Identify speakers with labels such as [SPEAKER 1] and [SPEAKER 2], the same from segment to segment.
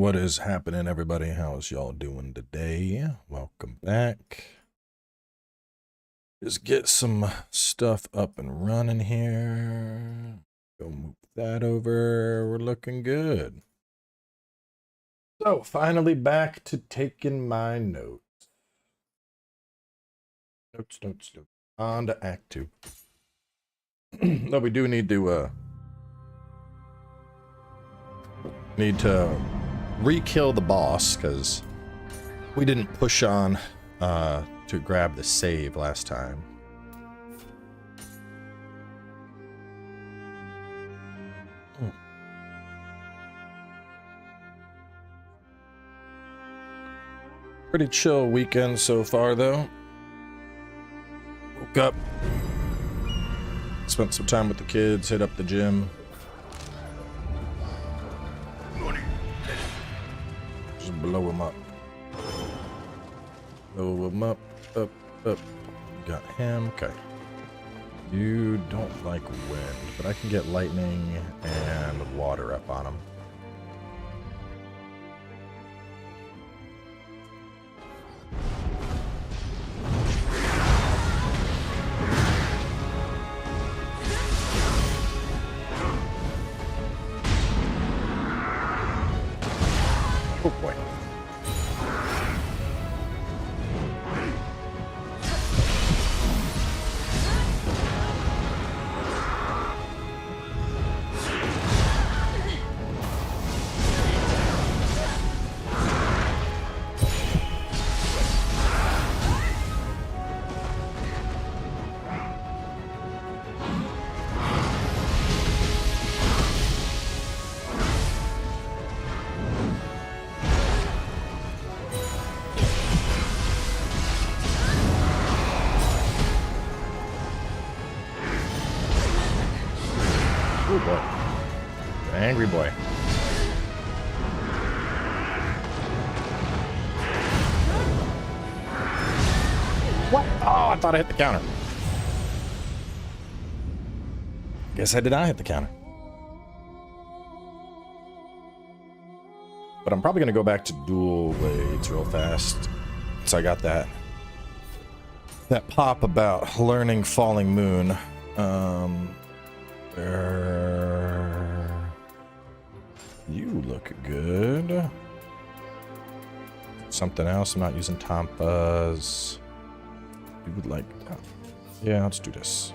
[SPEAKER 1] What is happening, everybody? How's y'all doing today? Welcome back. Just get some stuff up and running here. Go move that over. We're looking good. So, finally back to taking my notes. Notes. On to Act 2. No, we do need to, re-kill the boss, because we didn't push on to grab the save last time. Pretty chill weekend so far, though. Woke up, spent some time with the kids, hit up the gym. Just blow them up. Blow them up. Got him. Okay. You don't like wind, but I can get lightning and water up on him. Oh boy. Oh boy. An angry boy. What? Oh, I thought I hit the counter. Guess I did not hit the counter. But I'm probably going to go back to dual blades real fast. So I got that pop about learning Falling Moon. You look good. Something else. I'm not using Tampas. You would like that. Yeah, let's do this.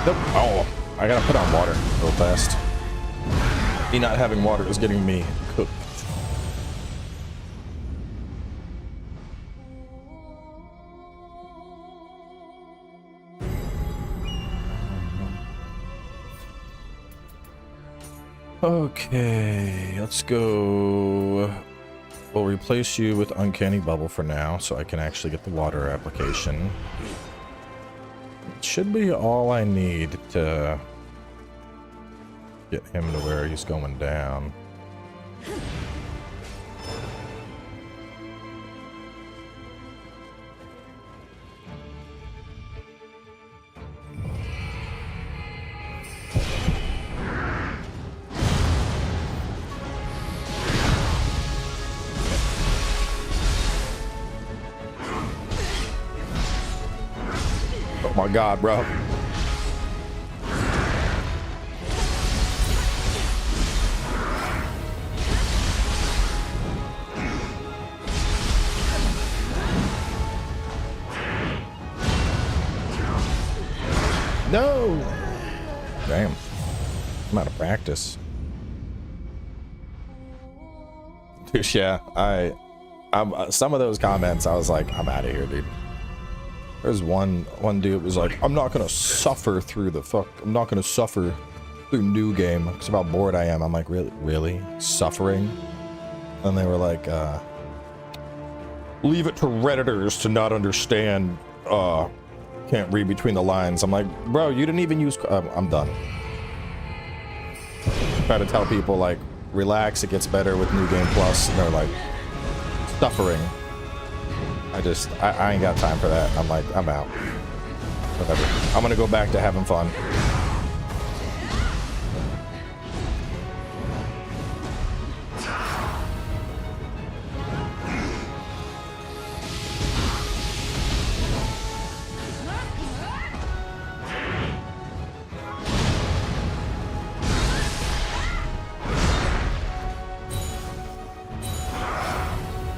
[SPEAKER 1] Nope. Oh, I gotta put on water real fast. Me not having water is getting me cooked. Okay, let's go. We'll replace you with Uncanny Bubble for now, so I can actually get the water application. Should be all I need to get him to where he's going down. Oh my god, bro. No! Damn. I'm out of practice. Dude, yeah, I'm some of those comments, I was like, I'm out of here, dude. There's one dude was like, I'm not gonna suffer through I'm not gonna suffer through new game. It's about bored I am. I'm like, really? Suffering? And they were like, leave it to Redditors to not understand, can't read between the lines. I'm like, bro, you didn't even use, I'm done. Try to tell people like, relax, it gets better with New Game Plus, and they're like, suffering. I ain't got time for that. I'm like, I'm out. Whatever. I'm gonna go back to having fun.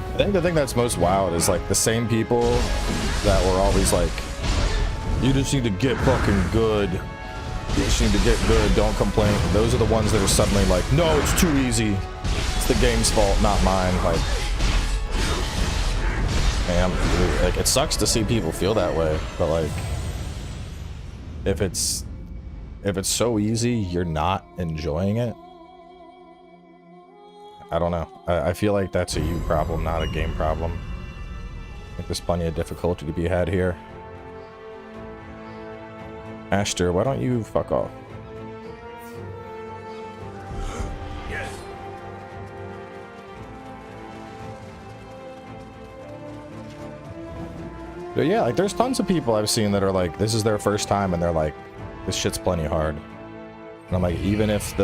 [SPEAKER 1] I think the thing that's most wild is like the same people that were always like, you just need to get fucking good. You just need to get good, don't complain. Those are the ones that are suddenly like, no, it's too easy. It's the game's fault, not mine. Like, man, like it sucks to see people feel that way, but like, if it's so easy, you're not enjoying it. I don't know. I feel like that's a you problem, not a game problem. I think there's plenty of difficulty to be had here. Ashter, why don't you fuck off? Yes. But yeah, like there's tons of people I've seen that are like, this is their first time and they're like, this shit's plenty hard. And I'm like, even if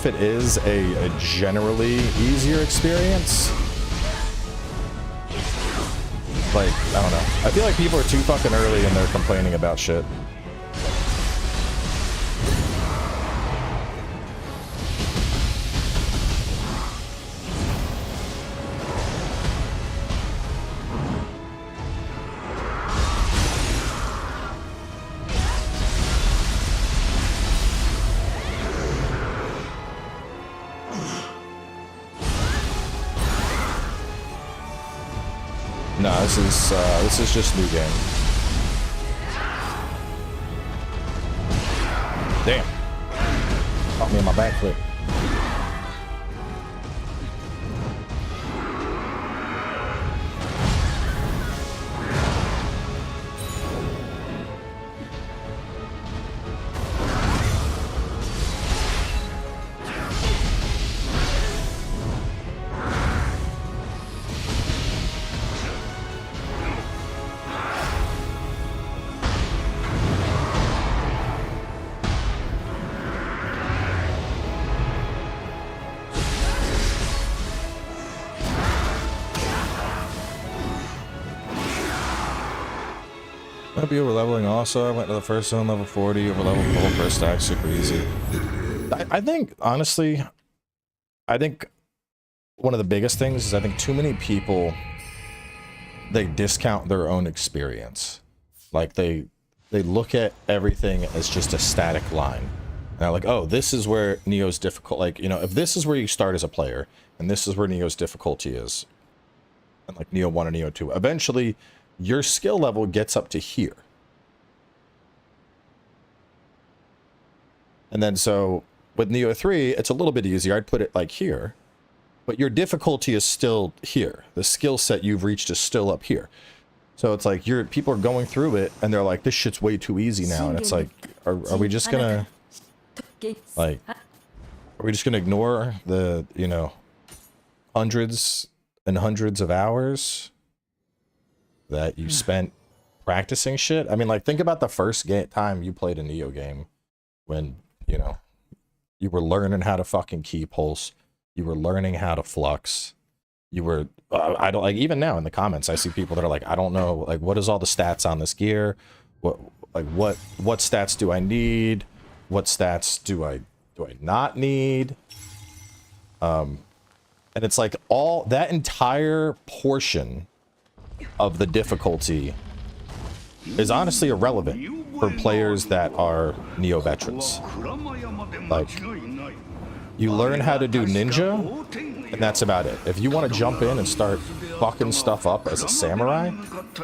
[SPEAKER 1] it is a generally easier experience, like, I don't know. I feel like people are too fucking early and they're complaining about shit. No, this is just new game. Damn. Caught me in my backflip. I'll be over leveling also. I went to the first zone, level 40, over level full first stack, super easy. I think, honestly, I think one of the biggest things is I think too many people, they discount their own experience. Like they look at everything as just a static line. And they're like, oh, this is where Nioh's difficult. Like, you know, if this is where you start as a player, and this is where Nioh's difficulty is, and like Nioh 1 and Nioh 2, eventually your skill level gets up to here. And then so with Nioh 3, it's a little bit easier. I'd put it like here, but your difficulty is still here. The skill set you've reached is still up here. So it's like people are going through it and they're like, this shit's way too easy now. And it's like, are we just gonna, like, are we just gonna ignore the, you know, hundreds and hundreds of hours that you spent practicing shit? I mean, like, think about the first time you played a Nioh game when, you know, you were learning how to fucking key pulse, you were learning how to flux, you were, I don't like, even now in the comments, I see people that are like, I don't know, like, what is all the stats on this gear? What, like, what stats do I need? What stats do I not need? And it's like all that entire portion of the difficulty is honestly irrelevant for players that are Nioh veterans. Like, you learn how to do ninja, and that's about it. If you want to jump in and start fucking stuff up as a samurai,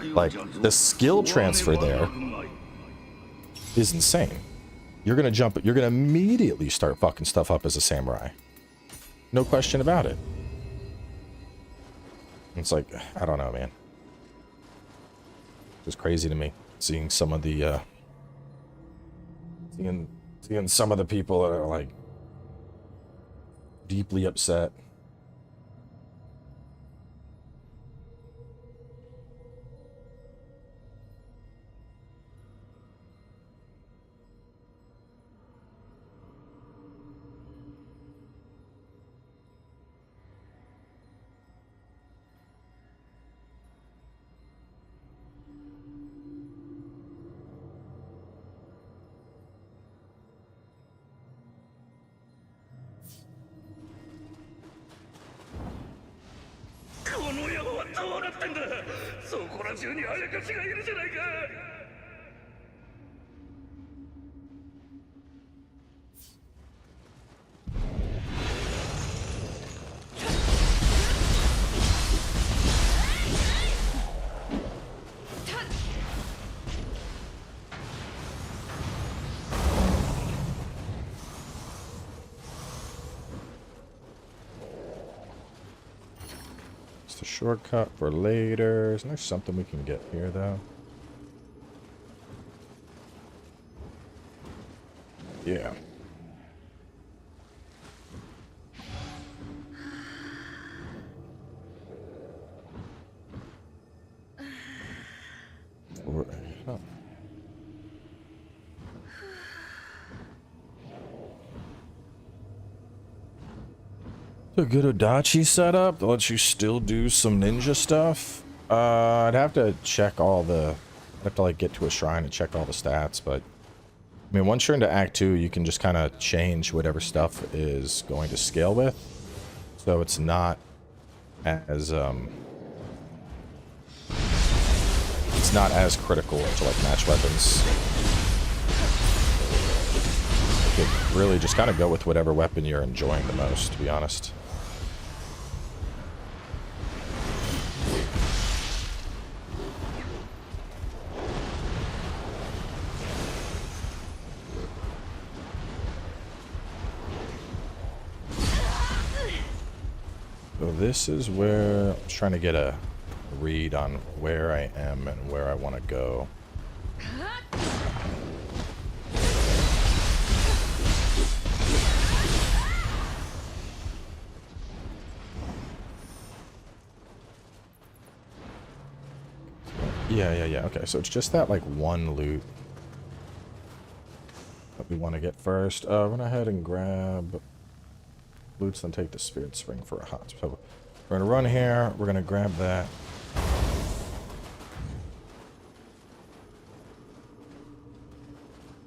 [SPEAKER 1] like, the skill transfer there is insane. You're gonna immediately start fucking stuff up as a samurai. No question about it. It's like, I don't know, man. It's crazy to me seeing some of the seeing some of the people that are like deeply upset. It's a shortcut for later. Isn't there something we can get here, though? Yeah. Huh. A good Odachi setup that lets you still do some ninja stuff. I'd have to check all the... I'd have to like get to a shrine and check all the stats, but... I mean, once you're into Act 2, you can just kind of change whatever stuff is going to scale with. So it's not as, it's not as critical to, like, match weapons. You could really just kind of go with whatever weapon you're enjoying the most, to be honest. So this is where I'm trying to get a read on where I am and where I want to go. Yeah. Okay, so it's just that like one loot that we want to get first. Run ahead and grab loots, then take the Spirit Spring for a hot. So we're gonna run here. We're gonna grab that.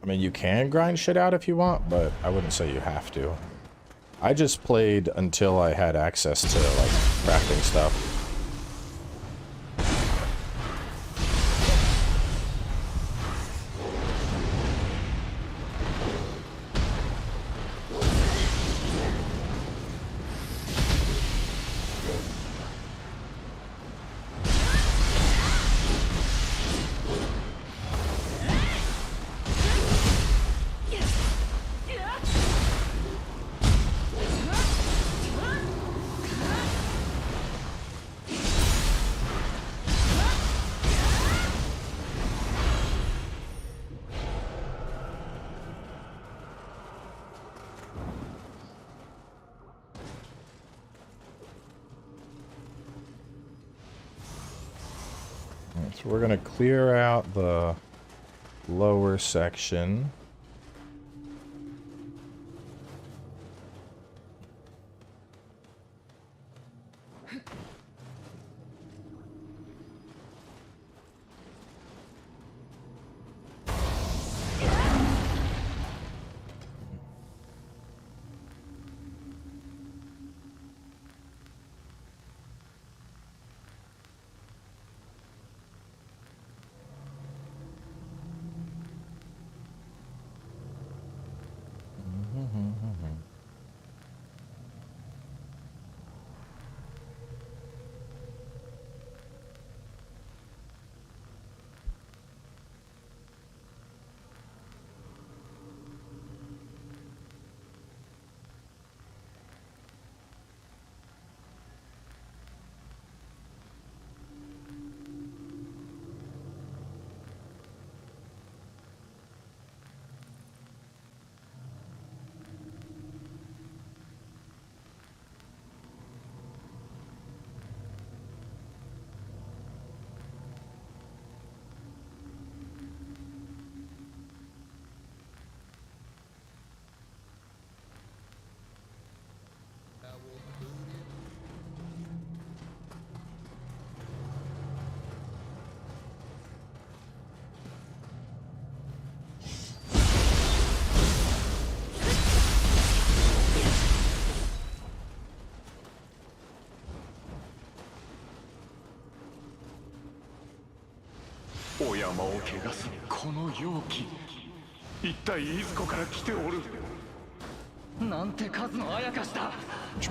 [SPEAKER 1] I mean, you can grind shit out if you want, but I wouldn't say you have to. I just played until I had access to like crafting stuff. So we're gonna clear out the lower section.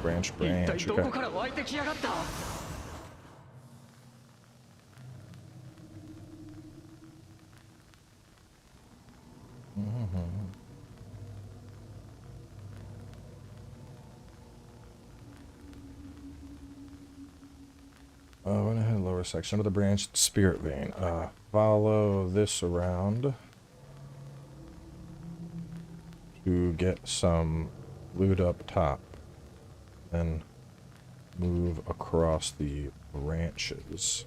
[SPEAKER 1] Branch, branch. Okay. Went ahead, lower section of the branch, spirit vein. Follow this around to get some loot up top. Then move across the branches.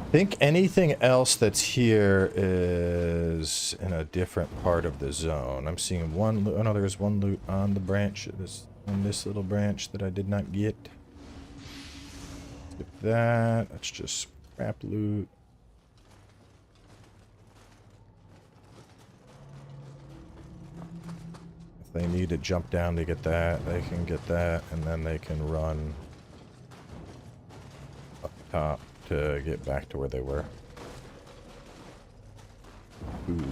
[SPEAKER 1] I think anything else that's here is in a different part of the zone. I'm seeing one loot. Oh no, there's one loot on the branch. On this little branch that I did not get. Skip that. That's just scrap loot. If they need to jump down to get that, they can get that, and then they can run up top to get back to where they were. Ooh.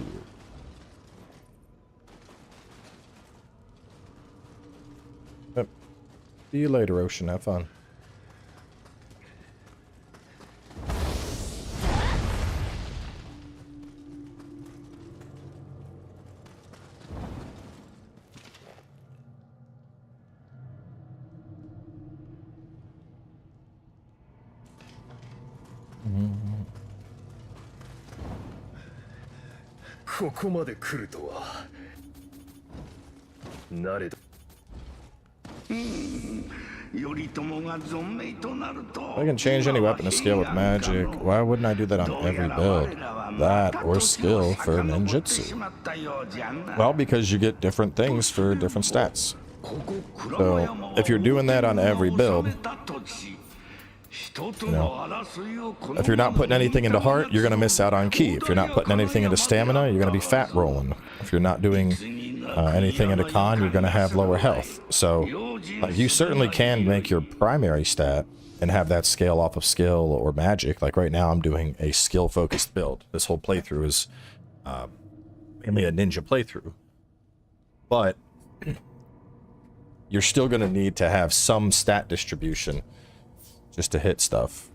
[SPEAKER 1] Yep. See you later, Ocean. Have fun.
[SPEAKER 2] I
[SPEAKER 1] can change any weapon to skill with magic. Why wouldn't I do that on every build? That or skill for ninjutsu. Well, because you get different things for different stats. So if you're doing that on every build, you know, if you're not putting anything into heart, you're going to miss out on ki. If you're not putting anything into stamina, you're going to be fat rolling. If you're not doing anything into con, you're going to have lower health. So like, you certainly can make your primary stat and have that scale off of skill or magic. Like right now I'm doing a skill focused build. This whole playthrough is mainly a ninja playthrough. But you're still going to need to have some stat distribution just to hit stuff.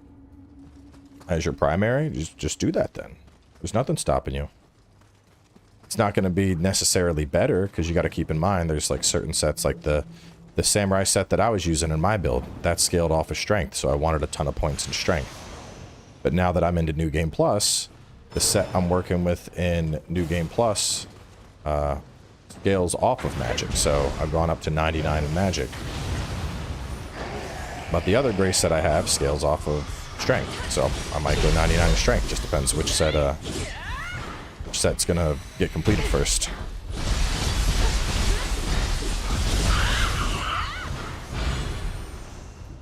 [SPEAKER 1] As your primary, just do that then. There's nothing stopping you. It's not going to be necessarily better, because you got to keep in mind there's like certain sets, like the samurai set that I was using in my build, that scaled off of strength, so I wanted a ton of points in strength. But now that I'm into New Game Plus, the set I'm working with in New Game Plus scales off of magic, so I've gone up to 99 in magic. But the other grace set I have scales off of strength, so I might go 99 in strength. Just depends which set's gonna get completed first.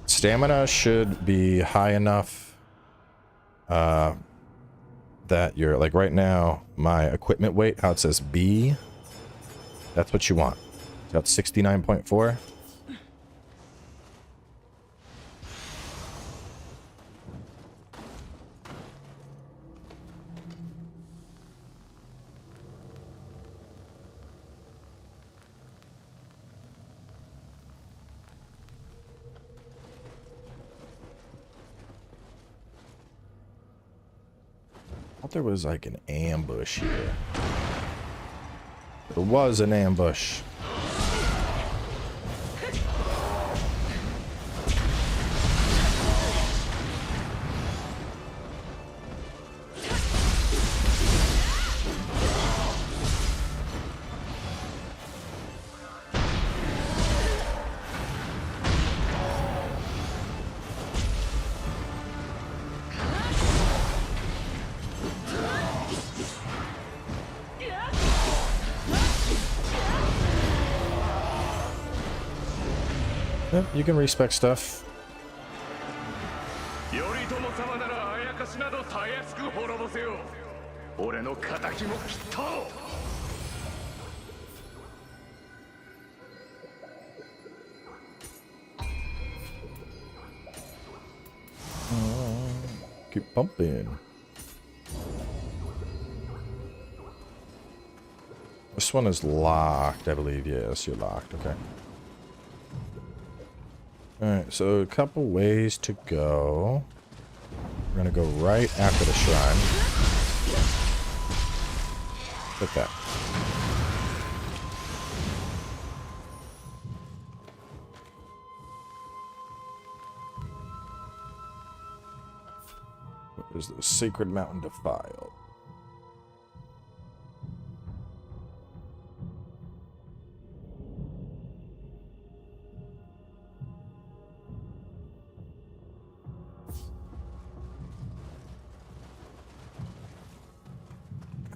[SPEAKER 1] Stamina should be high enough that you're like right now. My equipment weight, how it says B, that's what you want. It's got 69.4. I thought there was like an ambush here. There was an ambush. Yeah, you can respec stuff. Keep pumping. This one is locked, I believe. Yes, you're locked. Okay. Alright, so a couple ways to go. We're gonna go right after the shrine. Look at that. What is the Sacred Mountain Defiled?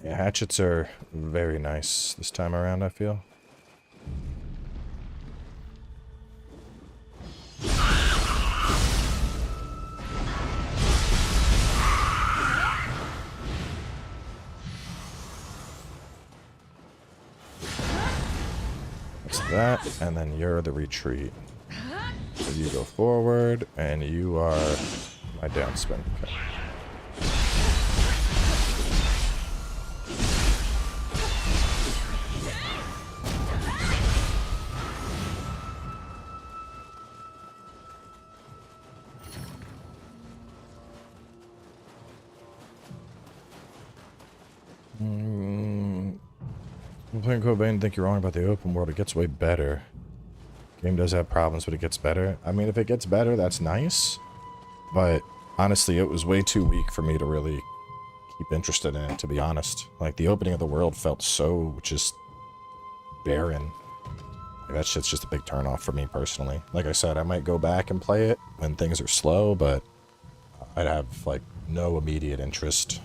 [SPEAKER 1] Yeah, hatchets are very nice this time around, I feel. That's that, and then you're the retreat. So you go forward, and you are my downspin. Okay. I'm playing Koei and think you're wrong about the open world. It gets way better. Game does have problems, but it gets better. I mean, if it gets better, that's nice. But honestly, it was way too weak for me to really keep interested in it, to be honest. Like, the opening of the world felt so just barren. Like, that shit's just a big turnoff for me personally. Like I said, I might go back and play it when things are slow, but I'd have, like, no immediate interest.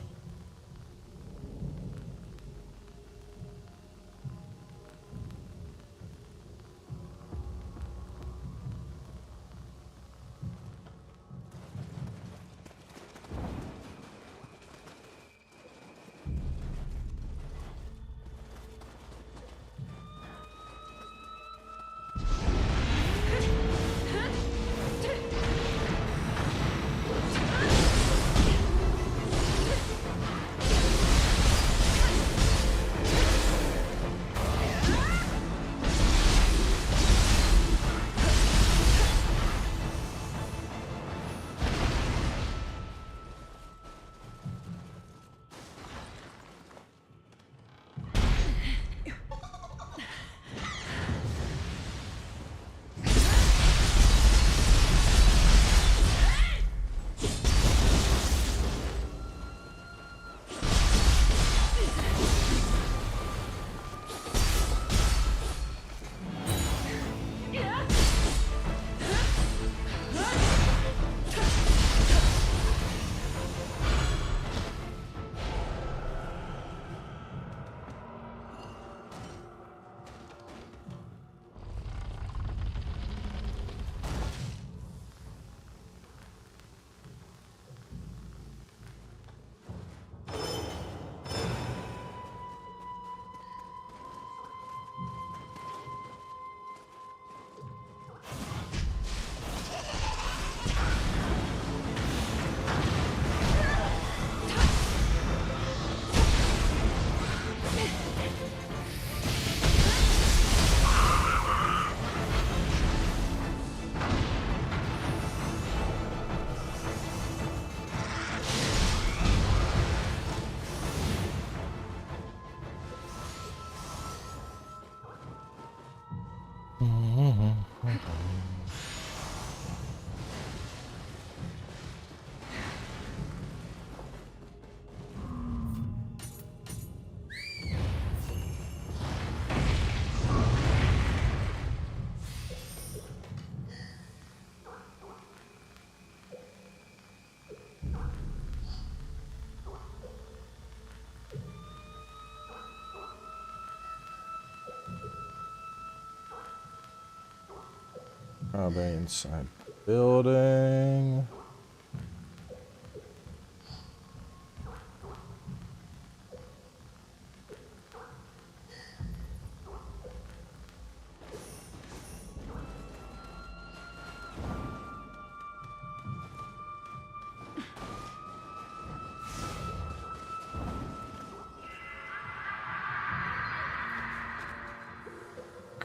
[SPEAKER 1] Probably inside building.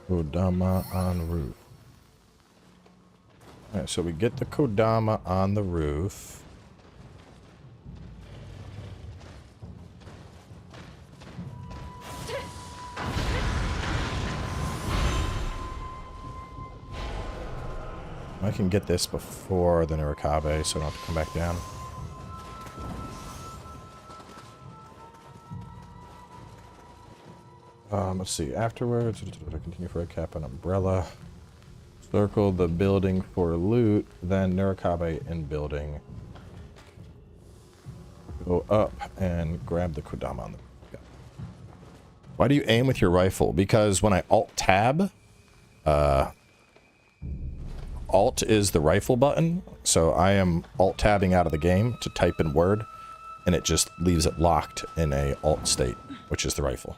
[SPEAKER 1] Kodama on roof. Alright, so we get the Kodama on the roof. I can get this before the Nurikabe, so I don't have to come back down. Let's see. Afterwards, continue for a cap and umbrella. Circle the building for loot, then Nurikabe in building. Go up and grab the Kodama on the... Yeah. Why do you aim with your rifle? Because when I Alt-Tab, Alt is the rifle button, so I am Alt-Tabbing out of the game to type in Word, and it just leaves it locked in a Alt state, which is the rifle.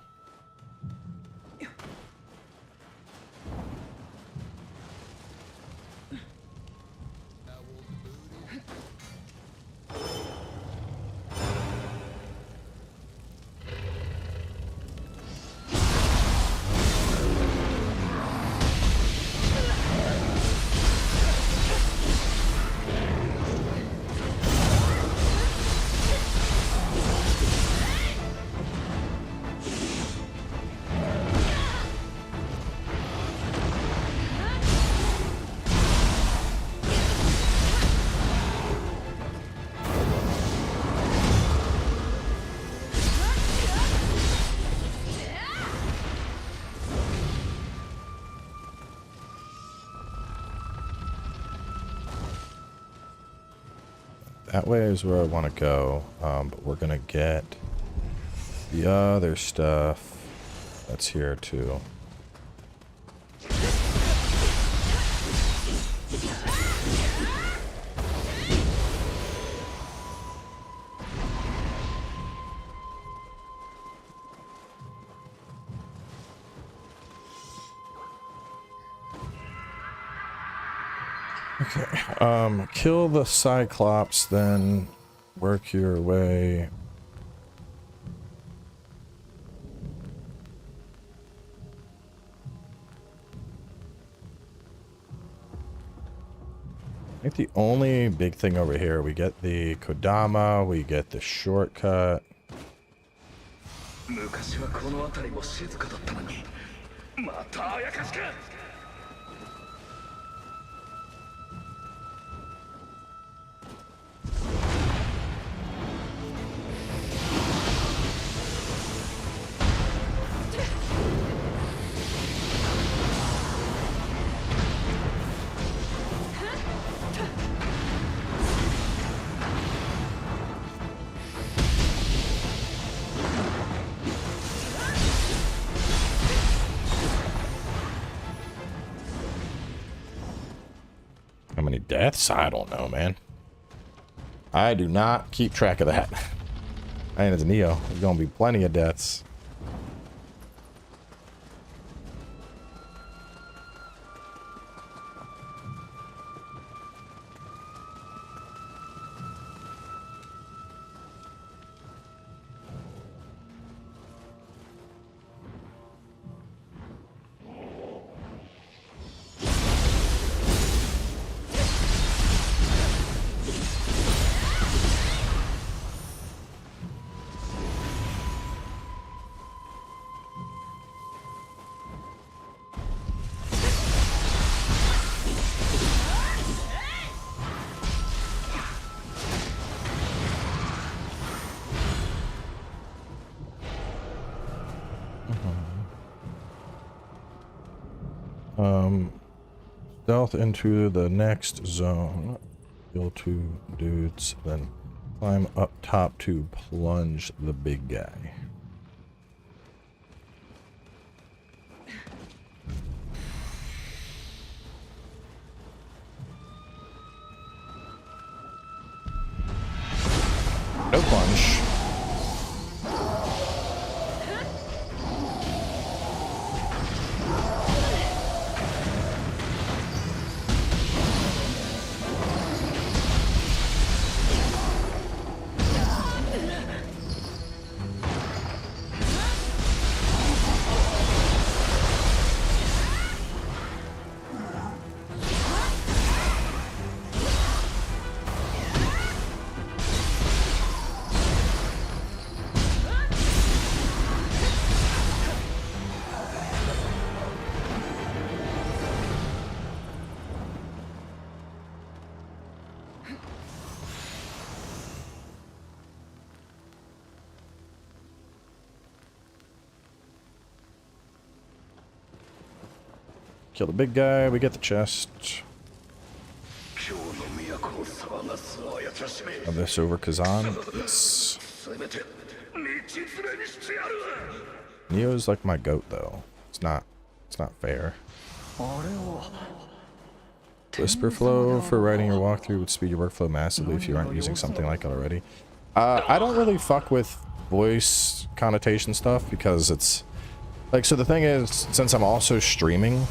[SPEAKER 1] That way is where I want to go, but we're going to get the other stuff that's here too. Okay, kill the Cyclops, then work your way. I think the only big thing over here, we get the Kodama, we get the shortcut. How many deaths? I don't know, man. I do not keep track of that. And it's Nioh. There's gonna be plenty of deaths. Stealth into the next zone. Kill 2 dudes, then climb up top to plunge the big guy. No punch. Kill the big guy, we get the chest. Have this over Kazan. Yes. Nioh's like my goat though. It's not fair. Whisper flow for writing your walkthrough would speed your workflow massively if you aren't using something like it already. I don't really fuck with voice connotation stuff because it's like, so the thing is, since I'm also streaming,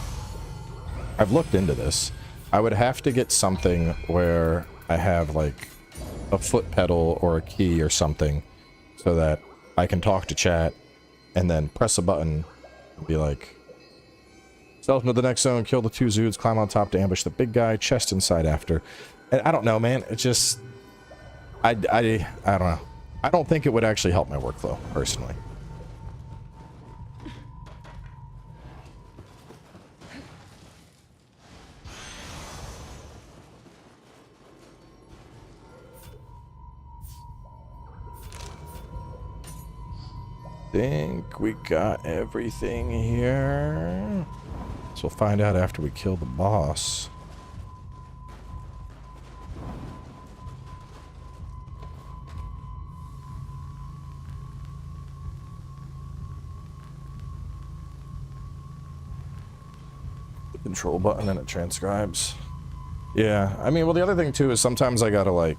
[SPEAKER 1] I've looked into this. I would have to get something where I have like a foot pedal or a key or something so that I can talk to chat and then press a button and be like, stealth into the next zone, kill the 2 Zoods, climb on top to ambush the big guy, chest inside after. And I don't know, man. It just, I don't know. I don't think it would actually help my workflow, personally. Think we got everything here. So we'll find out after we kill the boss. The control button and it transcribes. Yeah, I mean, well, the other thing too is sometimes I gotta like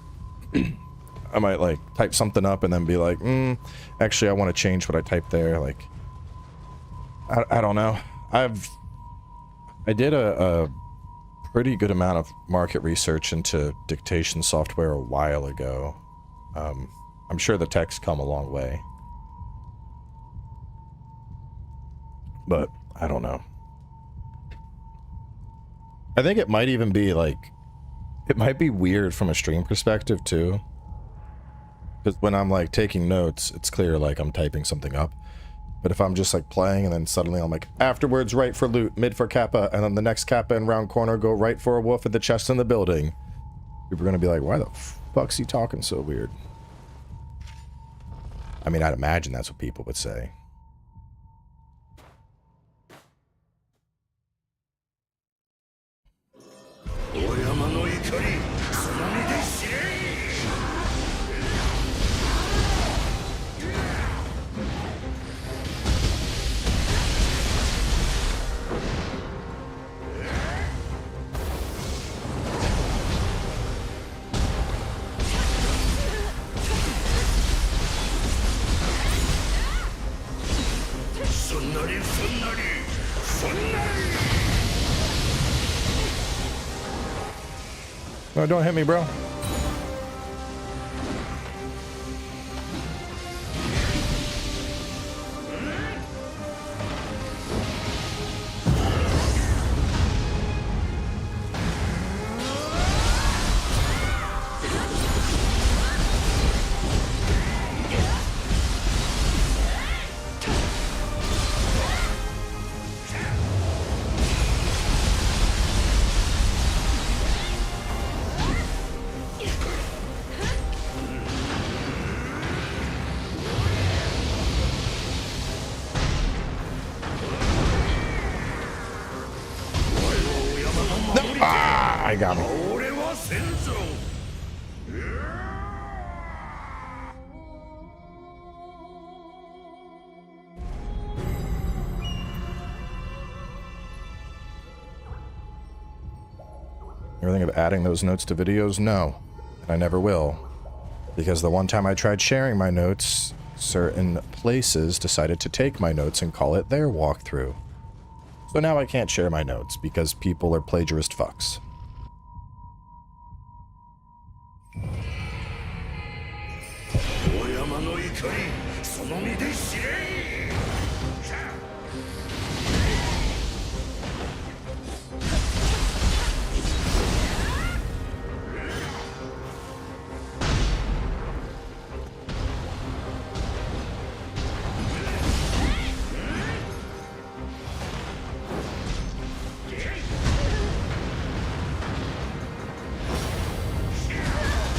[SPEAKER 1] I might like type something up and then be like, actually I want to change what I typed there. Like, I don't know. I did a pretty good amount of market research into dictation software a while ago. I'm sure the tech's come a long way, but I don't know. I think it might even be like, it might be weird from a stream perspective too. Because when I'm like taking notes, it's clear like I'm typing something up. But if I'm just like playing and then suddenly I'm like, afterwards right for loot, mid for kappa, and then the next kappa and round corner go right for a wolf at the chest in the building. People are gonna be like, why the fuck's he talking so weird? I mean, I'd imagine that's what people would say. No, don't hit me, bro. I got me. Everything of adding those notes to videos? No. And I never will. Because the one time I tried sharing my notes, certain places decided to take my notes and call it their walkthrough. So now I can't share my notes because people are plagiarist fucks.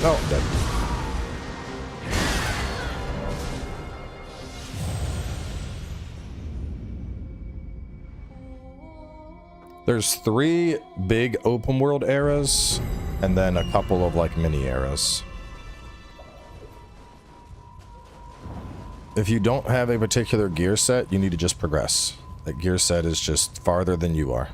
[SPEAKER 1] No, I'm dead. There's 3 big open world eras, and then a couple of like mini eras. If you don't have a particular gear set, you need to just progress. That gear set is just farther than you are.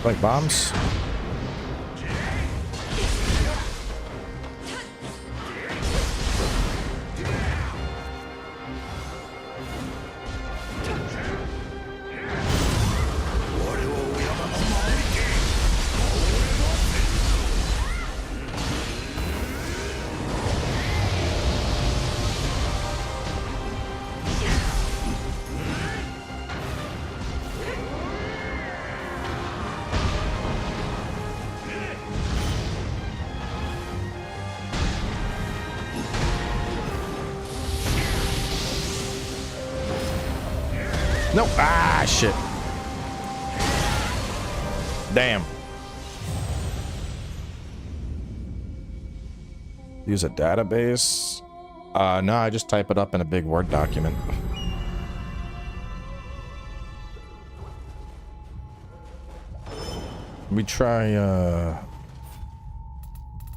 [SPEAKER 1] Like bombs? No. Ah, shit. Damn. Use a database? No, I just type it up in a big Word document. Let me try, I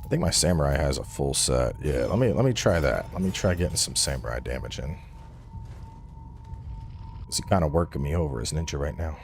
[SPEAKER 1] think my samurai has a full set. Yeah, let me try that. Let me try getting some samurai damage in. He's kind of working me over as ninja right now.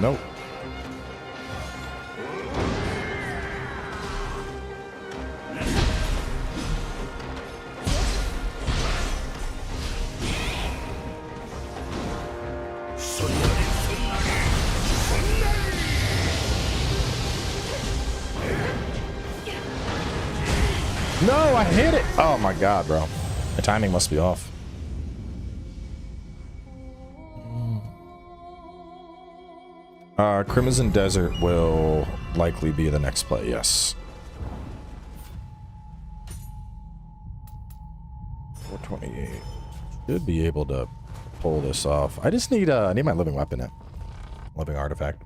[SPEAKER 1] Nope. No, I hit it. Oh my god, bro. The timing must be off. Crimson Desert will likely be the next play, yes. 428. Should be able to pull this off. I just need I need my living weapon now. Living artifact.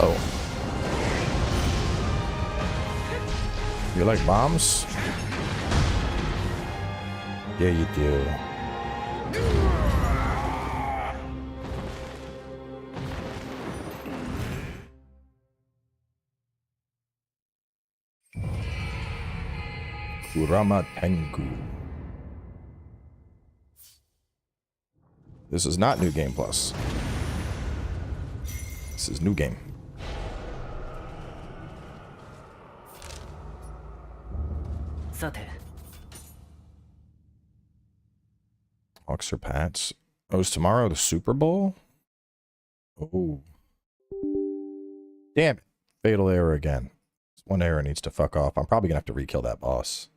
[SPEAKER 1] Oh. You like bombs? Yeah, you do. Kurama Tengu. This is not New Game Plus. This is New Game. Hawks or Pats. Oh, is tomorrow the Super Bowl? Oh. Damn it. Fatal error again. One error needs to fuck off. I'm probably gonna have to re-kill that boss.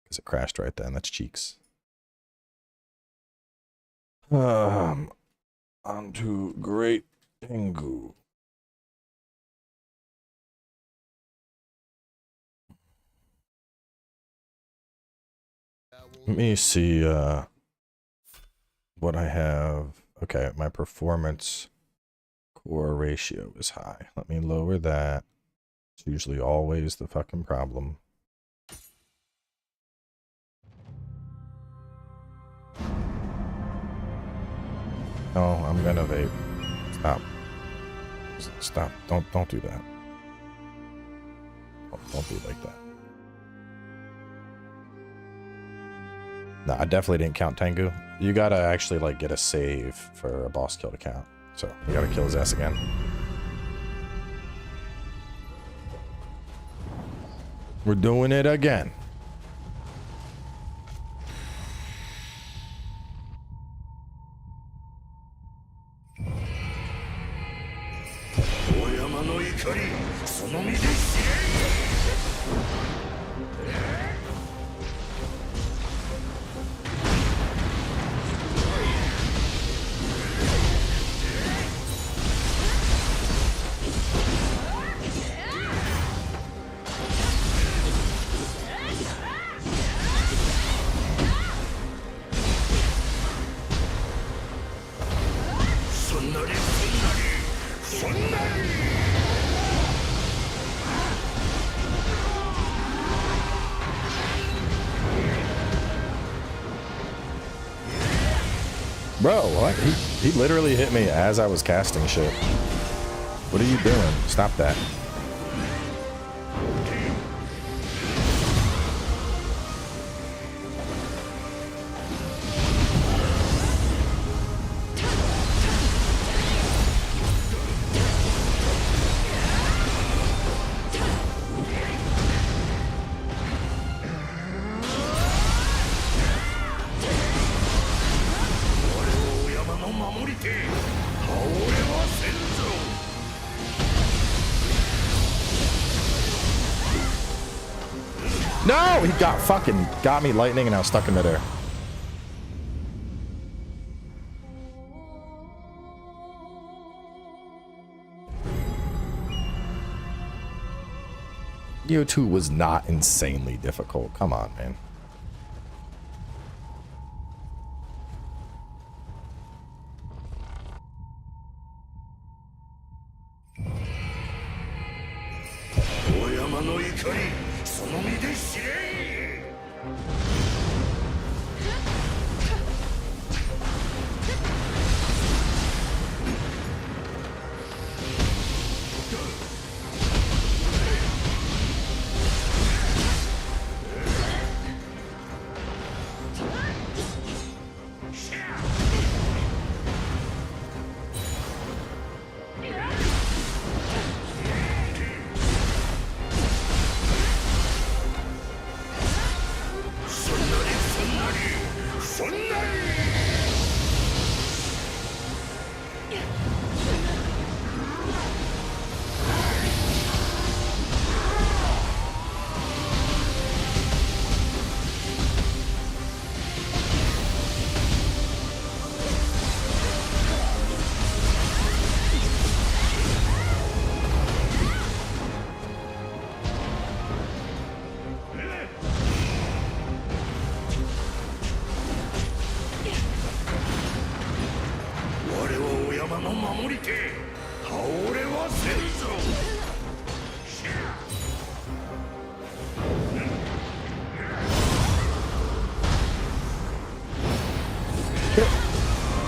[SPEAKER 1] Because it crashed right then. That's cheeks. On to Great Tengu. Let me see what I have. Okay, my performance core ratio is high. Let me lower that. It's usually always the fucking problem. No, I'm gonna vape. Stop. Stop. Don't do that. Don't do it like that. No, I definitely didn't count Tengu. You gotta actually like get a save for a boss kill to count. So you gotta kill his ass again. We're doing it again. Bro, what? He literally hit me as I was casting shit. What are you doing? Stop that. No, he got me lightning and I was stuck in midair. Nioh 2 was not insanely difficult. Come on, man.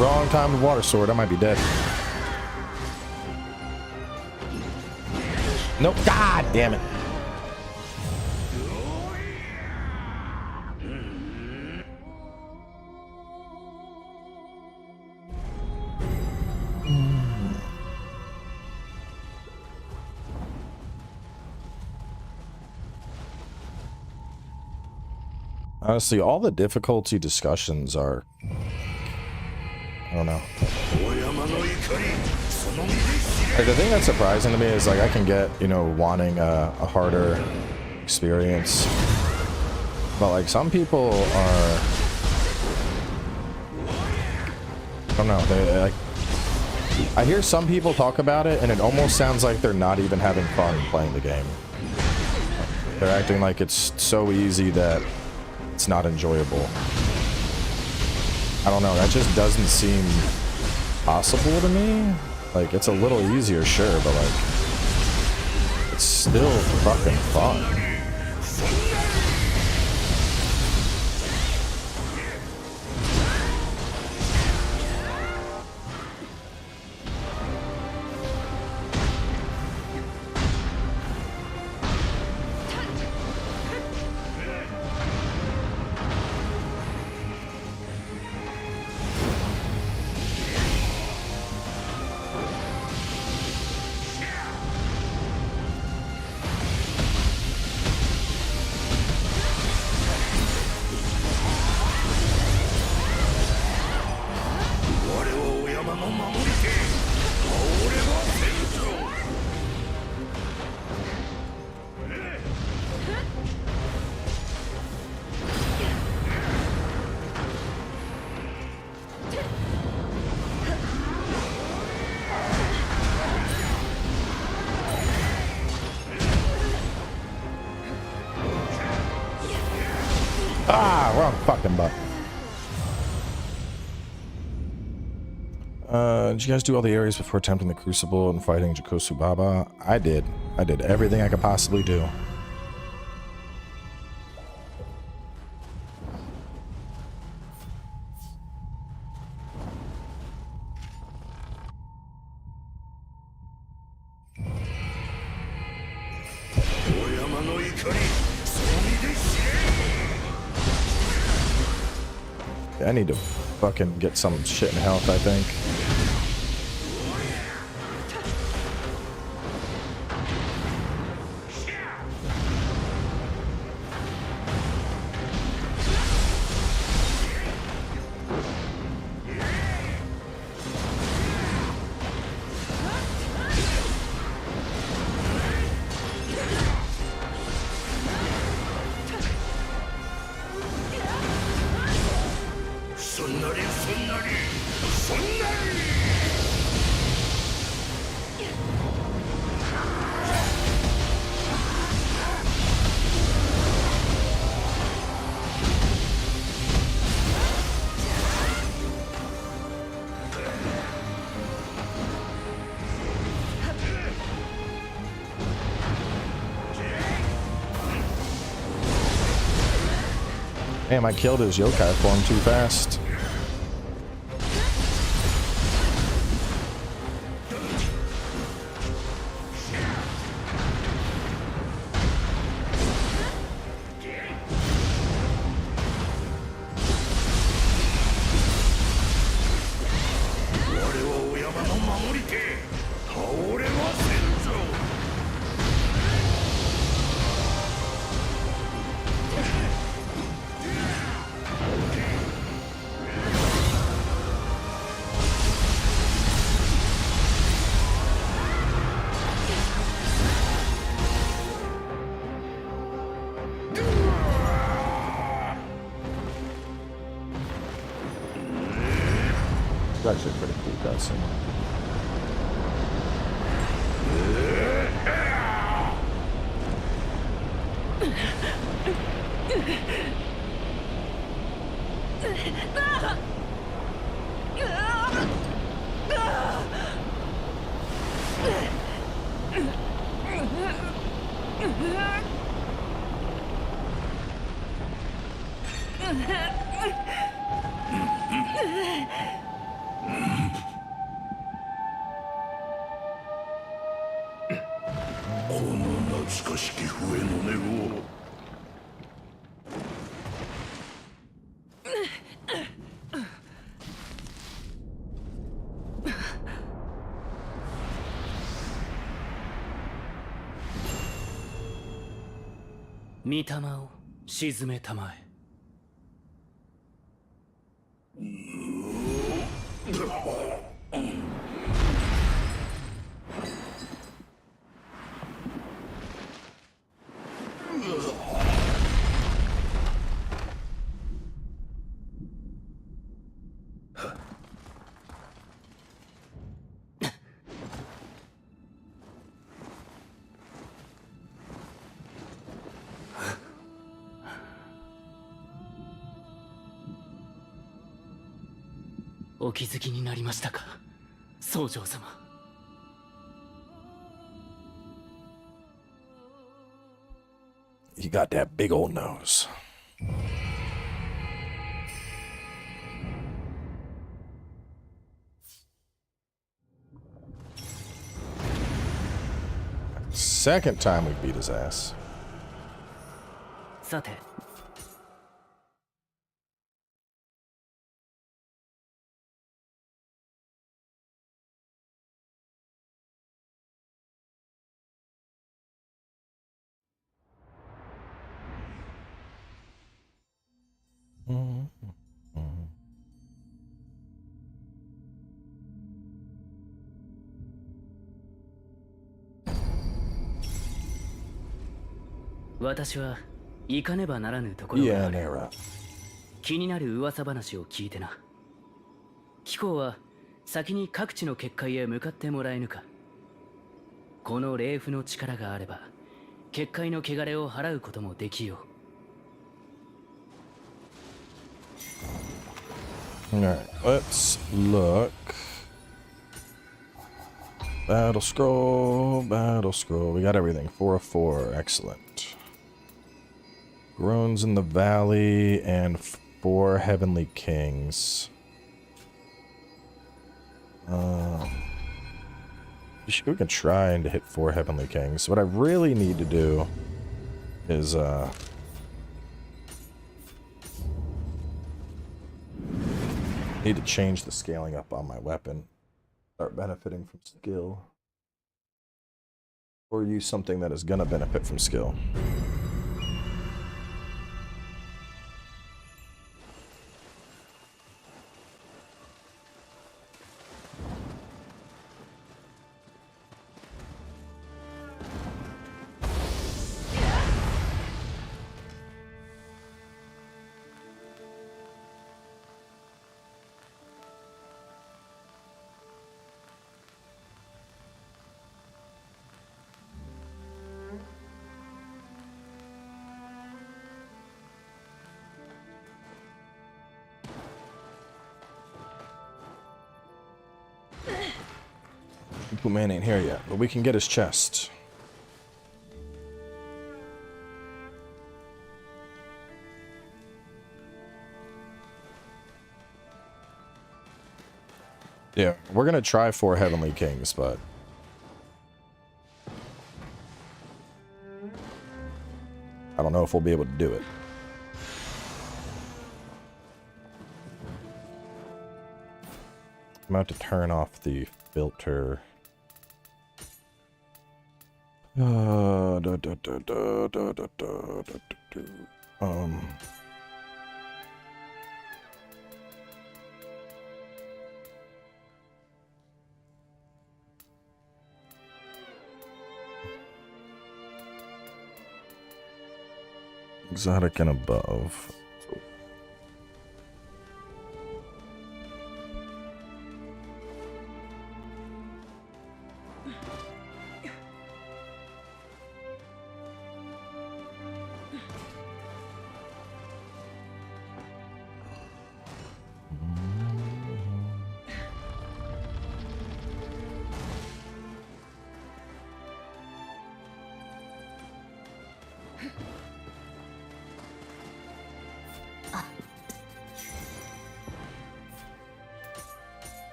[SPEAKER 1] Wrong time with water sword. I might be dead. Nope. God damn it. Honestly, all the difficulty discussions are, I don't know. Like, the thing that's surprising to me is, like, I can get, you know, wanting a harder experience, but like some people are, I don't know, they like, I hear some people talk about it and it almost sounds like they're not even having fun playing the game. They're acting like it's so easy that it's not enjoyable. I don't know, that just doesn't seem possible to me. Like, it's a little easier, sure, but like, it's still fucking fun. Ah, wrong fucking button. Did you guys do all the areas before attempting the Crucible and fighting Jikosu Baba? I did. I did everything I could possibly do. I need to fucking get some shit in health, I think. Damn, I killed his yokai form too fast. It's actually a pretty cool cutscene. You got that big old nose. Second time we beat his ass. Mm-hmm.
[SPEAKER 2] 私は行かねばならぬところがある。気になる噂話を聞いてな。貴公は先に各地の結界へ向かってもらえぬか。この霊符の力があれば結界の汚れを払うこともできよう。
[SPEAKER 1] Alright, let's look. Battle scroll, battle scroll. We got everything. 4 of 4. Excellent. Groans in the Valley and 4 Heavenly Kings. We can try and hit 4 Heavenly Kings. What I really need to do is, need to change the scaling up on my weapon. Start benefiting from skill. Or use something that is gonna benefit from skill. Man ain't here yet, but we can get his chest. Yeah, we're gonna try 4 Heavenly Kings, but I don't know if we'll be able to do it. I'm about to turn off the filter. Exotic and above.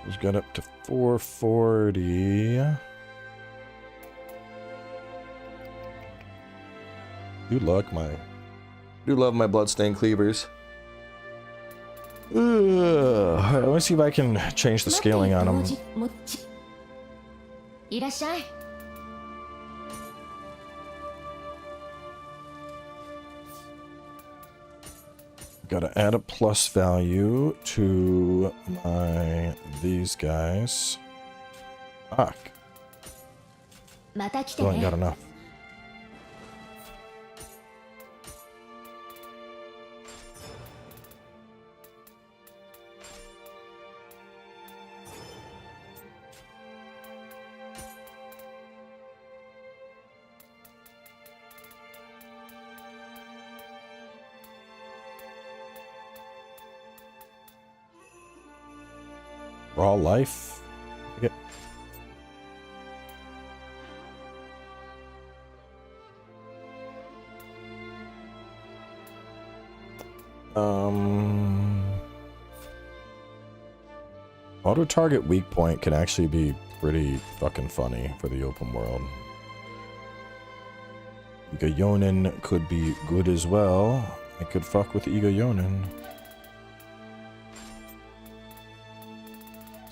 [SPEAKER 1] Just got up to 440. Do love my bloodstained cleavers. Let me see if I can change the scaling on them. Gotta add a plus value to these guys. Fuck. Still ain't got enough. Raw life. Okay. Auto target weak point can actually be pretty fucking funny for the open world. Ego Yonin could be good as well. I could fuck with Ego Yonin.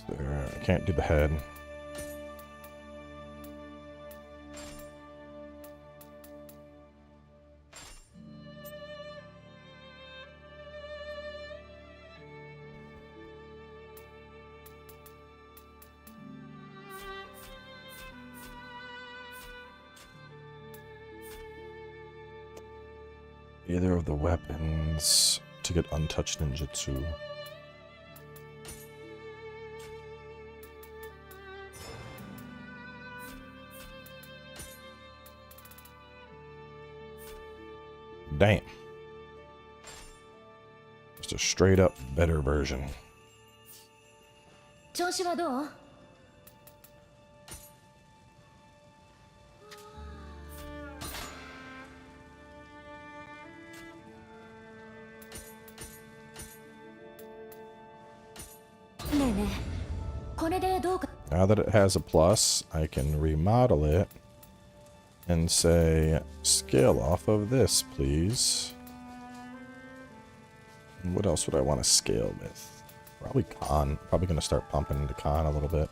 [SPEAKER 1] I can't do the head. Either of the weapons to get untouched ninjutsu. Damn. Just a straight up better version. Now that it has a plus, I can remodel it and say, scale off of this, please. And what else would I want to scale with? Probably con. Probably going to start pumping into con a little bit.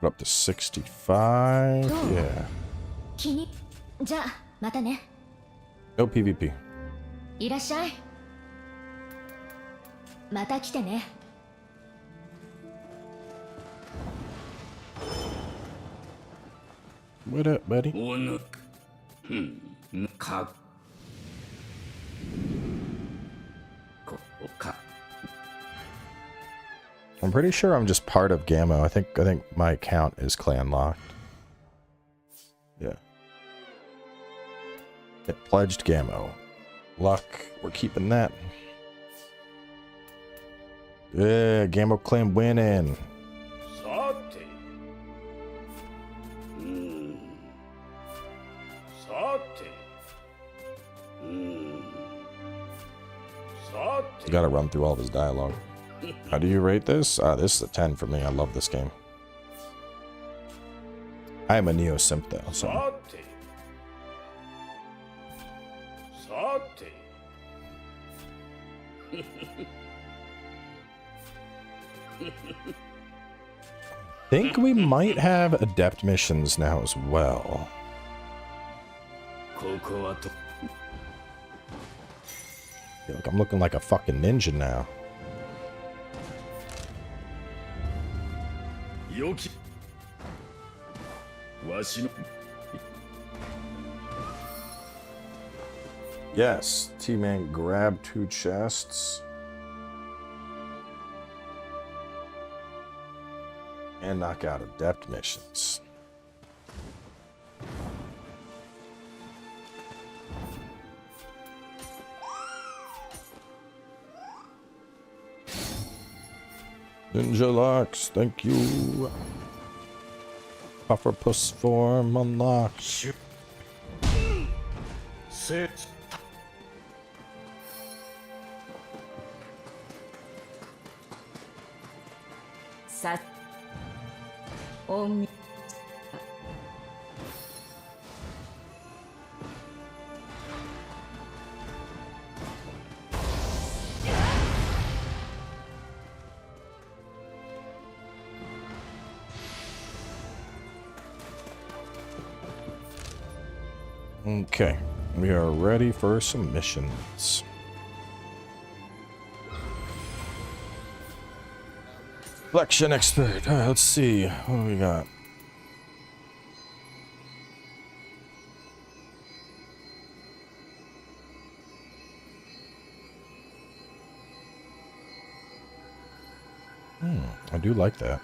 [SPEAKER 1] Put up to 65. Yeah. No PvP. What up, buddy? I'm pretty sure I'm just part of Gamma. I think my account is clan locked. Yeah. It pledged Gamma. Luck. We're keeping that. Yeah, Game of Claim winning. You gotta run through all of his dialogue. How do you rate this? This is a 10 for me. I love this game. I am a Nioh simp though, so. Think we might have adept missions now as well. I feel like I'm looking like a fucking ninja now. Yes, T-Man grab 2 chests. And knock out adept missions. Ninja locks, thank you. Pufferpuss form unlocked.
[SPEAKER 3] Sit.
[SPEAKER 4] Sat. Om.
[SPEAKER 1] Okay, we are ready for some missions. Flexion expert. All right, let's see. What do we got? I do like that.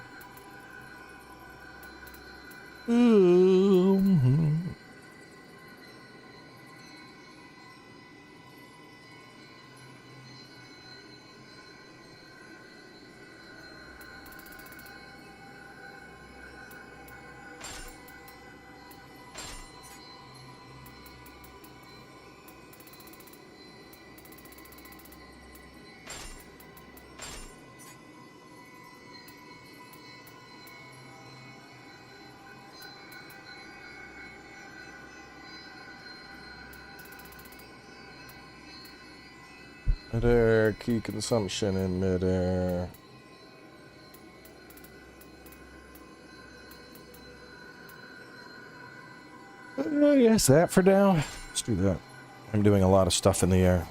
[SPEAKER 1] Midair, key consumption in midair. Yes, that for now. Let's do that. I'm doing a lot of stuff in the air.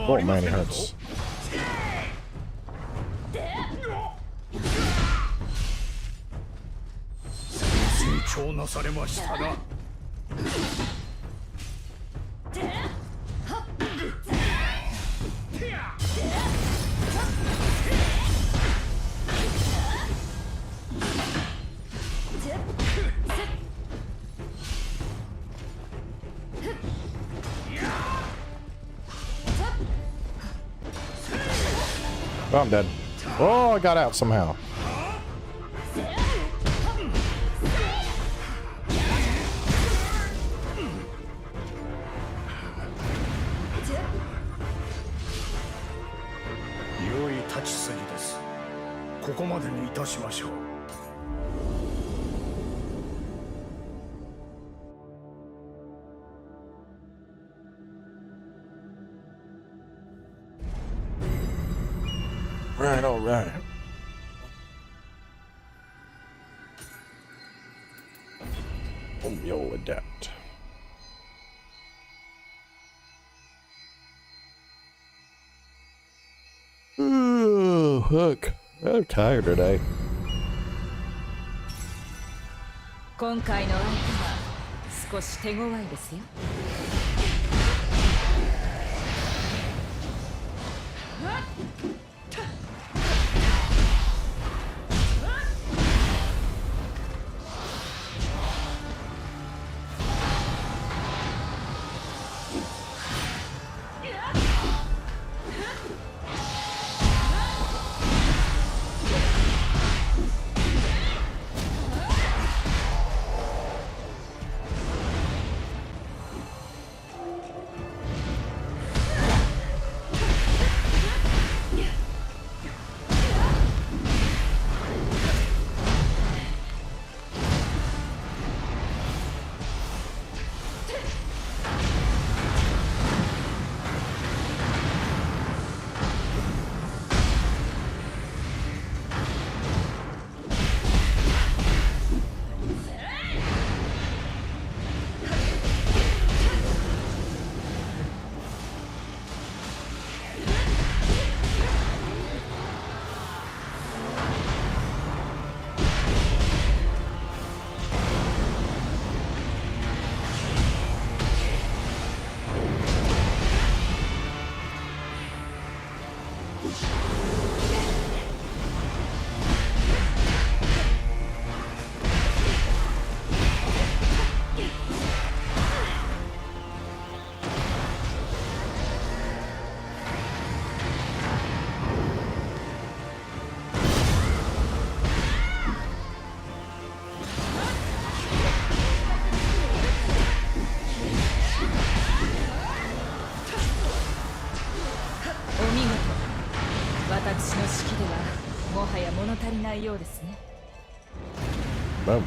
[SPEAKER 1] Oh man, it hurts. Oh, I'm dead. Oh, I got out somehow.
[SPEAKER 3] ちすぎです。ここまでにいたしましょう。
[SPEAKER 1] Right, all right. Yo, adapt. Ooh, look, I'm tired today.
[SPEAKER 4] 今回の相手は少し手強いですよ。私の指揮ではもはや物足りないようですね。
[SPEAKER 1] Boom.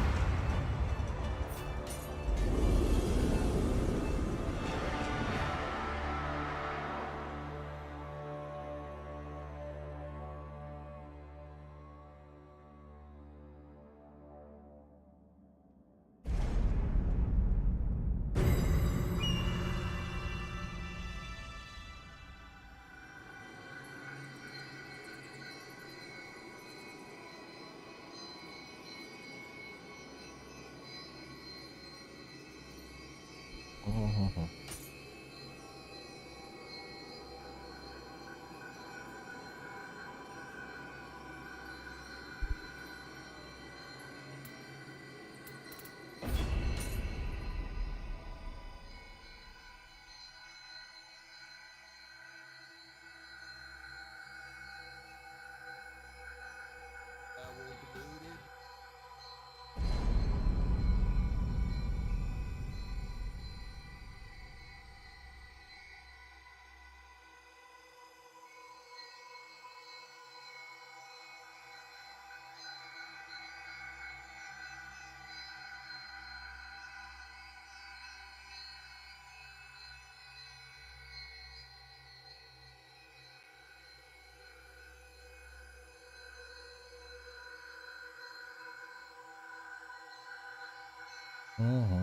[SPEAKER 1] Mm-hmm.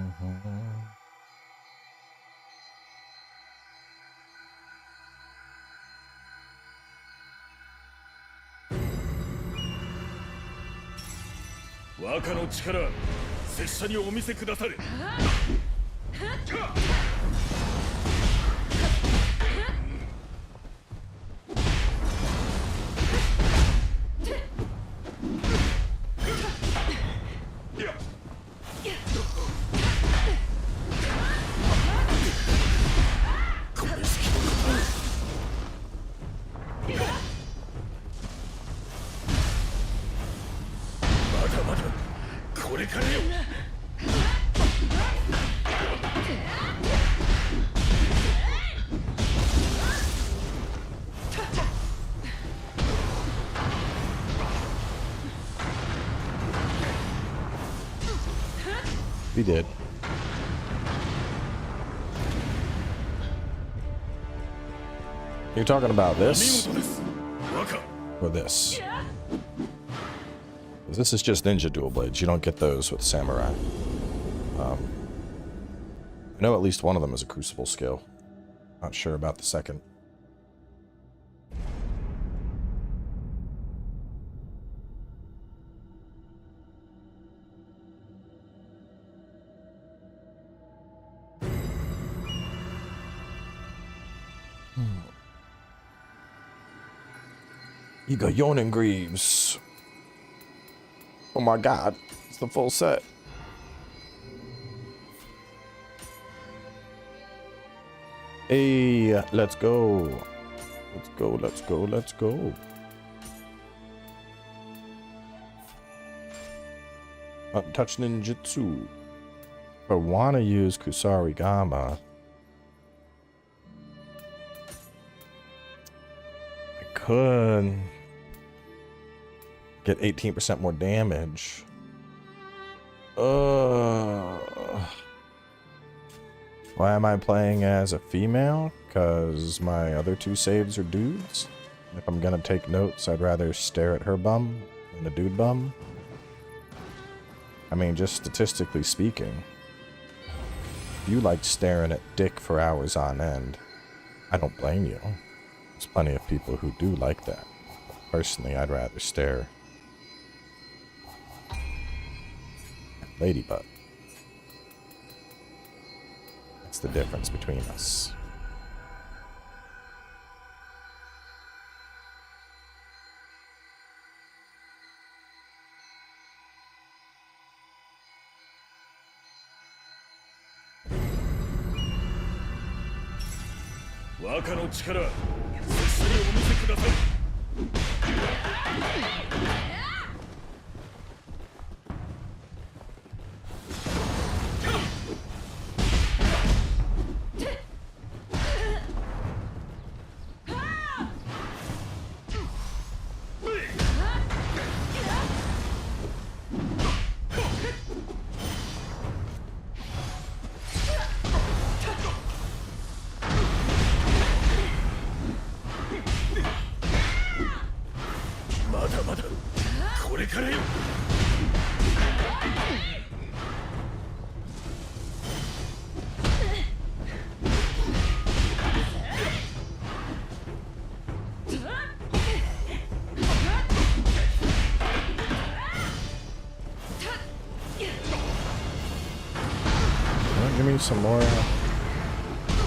[SPEAKER 3] 若の力、拙者にお見せくだされ。これからよ。
[SPEAKER 1] We did. You're talking about this? Or this? 'Cause this is just ninja dual blades. You don't get those with samurai. I know at least one of them is a crucible skill. Not sure about the second. You got Yawning Greaves. Oh my god, it's the full set. Hey, let's go. Let's go, let's go, let's go. Touch ninjutsu. If I want to use Kusarigama, I could get 18% more damage. Why am I playing as a female? Because my other two saves are dudes. If I'm gonna take notes, I'd rather stare at her bum than a dude bum. I mean, just statistically speaking, if you like staring at dick for hours on end, I don't blame you. There's plenty of people who do like that. Personally, I'd rather stare at lady butt. That's the difference between us.
[SPEAKER 3] Waka no chikara, sessani o mise kudasai.
[SPEAKER 1] Give me some more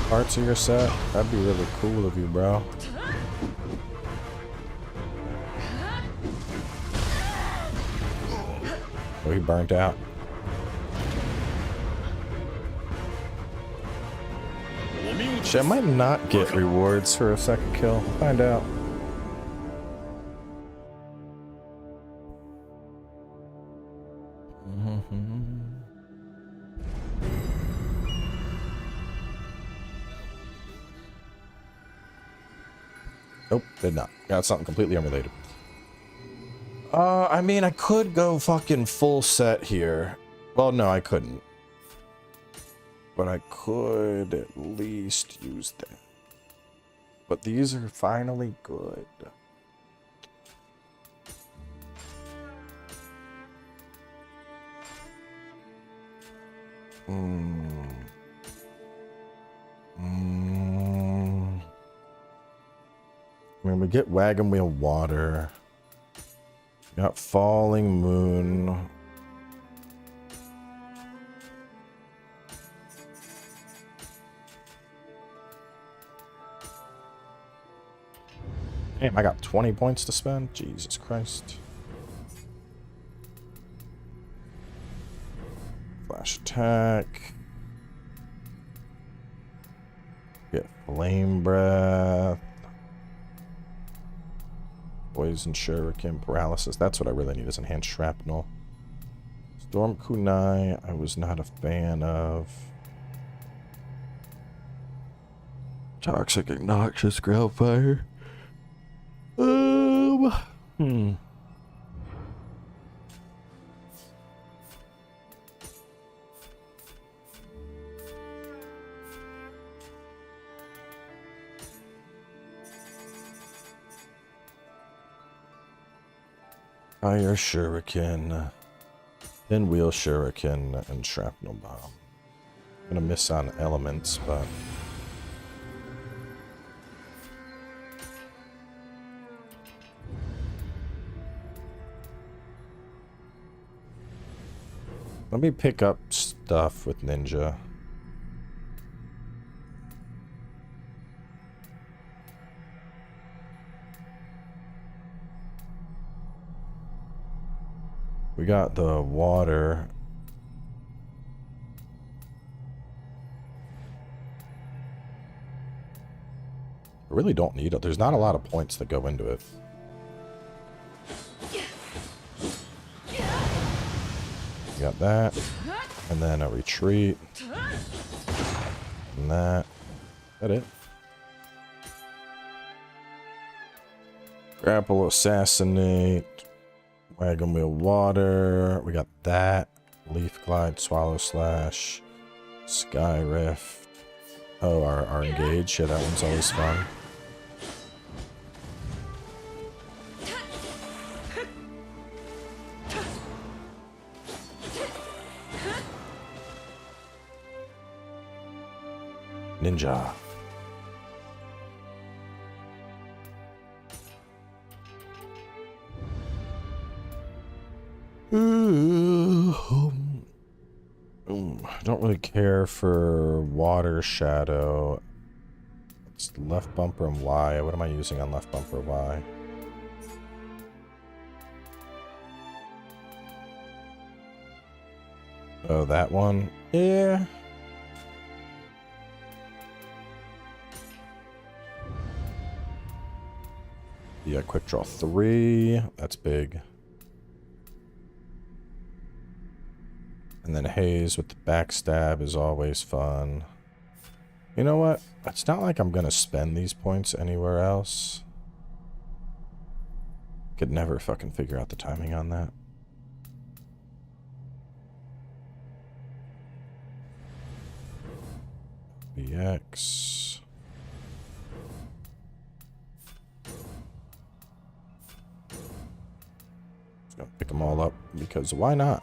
[SPEAKER 1] parts of your set. That'd be really cool of you, bro. Oh, he burnt out. Shit, I might not get rewards for a second kill. We'll find out. Nope, did not. Got something completely unrelated. I mean, I could go fucking full set here. Well, no, I couldn't. But I could at least use them. But these are finally good. I mean, we get Wagon Wheel Water. We got Falling Moon. Damn, I got 20 points to spend? Jesus Christ. Flash attack. Get Flame Breath. Poison Shuriken, Paralysis. That's what I really need is Enhanced Shrapnel. Storm Kunai, I was not a fan of. Toxic Obnoxious Groundfire. Fire shuriken, pinwheel shuriken, and shrapnel bomb. I'm gonna miss on elements, but let me pick up stuff with ninja. We got the water. I really don't need it. There's not a lot of points that go into it. We got that. And then a retreat. And that. Is that it? Grapple, assassinate. Wagon wheel, water. We got that. Leaf glide, swallow slash. Sky rift. Oh, our engage. Yeah, that one's always fun. Ninja. Don't really care for water shadow. It's left bumper and Y. What am I using on left bumper Y? Oh, that one? Yeah. Yeah, quick draw 3. That's big. And then Haze with the backstab is always fun. You know what? It's not like I'm gonna spend these points anywhere else. Could never fucking figure out the timing on that. BX. Just gonna pick them all up because why not?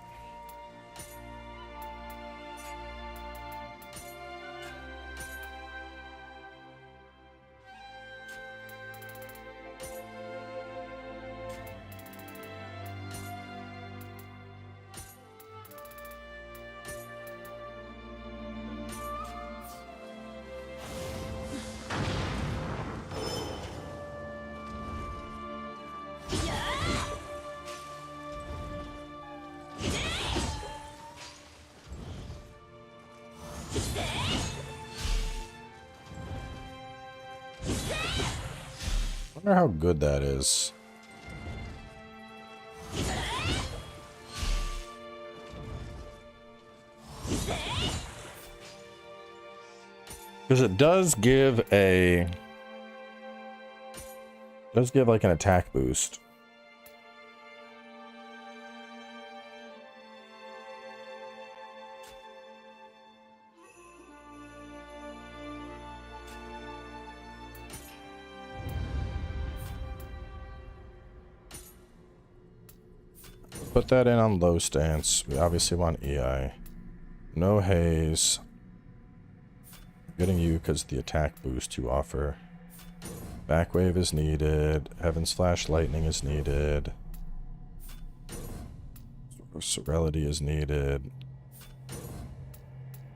[SPEAKER 1] I wonder how good that is. Because it does give like an attack boost. Put that in on low stance. We obviously want EI. No haze. I'm getting you because of the attack boost you offer. Backwave is needed. Heaven's Flash Lightning is needed. Serenity is needed.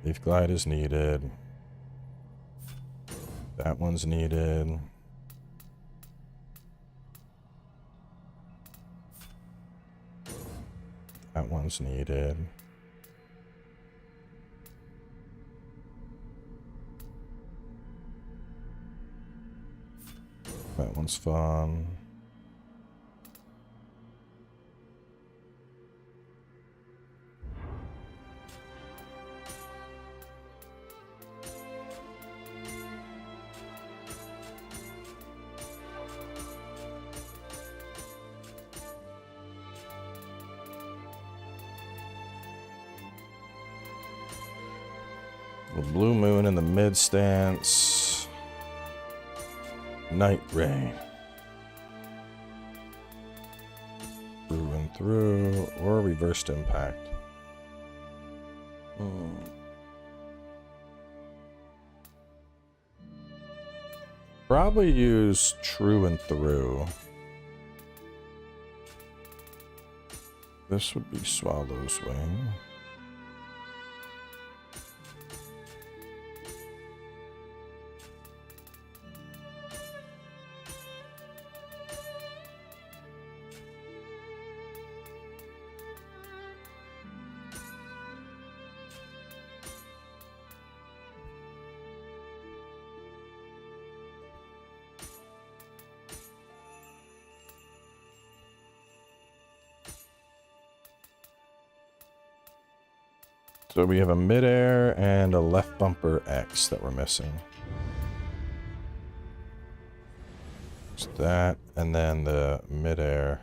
[SPEAKER 1] Leaf Glide is needed. That one's needed. That one's needed. That one's fun. The blue moon in the mid stance. Night rain. Ruin through, or reversed impact. Probably use true and through. This would be Swallow's Wing. So we have a midair and a left bumper X that we're missing. Just that, and then the midair.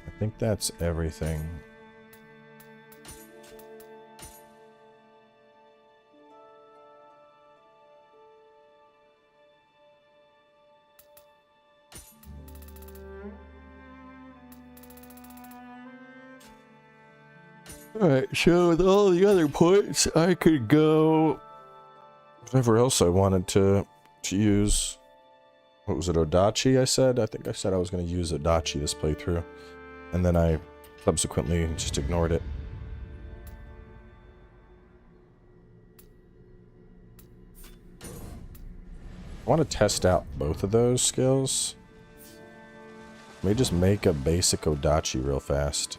[SPEAKER 1] I think that's everything. Alright, so with all the other points, I could go whatever else I wanted to use. What was it, Odachi I said? I think I said I was going to use Odachi this playthrough. And then I subsequently just ignored it. I want to test out both of those skills. Let me just make a basic Odachi real fast.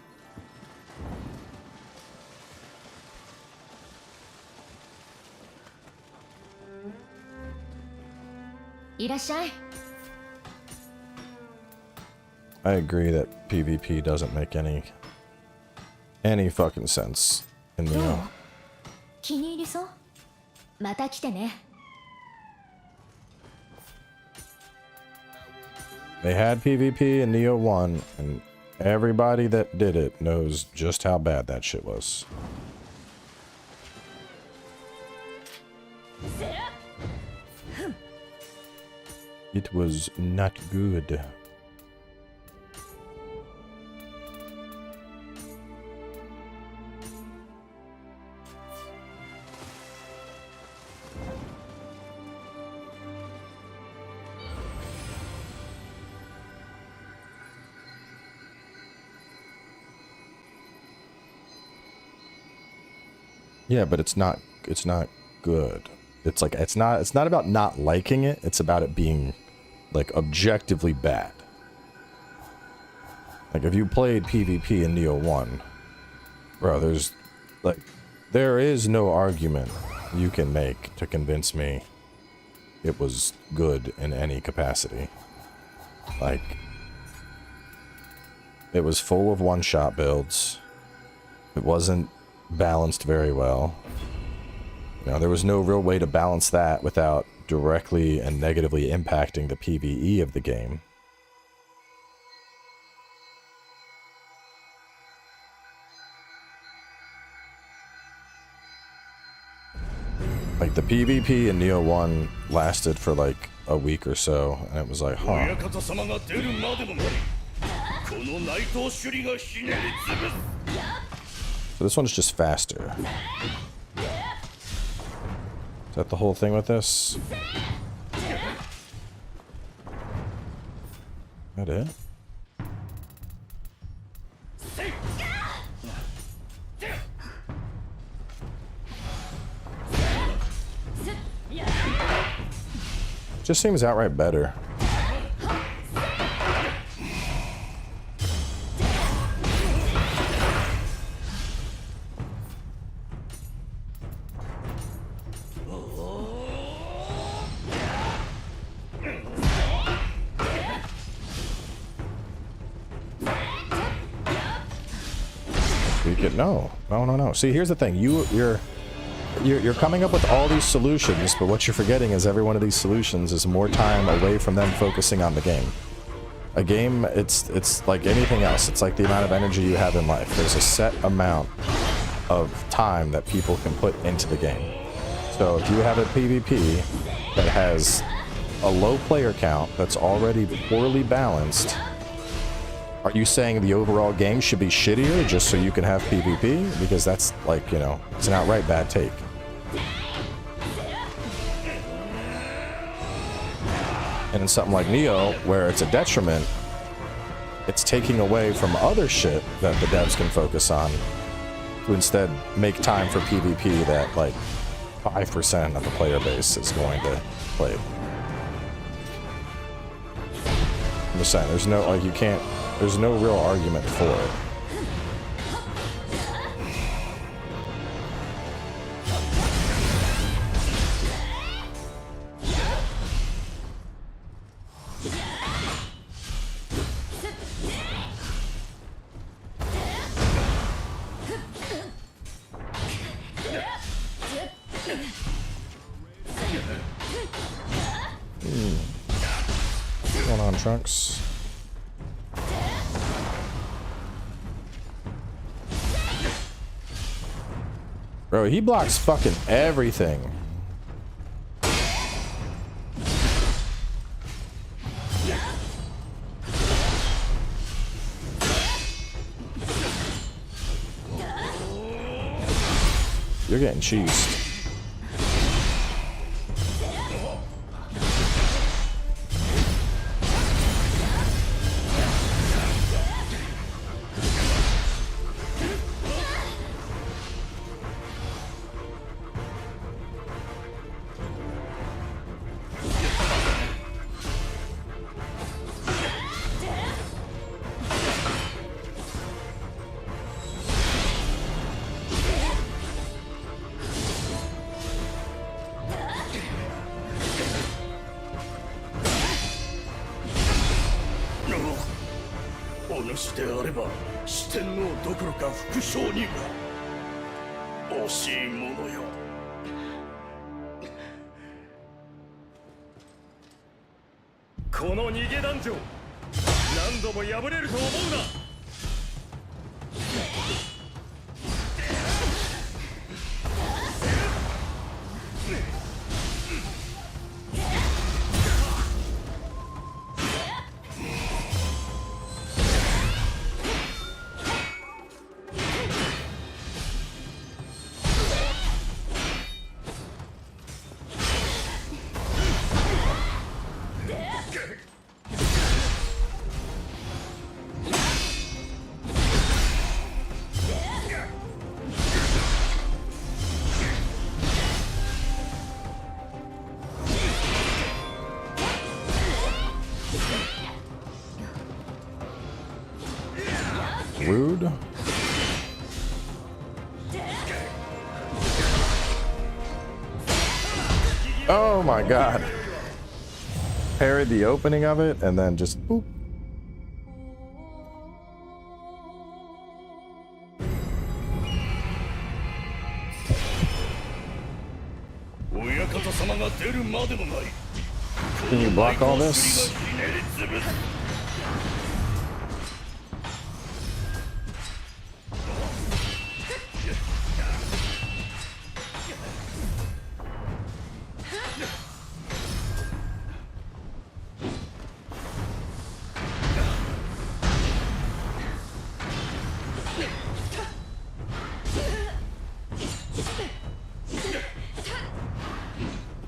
[SPEAKER 1] I agree that PvP doesn't make any fucking sense in Nioh. They had PvP in Nioh 1, and everybody that did it knows just how bad that shit was. It was not good. Yeah, but it's not good. It's like it's not about not liking it, it's about it being like objectively bad. Like if you played PvP in Nioh 1, bro, there is no argument you can make to convince me it was good in any capacity. Like, it was full of one-shot builds. It wasn't balanced very well. You know, there was no real way to balance that without directly and negatively impacting the PvE of the game. Like, the PvP in Nioh 1 lasted for like a week or so, and it was like, huh. So this one's just faster. Is that the whole thing with this? Is that it? Just seems outright better. No. See, here's the thing. You're coming up with all these solutions, but what you're forgetting is every one of these solutions is more time away from them focusing on the game. A game, it's like anything else. It's like the amount of energy you have in life. There's a set amount of time that people can put into the game. So if you have a PvP that has a low player count that's already poorly balanced, Are you saying the overall game should be shittier just so you can have PvP? Because that's like, you know, it's an outright bad take. And in something like Nioh, where it's a detriment, it's taking away from other shit that the devs can focus on to instead make time for PvP that like 5% of the player base is going to play. I'm just saying, there's no, like, you can't, there's no real argument for it. What's going on, Trunks? Bro, he blocks fucking everything. You're getting cheesed. Rude. Oh my god. Parried the opening of it and then just boop. Can you block all this?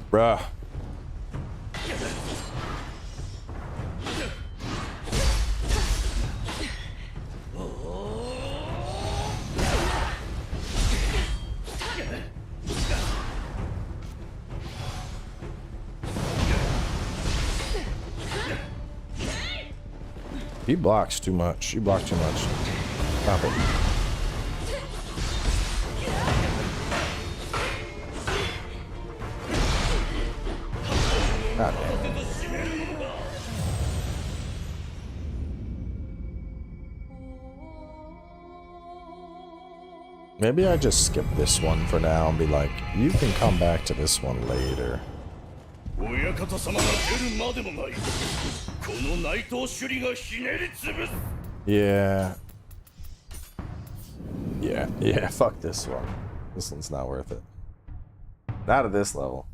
[SPEAKER 1] Bruh. He blocks too much. He blocked too much. Stop it. God damn. Maybe I just skip this one for now and be like, you can come back to this one later. Yeah. Yeah, fuck this one. This one's not worth it. Not at this level.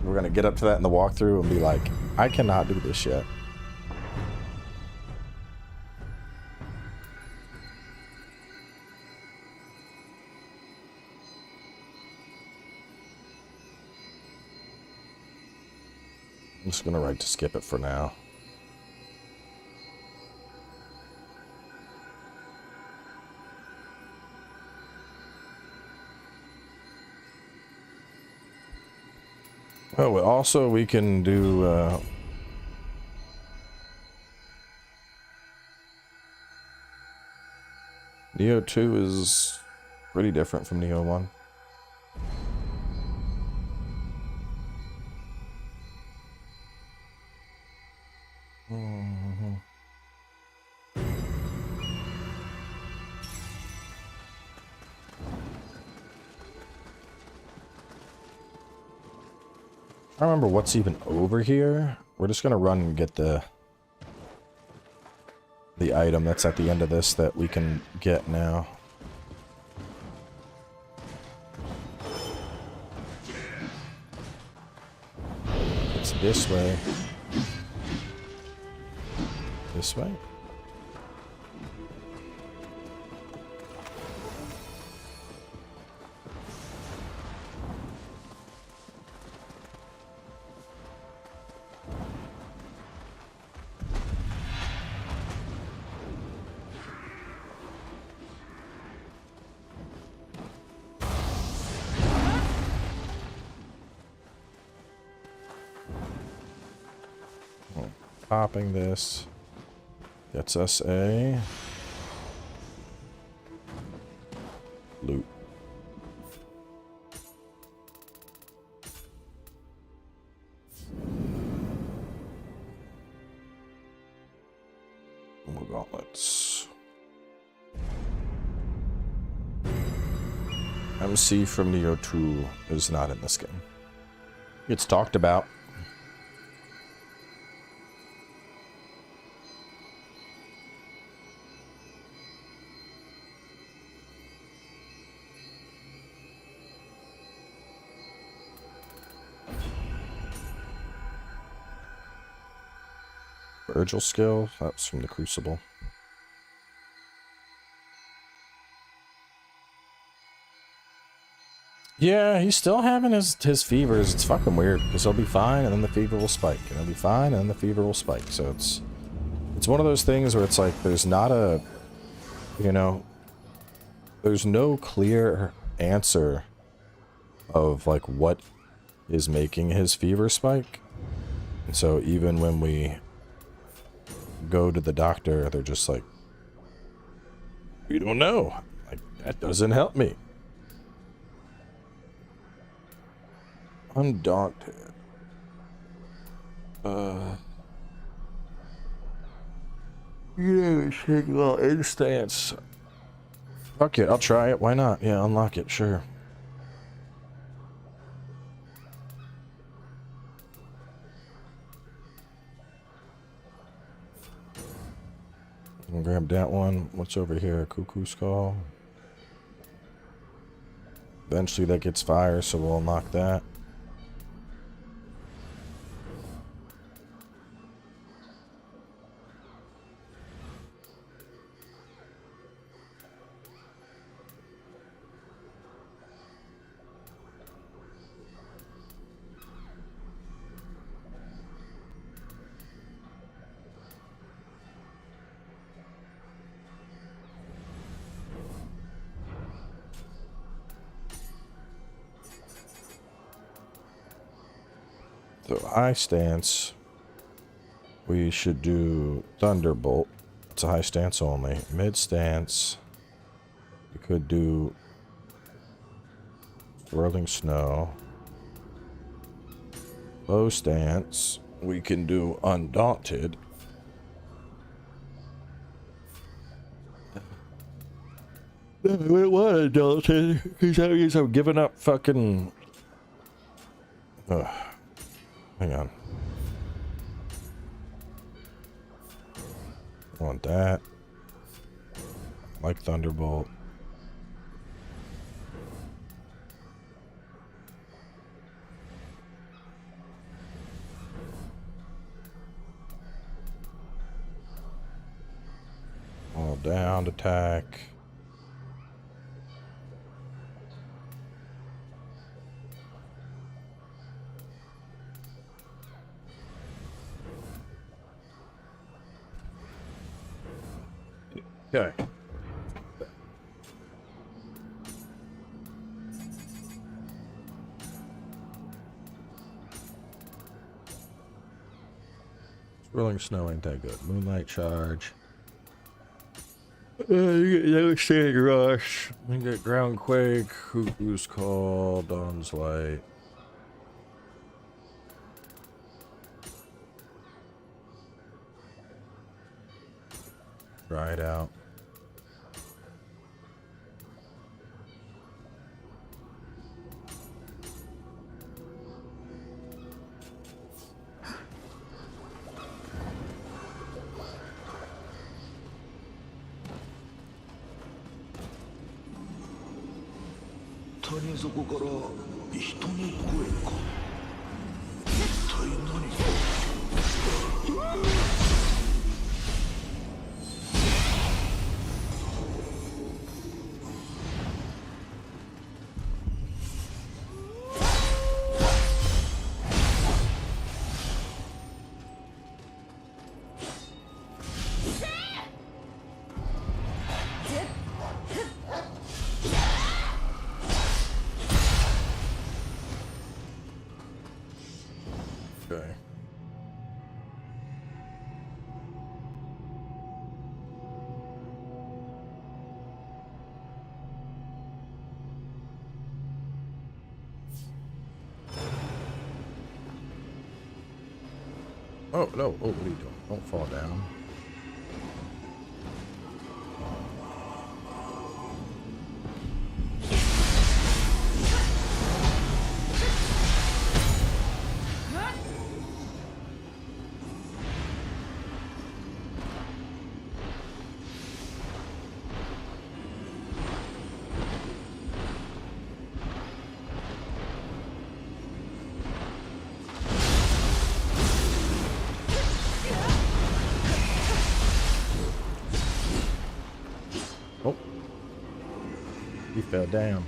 [SPEAKER 1] We're gonna get up to that in the walkthrough and be like, I cannot do this yet. I'm just gonna write to skip it for now. Oh, also we can do Nioh 2 is pretty different from Nioh 1. I don't remember what's even over here. We're just gonna run and get the item that's at the end of this that we can get now. It's this way. This way? Popping this gets us a loot. More gauntlets. MC from Nioh 2 is not in this game. It's talked about. Virgil skill, that's from the Crucible. Yeah, he's still having his fevers. It's fucking weird because he'll be fine and then the fever will spike, and he'll be fine and then the fever will spike. So it's one of those things where it's like there's not a, you know, there's no clear answer of like what is making his fever spike. And so even when we go to the doctor, they're just like, we don't know. Like, that doesn't help me. Undaunted. Yeah, shake a little instance. Fuck it, I'll try it. Why not? Yeah, unlock it, sure. I'll grab that one. What's over here? Cuckoo skull. Eventually that gets fire, so we'll unlock that. So high stance, we should do Thunderbolt. It's a high stance only. Mid stance, we could do Swirling Snow. Low stance, we can do Undaunted. What Undaunted? Because that means I'm giving up fucking... hang on. I want that. Like Thunderbolt. All down attack. Okay. Swirling snow ain't that good. Moonlight charge. You get devastating rush. You get ground quake. Cuckoo's call. Dawn's light. Dry it out. Okay. Oh, no. Oh, what are you doing? Don't fall down. Oh. He fell down.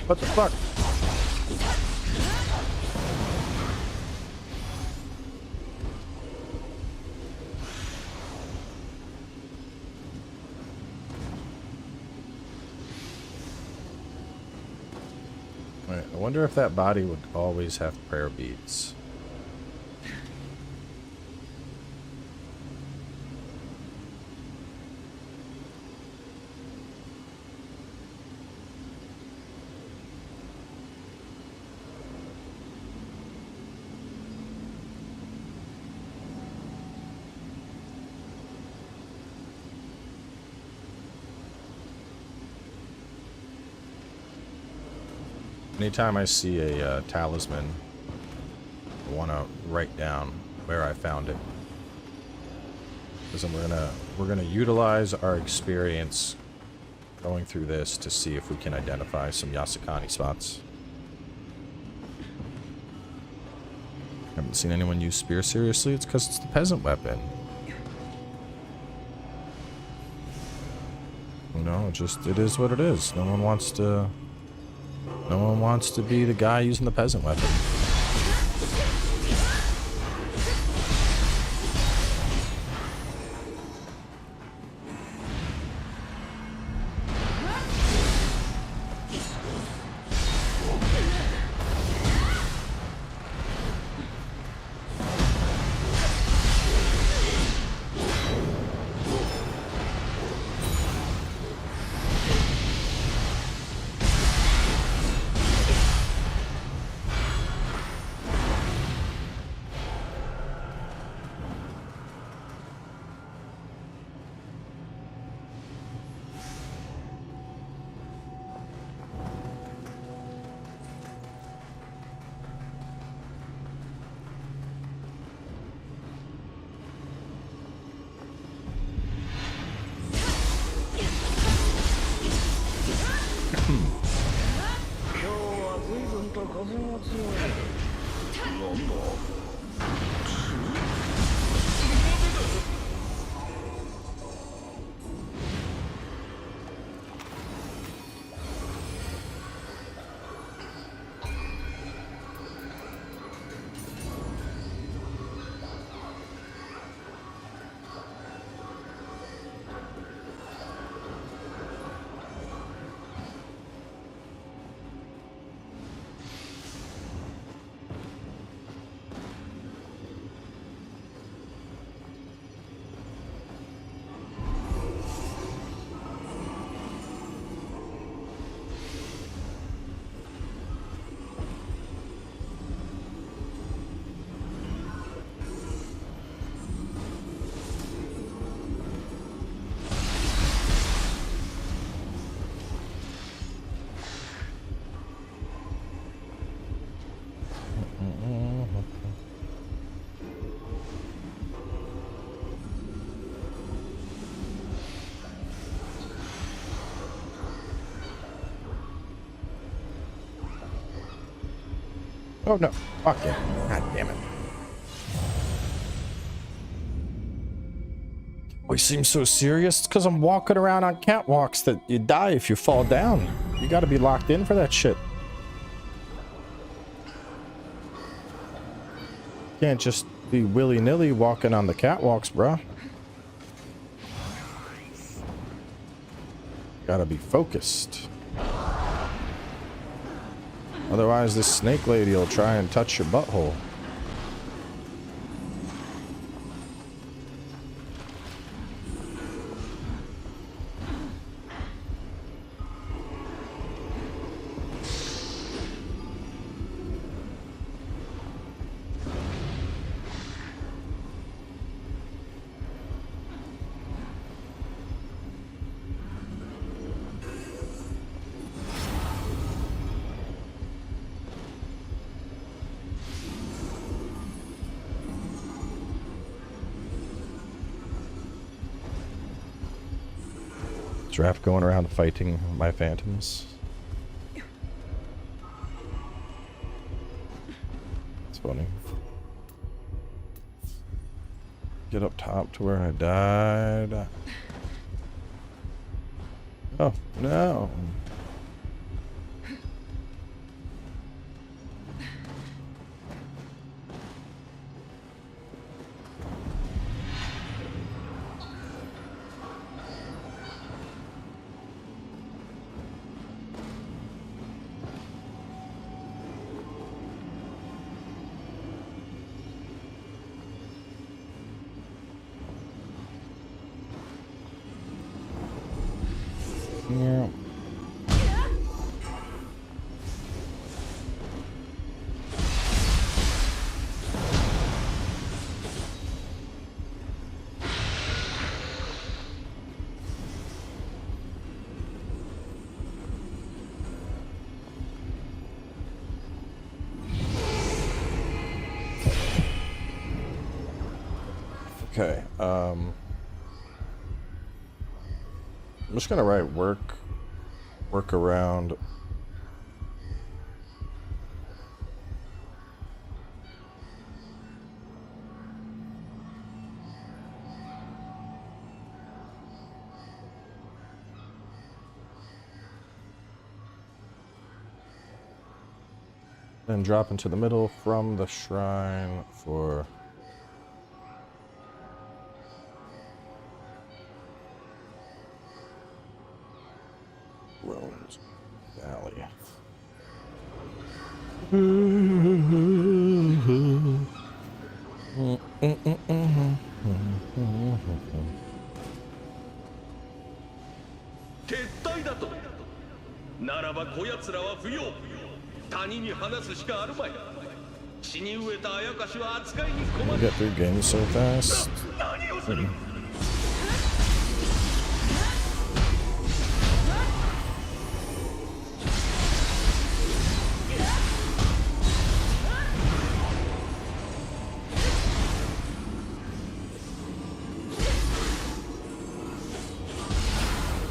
[SPEAKER 1] What the fuck? Alright, I wonder if that body would always have prayer beads. Anytime I see a talisman, I want to write down where I found it, because we're gonna utilize our experience going through this to see if we can identify some Yasukani spots. Haven't seen anyone use spear seriously. It's because it's the peasant weapon. You know, it is what it is. No one wants to be the guy using the peasant weapon. Oh no. Fuck it. God damn it. We seem so serious. It's because I'm walking around on catwalks that you die if you fall down. You gotta be locked in for that shit. Can't just be willy-nilly walking on the catwalks, bruh. Gotta be focused. Otherwise, this snake lady will try and touch your butthole. Draft going around fighting my phantoms. It's funny. Get up top to where I died. Oh, no. Yeah. Okay, I'm just gonna write work around and drop into the middle from the shrine for Rose Valley. We get through games so fast.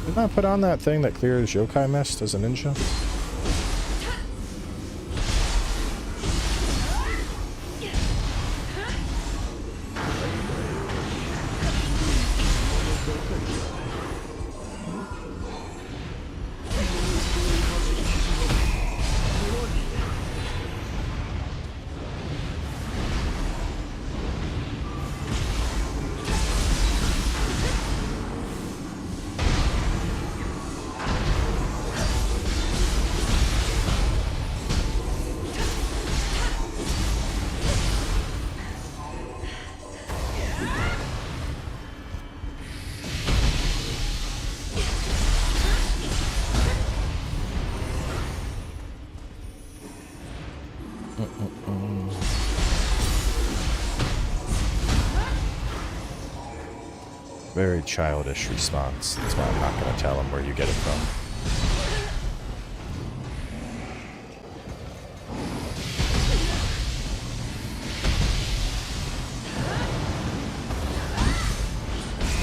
[SPEAKER 1] Didn't I put on that thing that clears yokai mist as a ninja? Very childish response. That's why I'm not going to tell him where you get it from.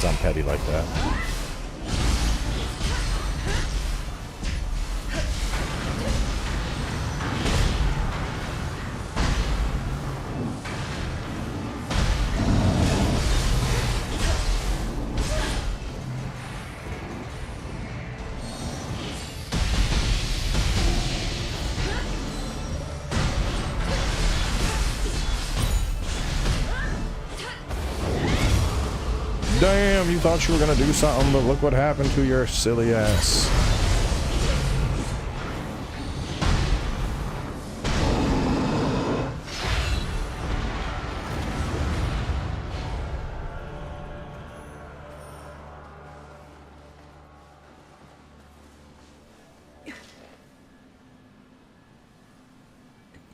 [SPEAKER 1] I'm petty like that. Damn, you thought you were gonna do something, but look what happened to your silly ass.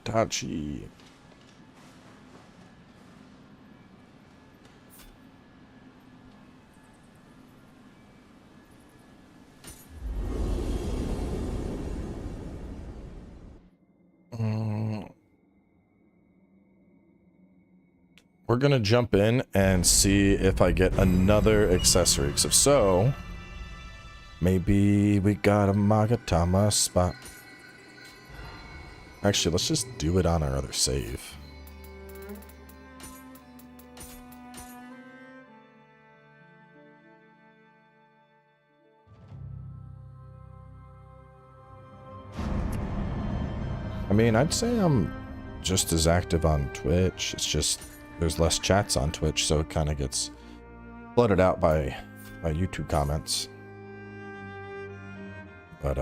[SPEAKER 1] Tachi. We're gonna jump in and see if I get another accessory. Because if so, maybe we got a Magatama spot. Actually, let's just do it on our other save. I mean, I'd say I'm just as active on Twitch. It's just there's less chats on Twitch, so it kind of gets flooded out by YouTube comments. But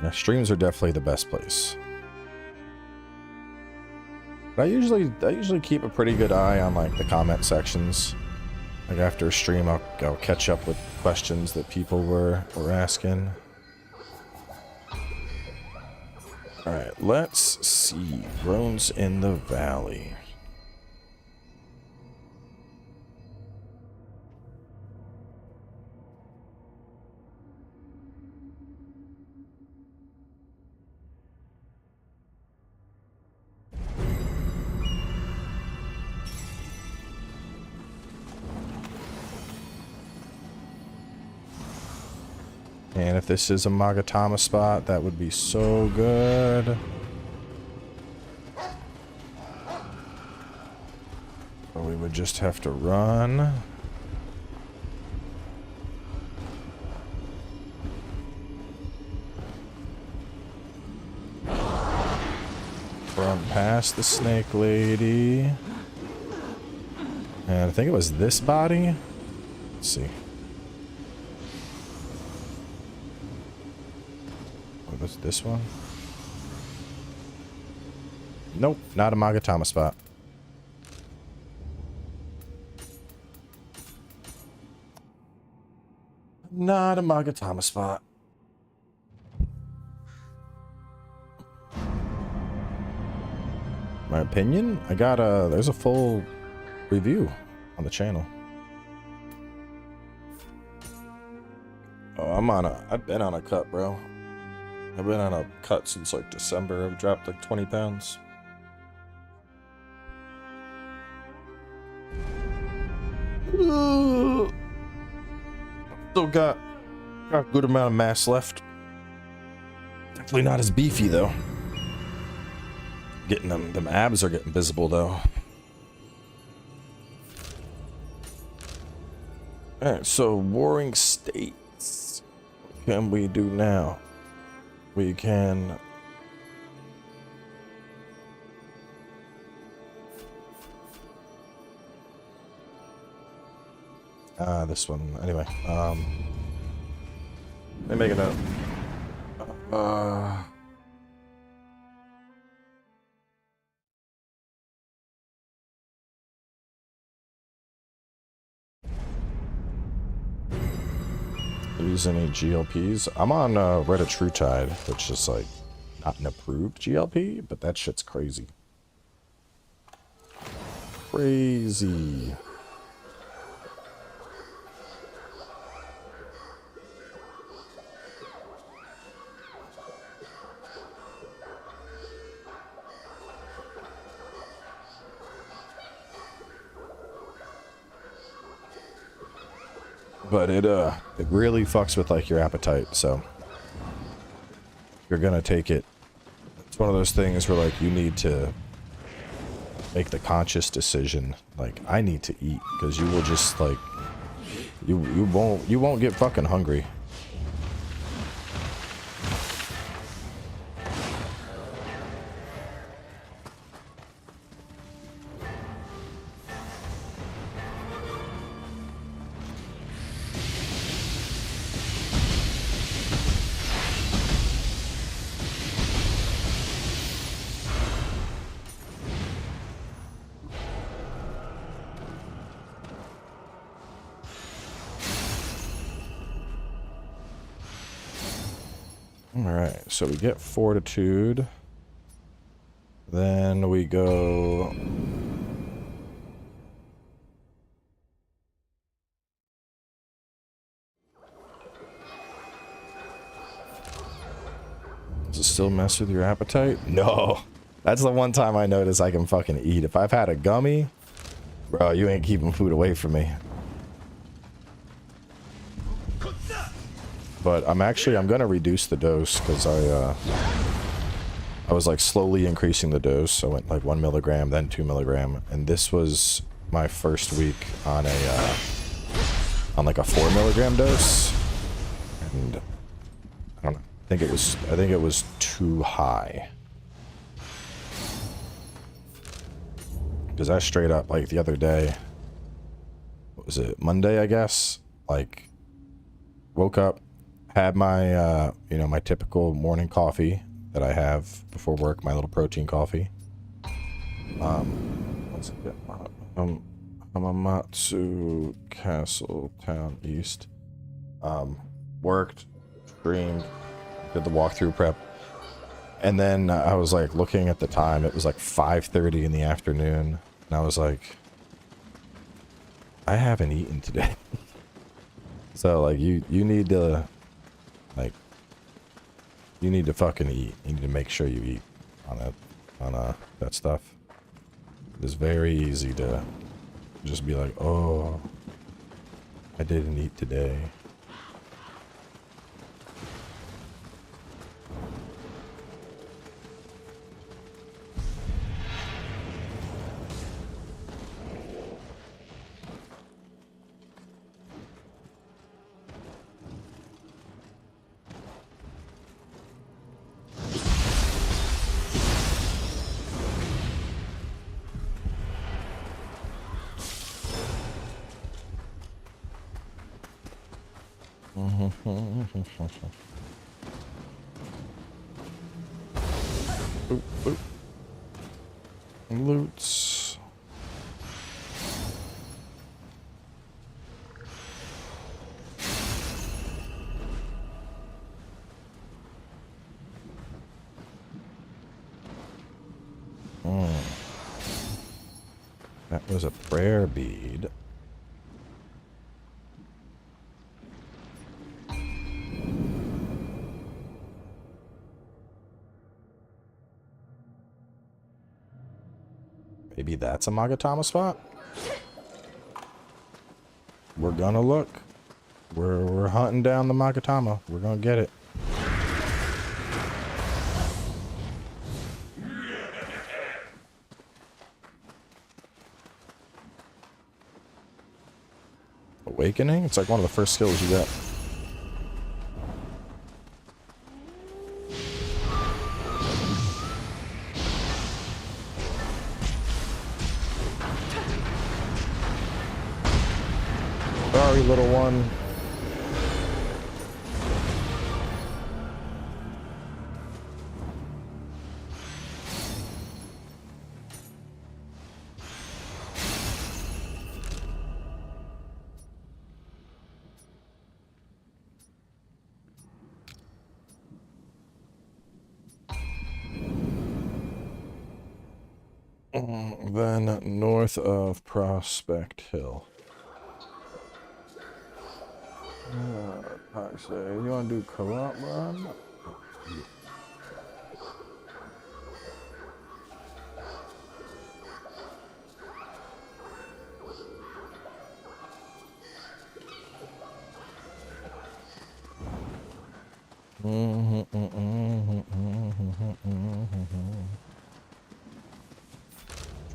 [SPEAKER 1] yeah, streams are definitely the best place. But I usually keep a pretty good eye on like the comment sections. Like after a stream, I'll catch up with questions that people were asking. Alright, let's see. Groans in the Valley. And if this is a Magatama spot, that would be so good. But we would just have to run. Run past the snake lady. And I think it was this body. Let's see. Was this one? Nope, not a Magatama spot. Not a Magatama spot. My opinion? There's a full review on the channel. Oh, I've been on a cut, bro. I've been on a cut since like December. I've dropped like 20 pounds. Still got a good amount of mass left. Definitely not as beefy though. Getting them abs are getting visible though. Alright, so warring states. What can we do now? We can this one anyway. Let me make a note. use any GLPs. I'm on Reddit TrueTide, which is like not an approved GLP, but that shit's crazy. Crazy. But it really fucks with like your appetite, so you're gonna take it. It's one of those things where like you need to make the conscious decision, like I need to eat, because you will just like you won't get fucking hungry. Alright, so we get fortitude. Then we go... Does it still mess with your appetite? No. That's the one time I notice I can fucking eat. If I've had a gummy, bro, you ain't keeping food away from me. But I'm gonna reduce the dose because I was like slowly increasing the dose. I went like 1 milligram, then 2 milligram, and this was my first week on a on like a 4 milligram dose, and I don't know. I think it was too high because I straight up like the other day. What was it? Monday, I guess. Like woke up. Had my, you know, my typical morning coffee that I have before work, my little protein coffee. Once again, Hamamatsu Castle Town East. Worked, streamed, did the walkthrough prep. And then I was like looking at the time, it was like 5:30 in the afternoon. And I was like, I haven't eaten today. So like you need to... Like, you need to fucking eat. You need to make sure you eat on that stuff. It's very easy to just be like, oh, I didn't eat today. Boop, boop. Loots. That was a prayer bead. Maybe that's a Magatama spot? We're gonna look. We're hunting down the Magatama. We're gonna get it. Awakening? It's like one of the first skills you get. Sorry, little one. Then north of Prospect Hill. You want to do Kurama?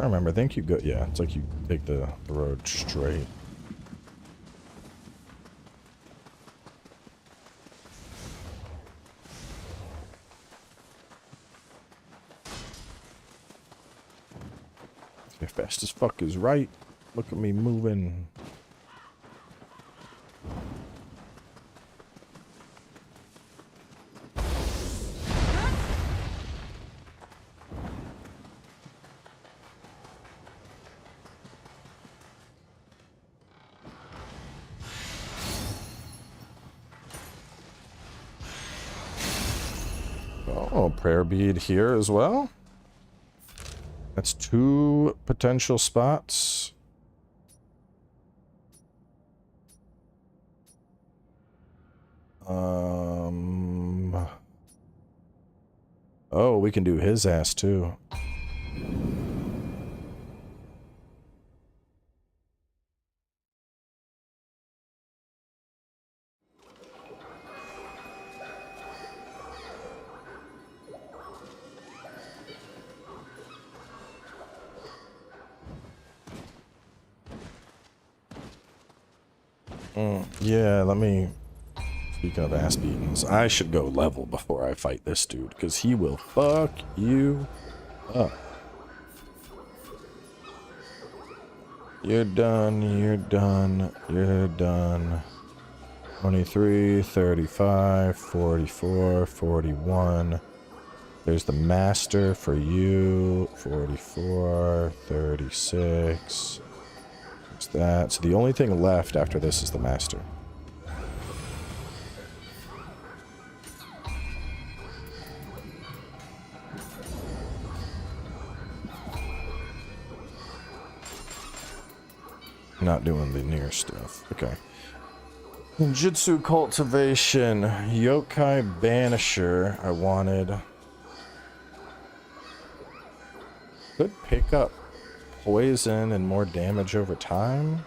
[SPEAKER 1] I remember. I think you go. Yeah, it's like you take the road straight. Yeah, fast as fuck is right. Look at me moving. Oh, prayer bead here as well. That's 2 potential spots. Oh, we can do his ass too. Yeah, let me... Speaking of ass beatings, I should go level before I fight this dude, because he will fuck you up. You're done, you're done, you're done. 23, 35, 44, 41. There's the master for you. 44, 36. What's that? So the only thing left after this is the master. Not doing the near stuff. Okay. Ninjutsu cultivation. Yokai banisher. I wanted. Could pick up poison and more damage over time.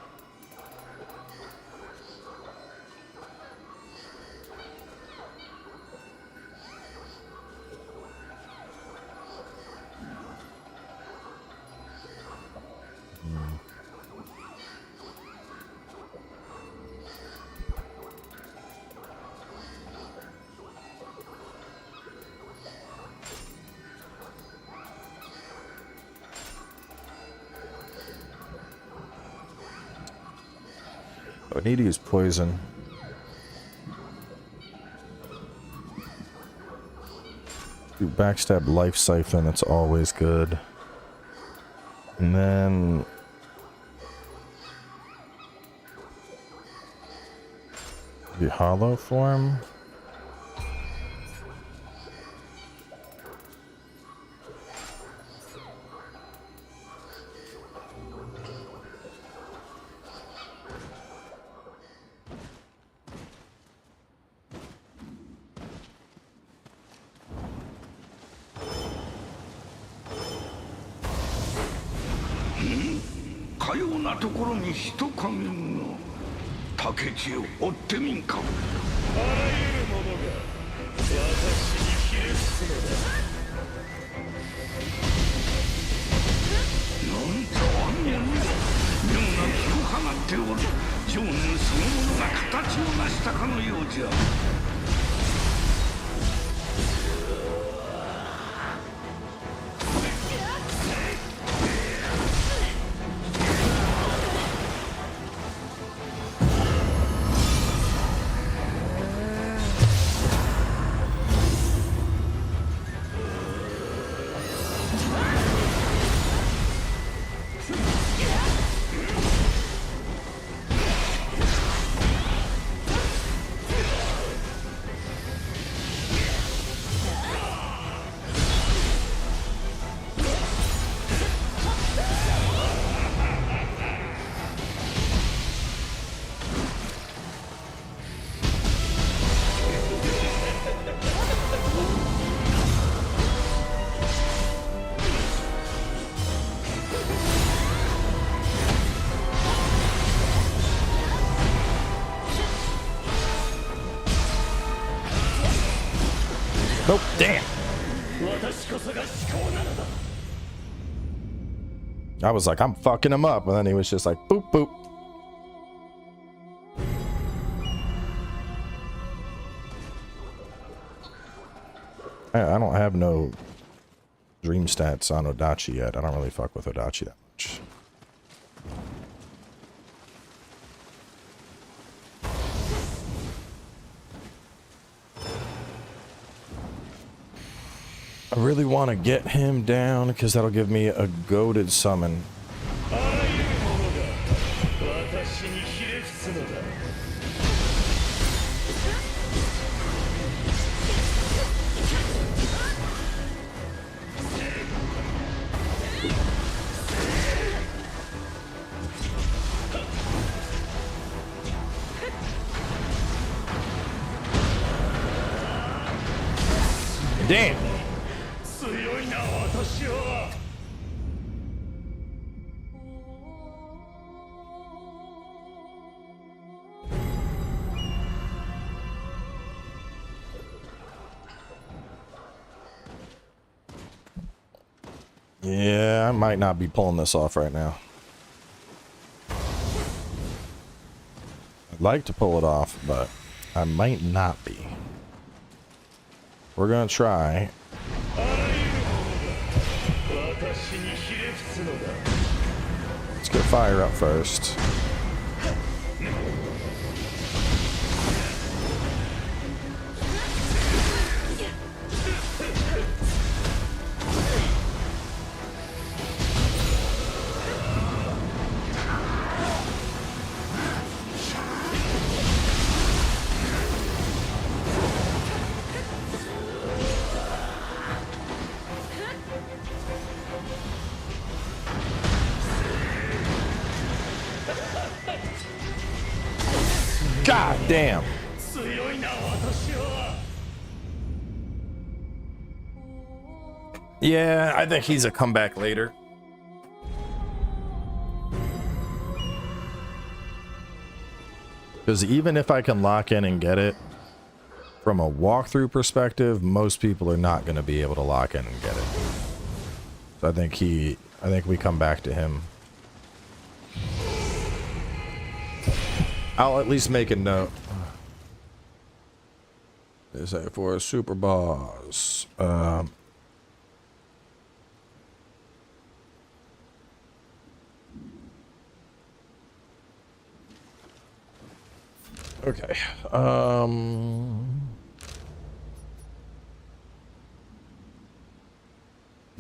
[SPEAKER 1] I need to use poison. Do backstab life siphon, that's always good. And then the hollow form. Nope, damn. I was like, I'm fucking him up. And then he was just like, boop, boop. I don't have no dream stats on Odachi yet. I don't really fuck with Odachi that much. I really want to get him down because that'll give me a goated summon. Damn. Yeah, I might not be pulling this off right now. I'd like to pull it off, but I might not be. We're gonna try. Let's get fire up first. God damn. Yeah, I think he's a comeback later. Because even if I can lock in and get it, from a walkthrough perspective, most people are not going to be able to lock in and get it. So I think we come back to him. I'll at least make a note. Is that for a super boss? Okay. And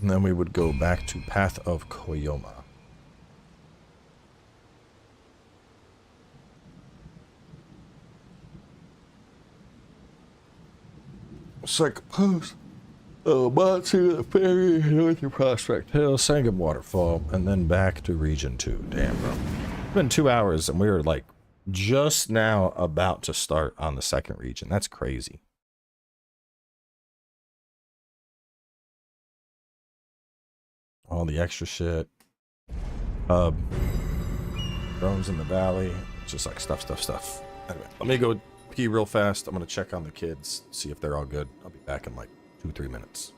[SPEAKER 1] then we would go back to Path of Koyoma. Psychopost. Matsu, the ferry, Northern Prospect Hill, Sangam Waterfall, and then back to Region 2. Damn, bro. It's been 2 hours and we were like just now about to start on the second region. That's crazy. All the extra shit. Drones in the valley. It's just like stuff. Anyway, let me go pee real fast. I'm going to check on the kids, see if they're all good. I'll be back in like 2-3 minutes.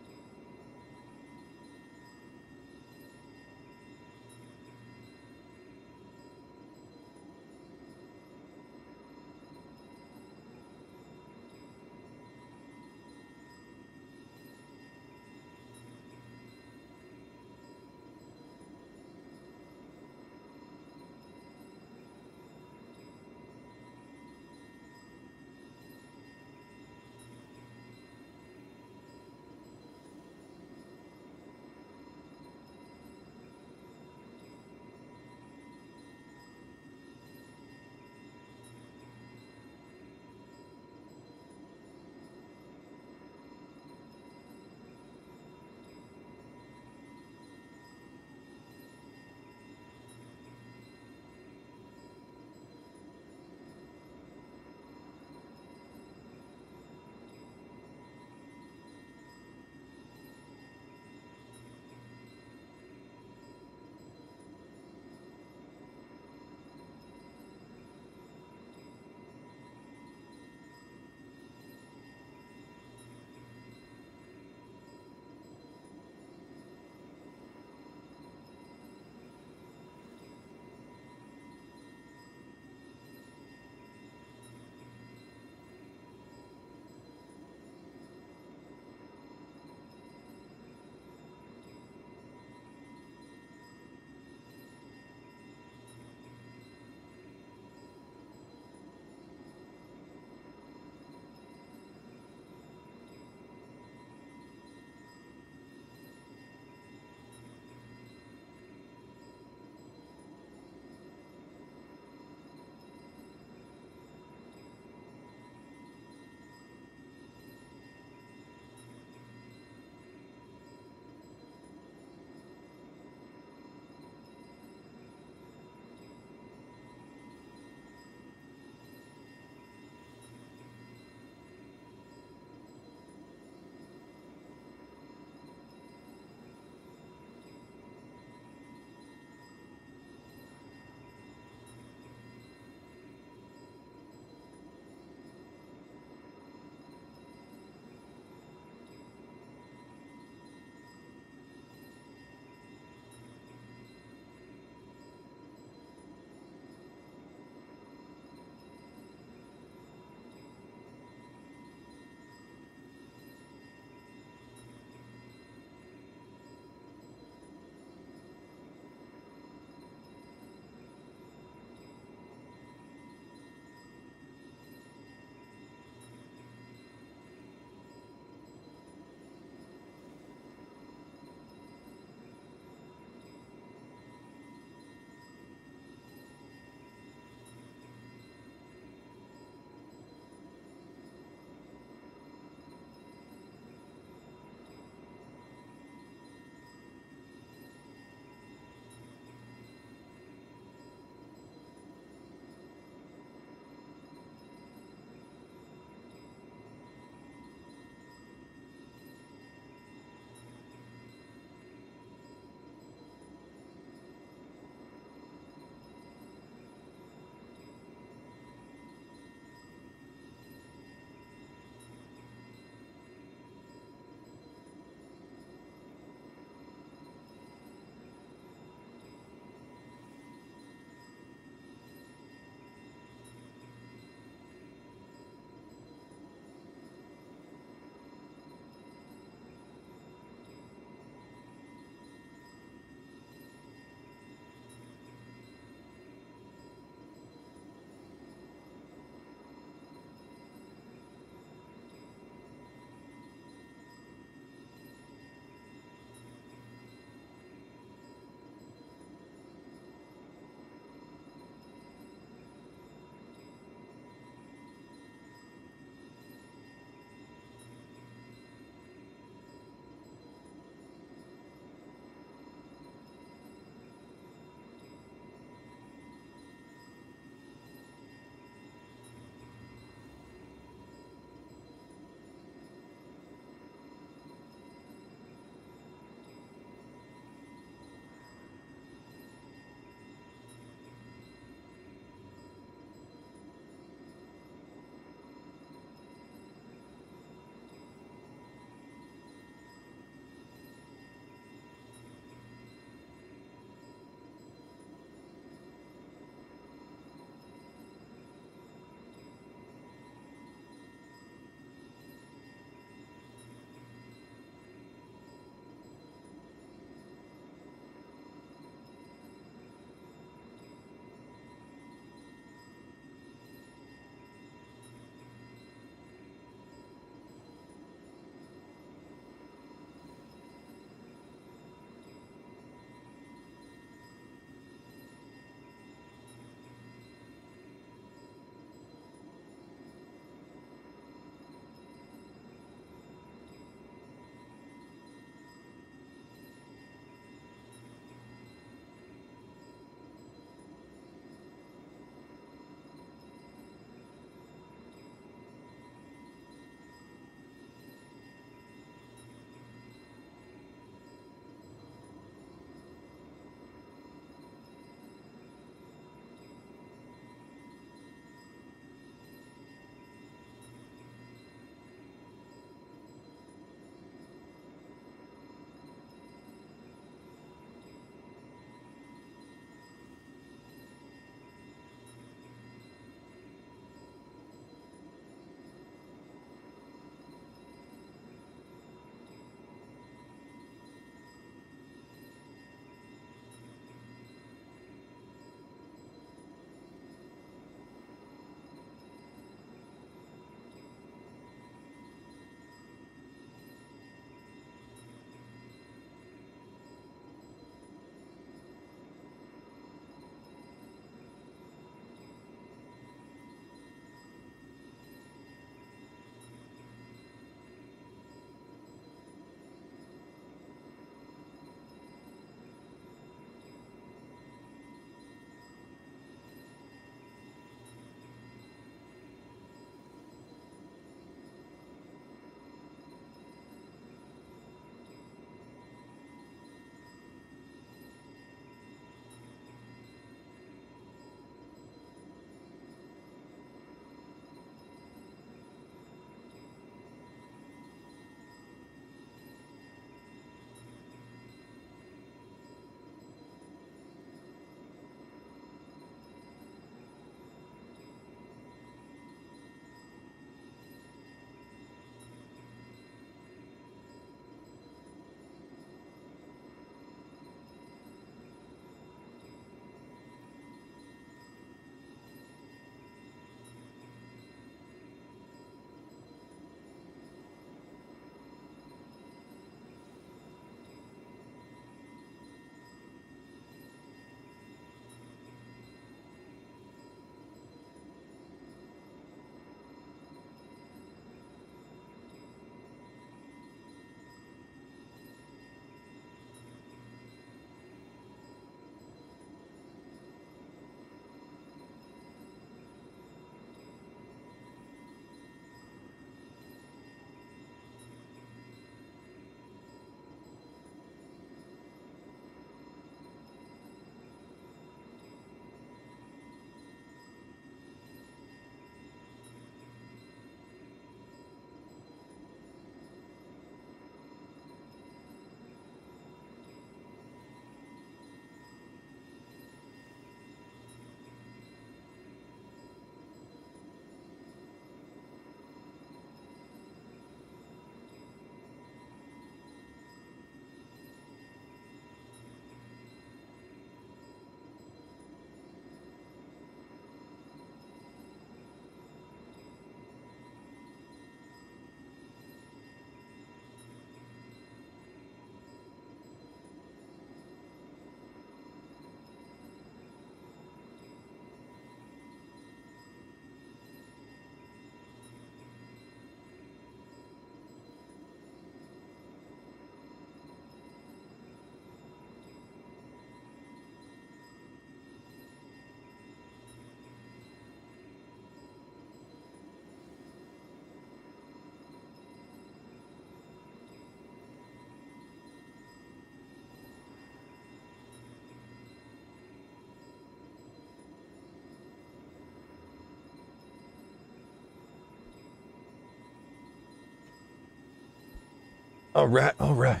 [SPEAKER 1] All right, all right.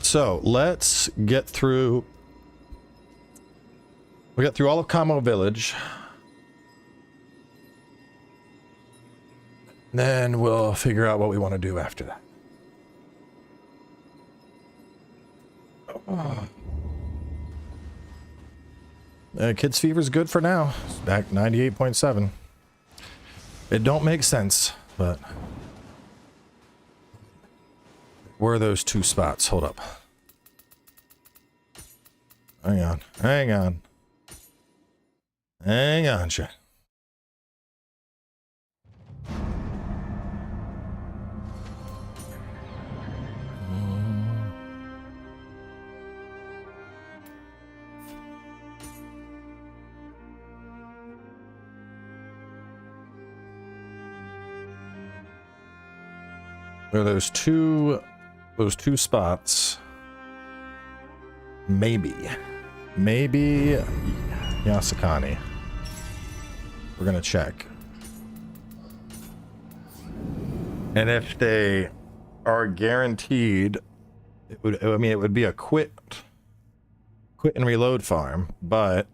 [SPEAKER 1] So let's get through. We got through all of Kamo Village. Then we'll figure out what we want to do after that. Kids Fever's good for now. It's back 98.7. It don't make sense, but where are those two spots? Hold up. Hang on. Hang on. Hang on, chat. There are those two spots. Maybe Yasukani. We're gonna check. And if they are guaranteed, it would be a quit and reload farm, but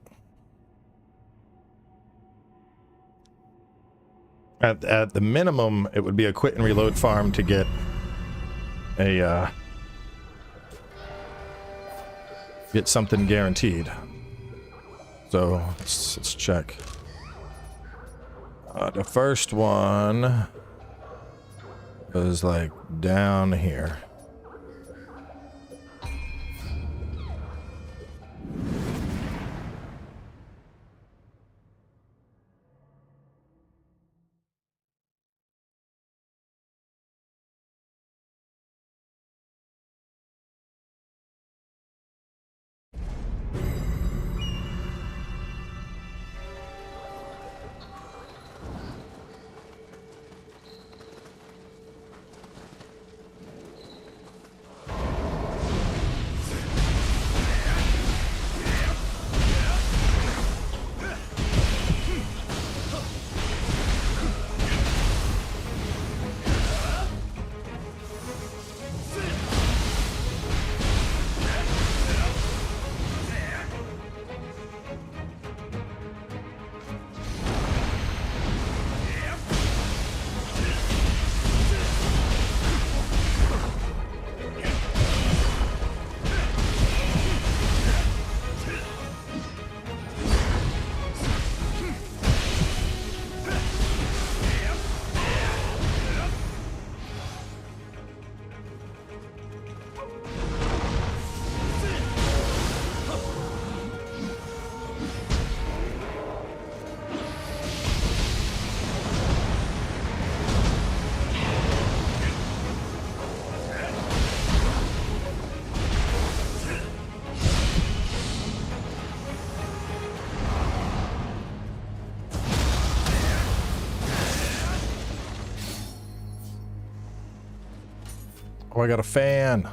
[SPEAKER 1] at the minimum, it would be a quit and reload farm to get a get something guaranteed. So let's check. The first one was like down here. Oh, I got a fan.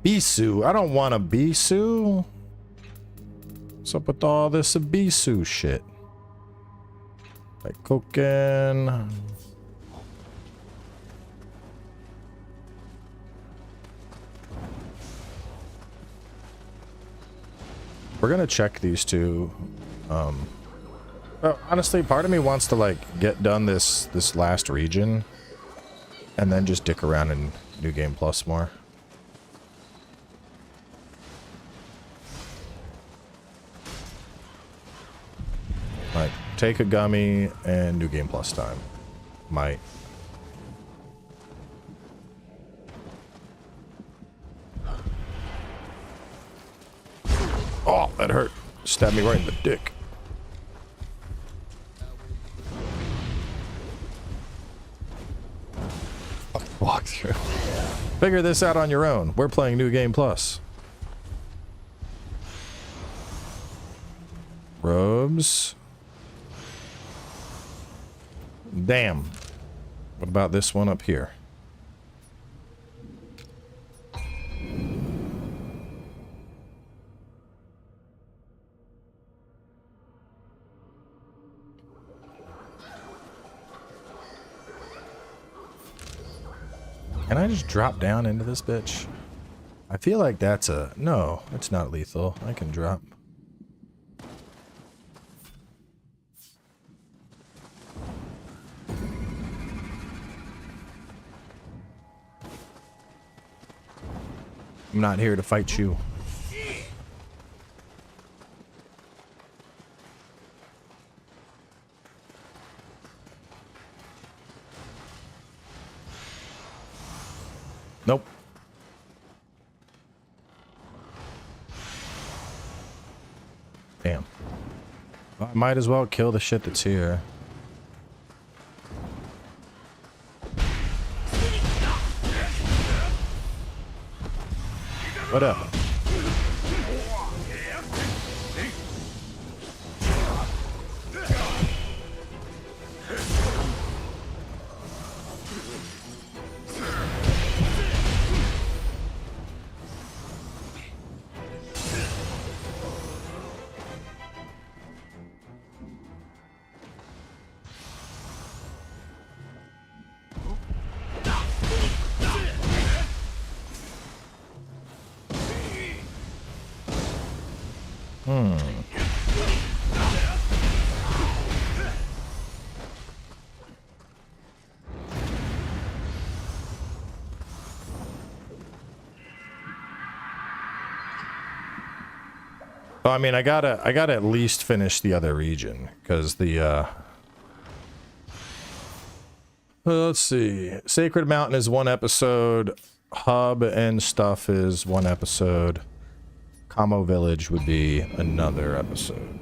[SPEAKER 1] Bisu. I don't want a Bisu. What's up with all this Bisu shit? Like Koken. We're gonna check these two. Honestly, part of me wants to like get done this last region and then just dick around in New Game Plus more. Like, take a gummy and New Game Plus time. Might. Oh, that hurt. Stabbed me right in the dick. Walk through. Figure this out on your own. We're playing New Game Plus. Robes. Damn. What about this one up here? Can I just drop down into this bitch? I feel like that's a... No, it's not lethal. I can drop. I'm not here to fight you. Nope. Damn. Well, I might as well kill the shit that's here. What up? Well, I mean, I gotta at least finish the other region, because the, let's see. Sacred Mountain is 1 episode. Hub and stuff is 1 episode. Kamo Village would be another episode.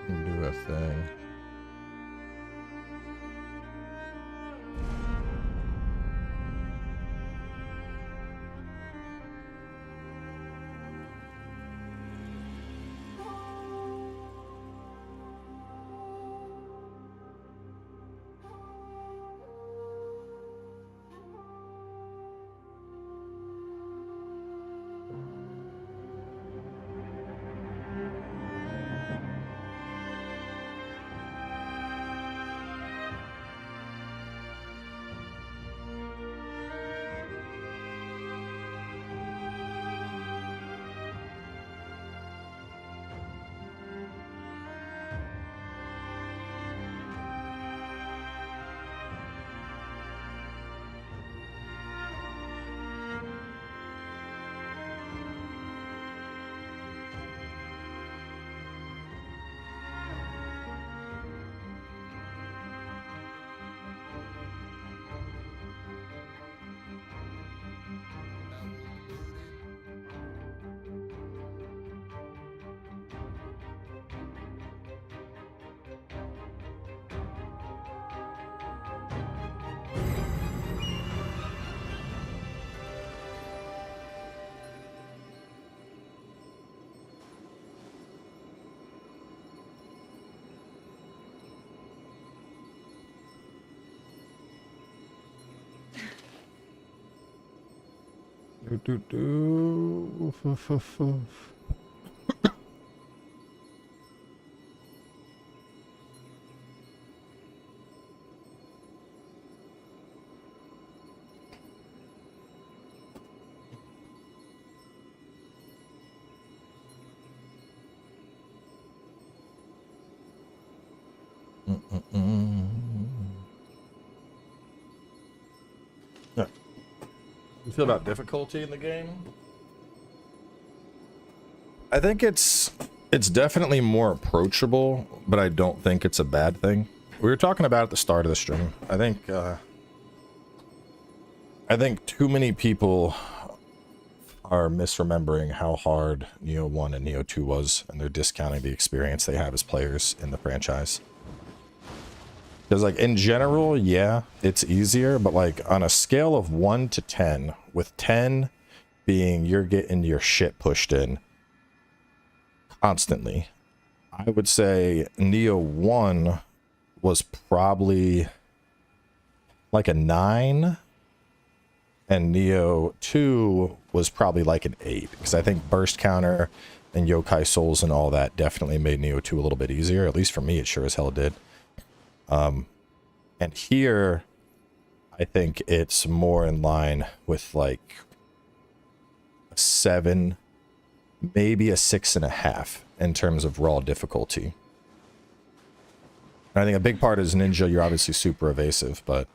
[SPEAKER 1] Do a thing. Yeah. You feel about difficulty in the game? I think it's definitely more approachable, but I don't think it's a bad thing. We were talking about it at the start of the stream. I think too many people are misremembering how hard Nioh 1 and Nioh 2 was, and they're discounting the experience they have as players in the franchise. Because, like, in general, yeah, it's easier, but, like, on a scale of 1 to 10, with 10 being you're getting your shit pushed in constantly, I would say Nioh 1 was probably like a 9, and Nioh 2 was probably like an 8, because I think burst counter and yokai souls and all that definitely made Nioh 2 a little bit easier. At least for me, it sure as hell did. And here, I think it's more in line with like a 7, maybe a 6.5 in terms of raw difficulty. And I think a big part is Ninja, you're obviously super evasive, but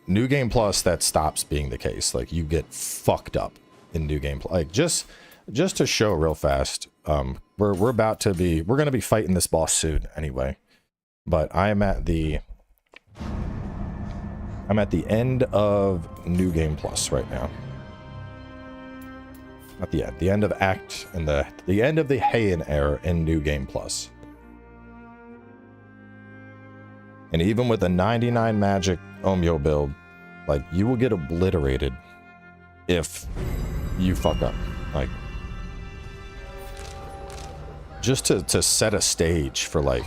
[SPEAKER 1] New Game Plus, that stops being the case. Like, you get fucked up in New Game Plus. Like, just to show real fast, we're gonna be fighting this boss soon anyway. But I'm at the end of New Game Plus right now. Not the end. The end of Act and the end of the Heian era in New Game Plus. And even with a 99 magic Omyo build, like, you will get obliterated if you fuck up. Like, just to set a stage for, like,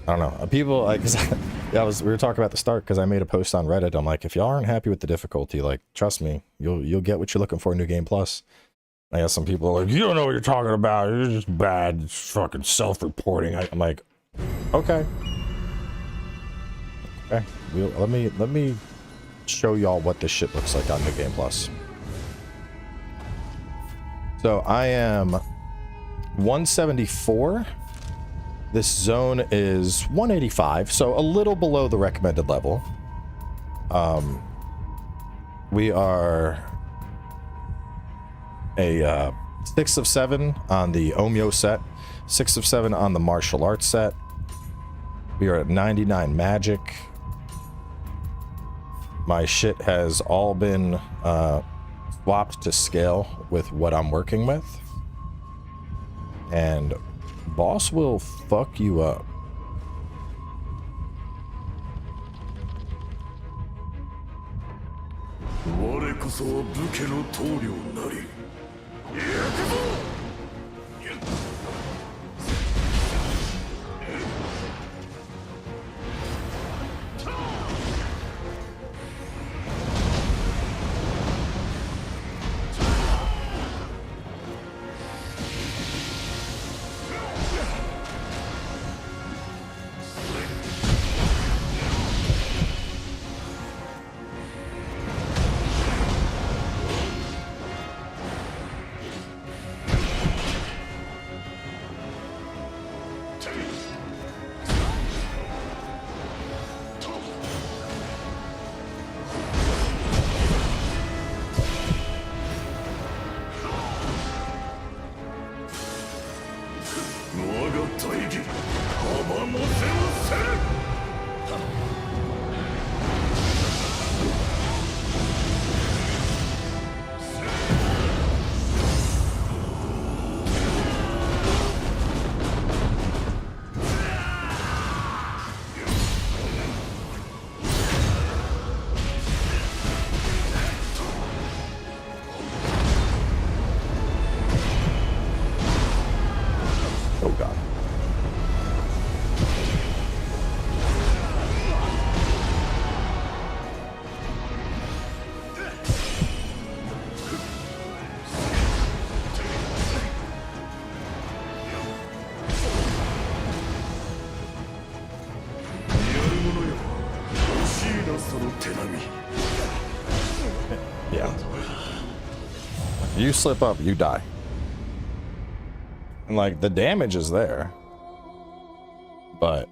[SPEAKER 1] I don't know. People, like, we were talking about the start because I made a post on Reddit. I'm like, if y'all aren't happy with the difficulty, like, trust me, you'll get what you're looking for in New Game Plus. I guess some people are like, you don't know what you're talking about. You're just bad. It's fucking self-reporting. I'm like, okay. Okay. Let me show y'all what this shit looks like on New Game Plus. So I am 174. This zone is 185, so a little below the recommended level. We are a 6 of 7 on the Omyo set, 6 of 7 on the martial arts set. We are at 99 magic. My shit has all been swapped to scale with what I'm working with. And boss will fuck you up. Oh god. Yeah. You slip up, you die. And like, the damage is there. But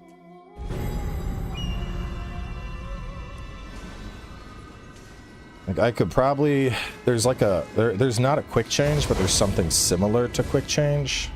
[SPEAKER 1] like, I could probably, there's like a there's not a quick change, but there's something similar to quick change.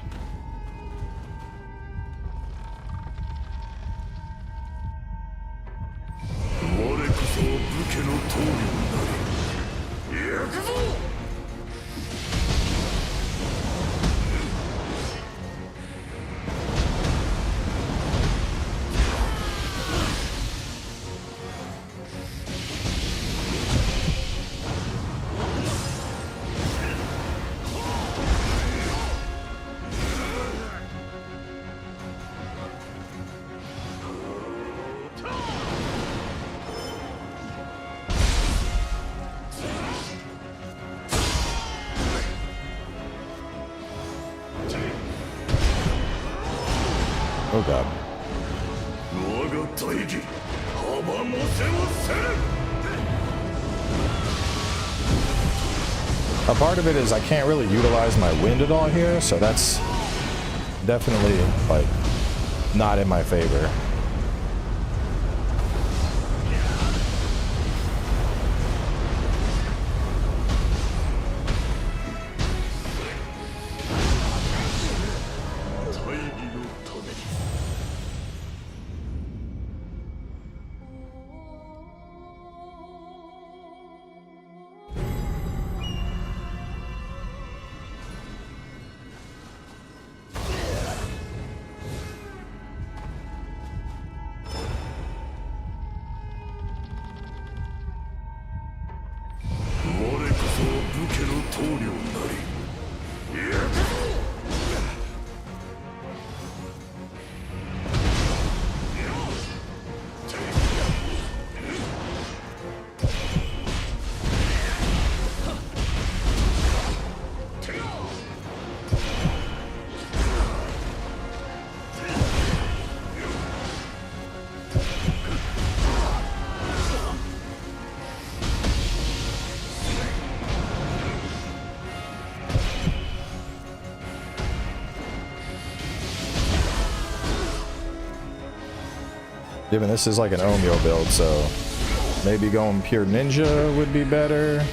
[SPEAKER 1] Oh god. A part of it is I can't really utilize my wind at all here, so that's definitely like not in my favor. Given this is like an Omyo build, so maybe going pure ninja would be better.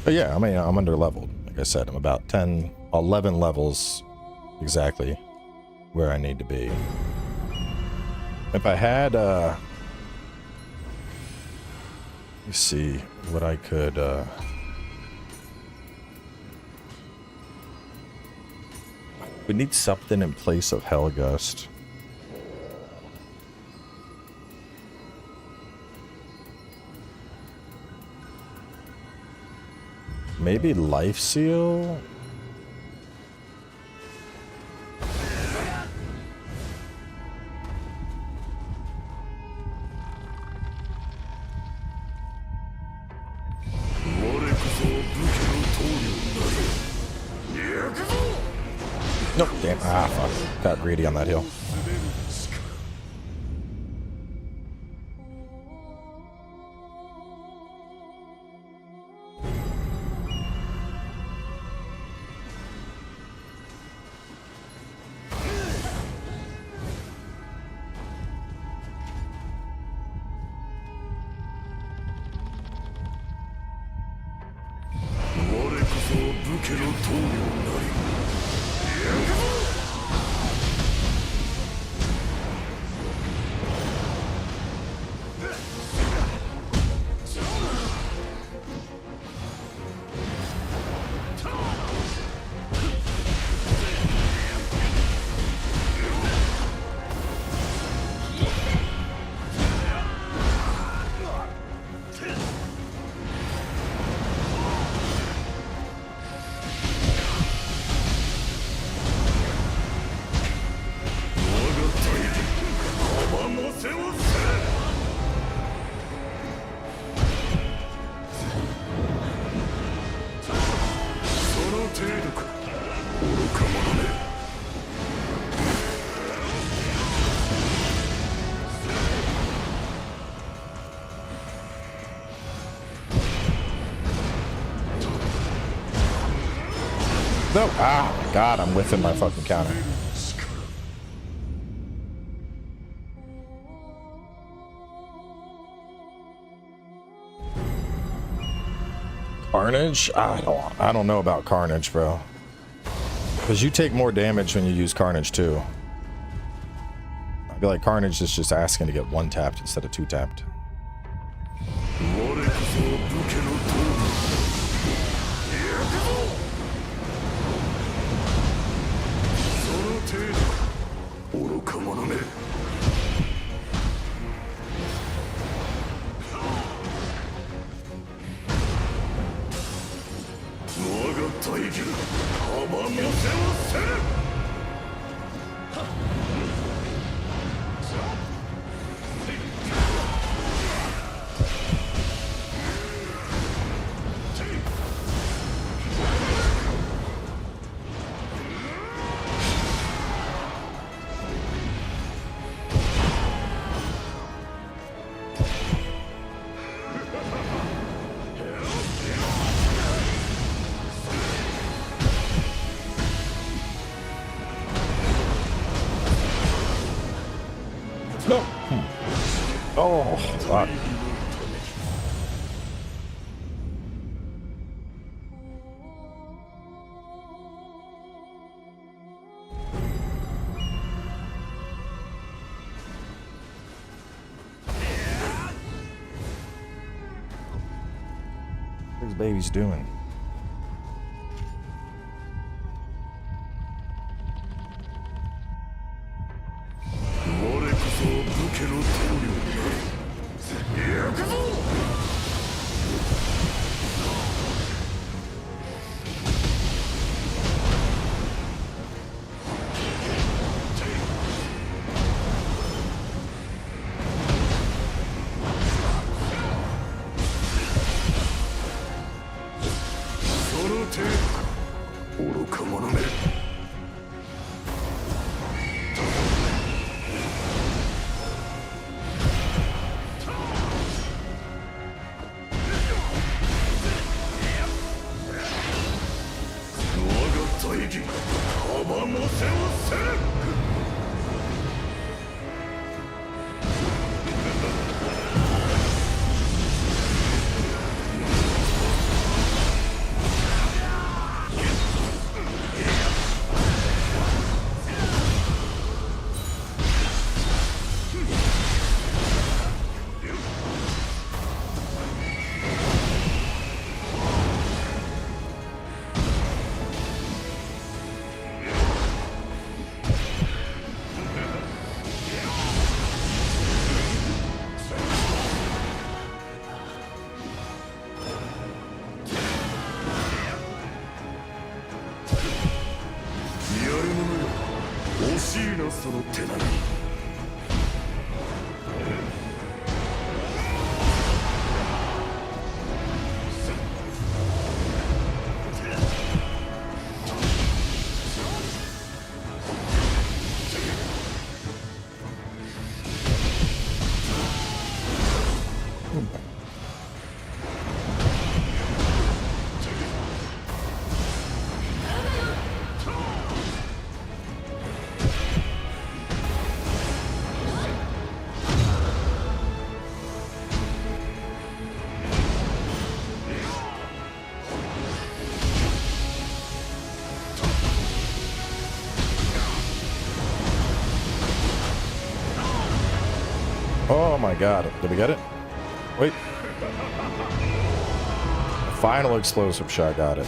[SPEAKER 1] But yeah, I mean, I'm under leveled. Like I said, I'm about 10, 11 levels exactly where I need to be. If I had, let me see what I could, we need something in place of Hellgust. Maybe Life Seal? Nope, damn. Ah, fuck. Got greedy on that hill. No. Ah, my God, I'm whiffing my fucking counter. Carnage? I don't know about Carnage, bro. Because you take more damage when you use Carnage too. I feel like Carnage is just asking to get one tapped instead of two tapped. Oh, fuck. What are these babies doing? Oh my god. Did we get it? Wait. The final explosive shot got it.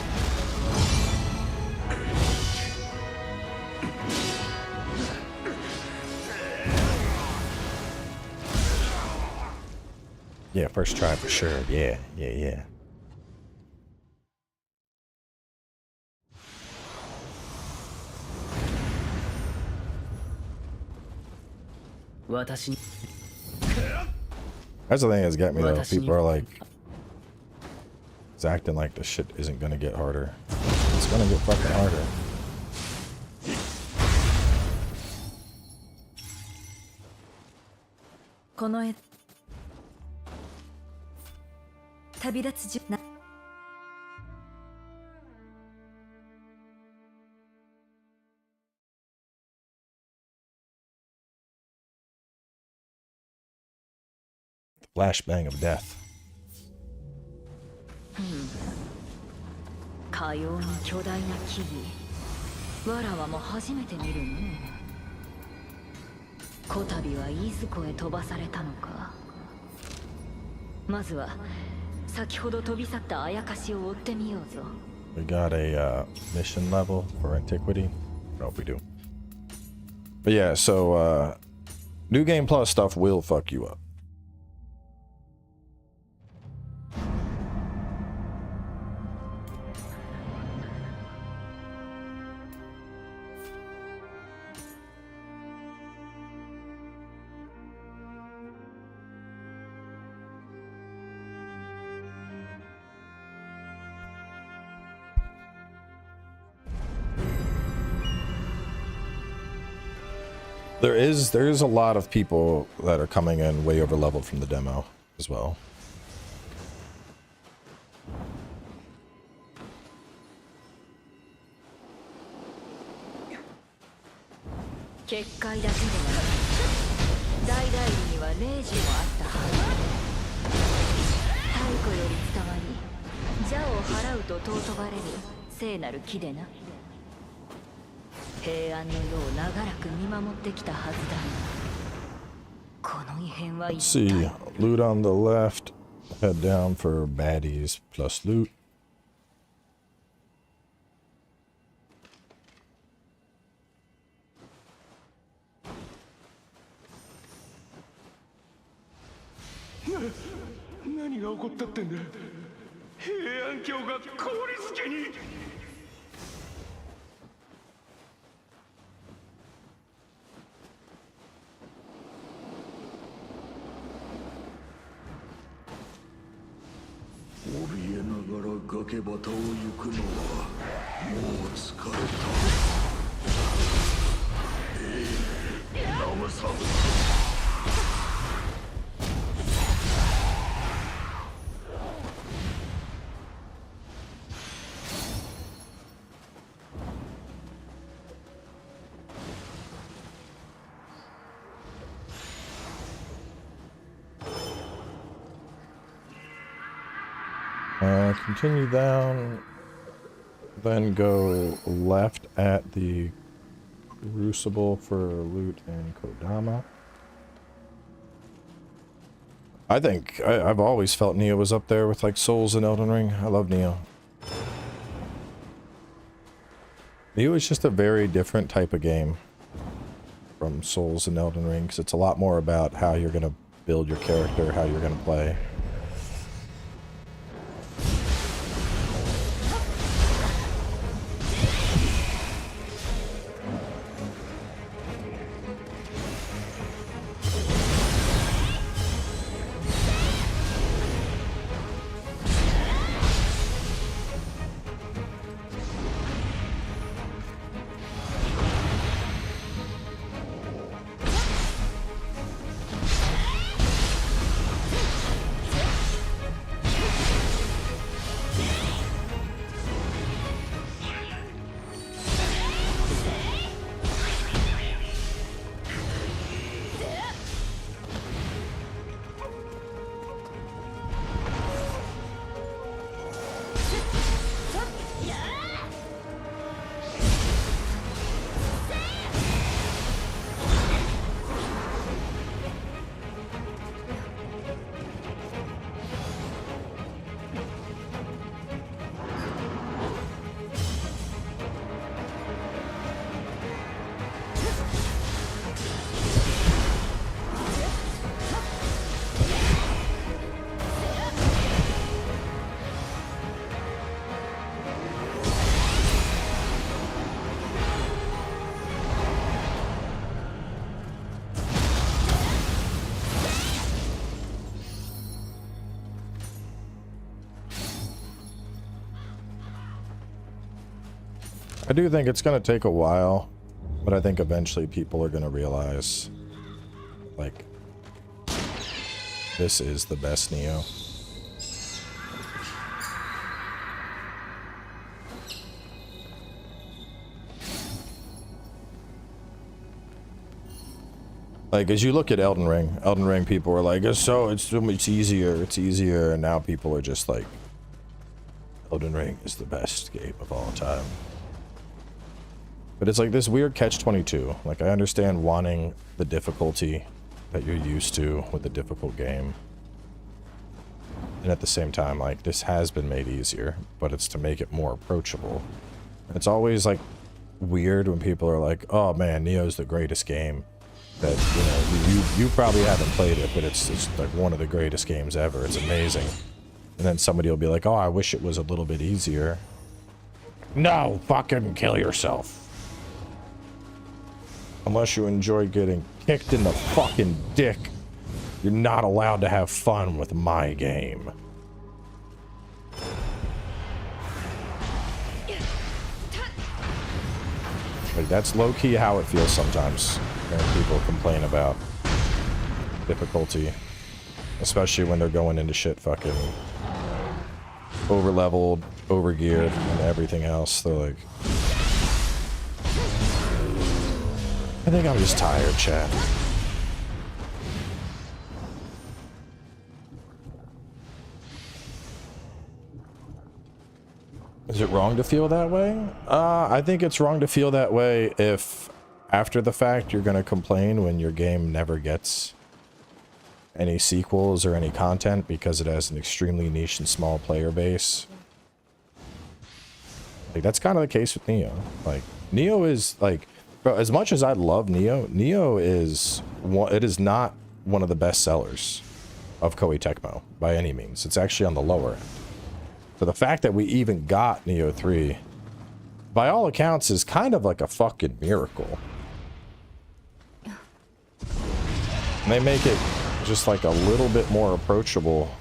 [SPEAKER 1] Yeah, first try for sure. Yeah. That's the thing that's got me though. People are like, it's acting like the shit isn't gonna get harder. It's gonna get fucking harder. Flashbang of death.
[SPEAKER 4] かように巨大な木々わらわも初めて見るの。こたびはいずこへ飛ばされたのか。まずは先ほど飛び去ったあやかしを追ってみようぞ。
[SPEAKER 1] We got a mission level for antiquity. Nope, we do. But yeah, so new game plus stuff will fuck you up. There is a lot of people that are coming in way over leveled from the demo as well.
[SPEAKER 4] 返りには0時もあったはず。太古より伝わり邪を払うと尊ばれる聖なる木でな。平安の世を長らく見守ってきたはずだ。この異変は
[SPEAKER 1] Let's see. Loot on the left. Head down for baddies plus loot. Continue down, then go left at the Crucible for loot and Kodama. I think I've always felt Nioh was up there with like Souls and Elden Ring. I love Nioh. Nioh is just a very different type of game from Souls and Elden Ring, because it's a lot more about how you're going to build your character, how you're going to play. I do think it's going to take a while, but I think eventually people are going to realize, like, this is the best Nioh. Like, as you look at Elden Ring people are like, it's so much easier, and now people are just like, Elden Ring is the best game of all time. But it's like this weird catch-22. Like, I understand wanting the difficulty that you're used to with a difficult game. And at the same time, like, this has been made easier, but it's to make it more approachable. It's always, like, weird when people are like, oh man, Nioh's the greatest game. That, you know, you probably haven't played it, but it's like one of the greatest games ever. It's amazing. And then somebody will be like, oh, I wish it was a little bit easier. No, fucking kill yourself. Unless you enjoy getting kicked in the fucking dick, you're not allowed to have fun with my game. Like, that's low-key how it feels sometimes when people complain about difficulty. Especially when they're going into shit fucking over-leveled, over-geared, and everything else. They're like... I think I'm just tired, chat. Is it wrong to feel that way? I think it's wrong to feel that way if after the fact you're going to complain when your game never gets any sequels or any content because it has an extremely niche and small player base. Like, that's kind of the case with Nioh. Like, Nioh is, like, bro, as much as I love Nioh, Nioh is, it is not one of the best sellers of Koei Tecmo by any means. It's actually on the lower end. So the fact that we even got Nioh 3, by all accounts, is kind of like a fucking miracle. And they make it just like a little bit more approachable.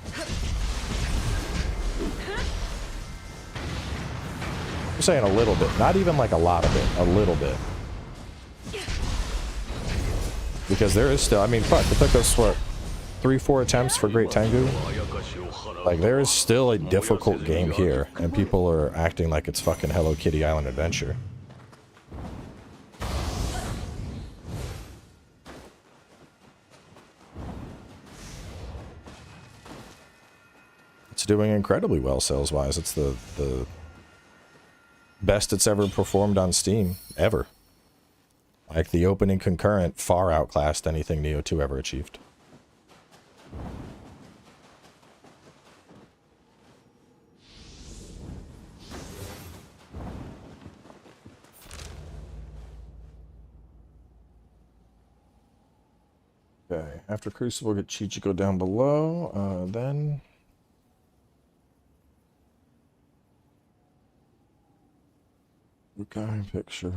[SPEAKER 1] I'm saying a little bit, not even like a lot of it, a little bit. Because there is still, I mean, fuck, it took us, what, 3-4 attempts for Great Tengu? Like, there is still a difficult game here, and people are acting like it's fucking Hello Kitty Island Adventure. It's doing incredibly well sales-wise. It's the best it's ever performed on Steam, ever. Like, the opening concurrent far outclassed anything Nioh 2 ever achieved. Okay, after Crucible, get Chichiko down below, then... yokai picture.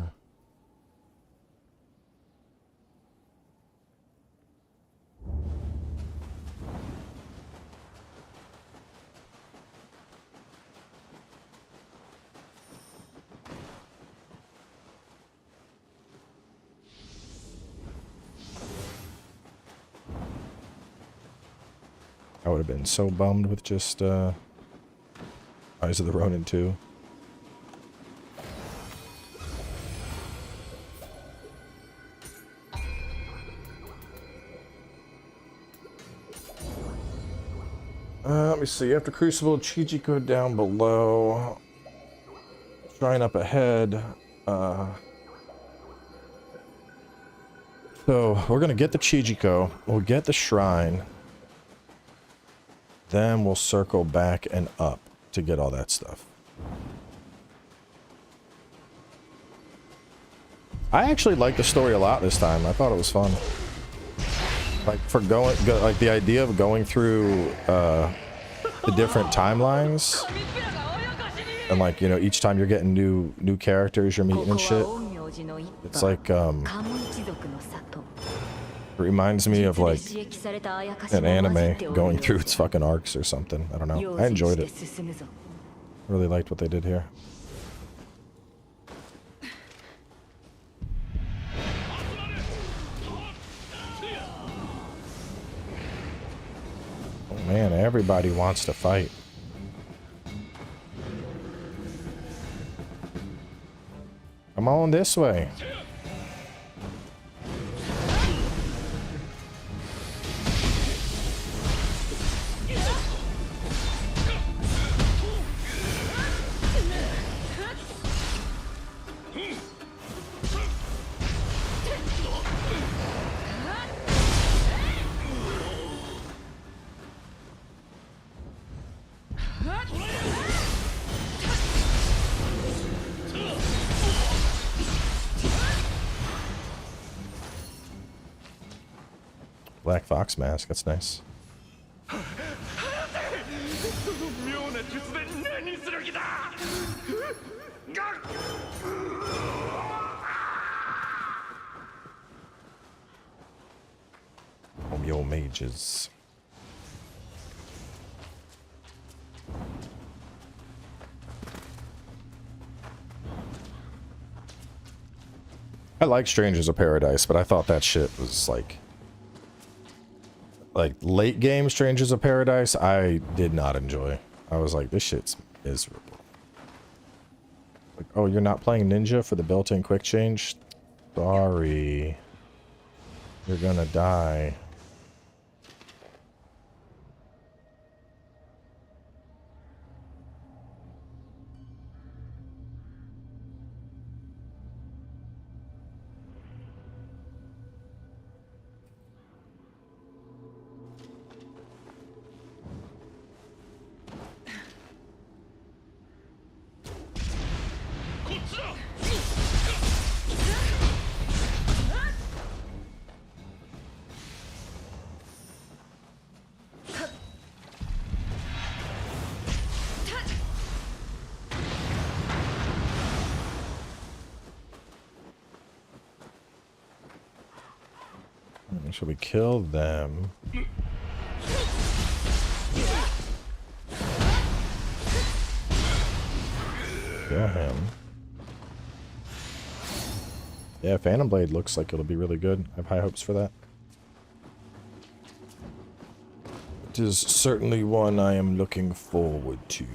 [SPEAKER 1] I would have been so bummed with just Eyes of the Ronin 2. Let me see. After Crucible, Chichiko down below. Shrine up ahead. So we're gonna get the Chichiko. We'll get the shrine. Then we'll circle back and up to get all that stuff. I actually liked the story a lot this time. I thought it was fun. Like, for like the idea of going through the different timelines, and like, you know, each time you're getting new characters you're meeting and shit. It's like it reminds me of like an anime going through its fucking arcs or something. I don't know. I enjoyed it. Really liked what they did here. Oh man, everybody wants to fight. Come on this way. Black Fox mask, that's nice. Yo mages. I like Strangers of Paradise, but I thought that shit was like late game Strangers of Paradise, I did not enjoy. I was like, this shit's miserable. Like, oh, you're not playing Ninja for the built-in quick change? Sorry. You're gonna die. Should we kill them? Kill him. Yeah, Phantom Blade looks like it'll be really good. I have high hopes for that. It is certainly one I am looking forward to.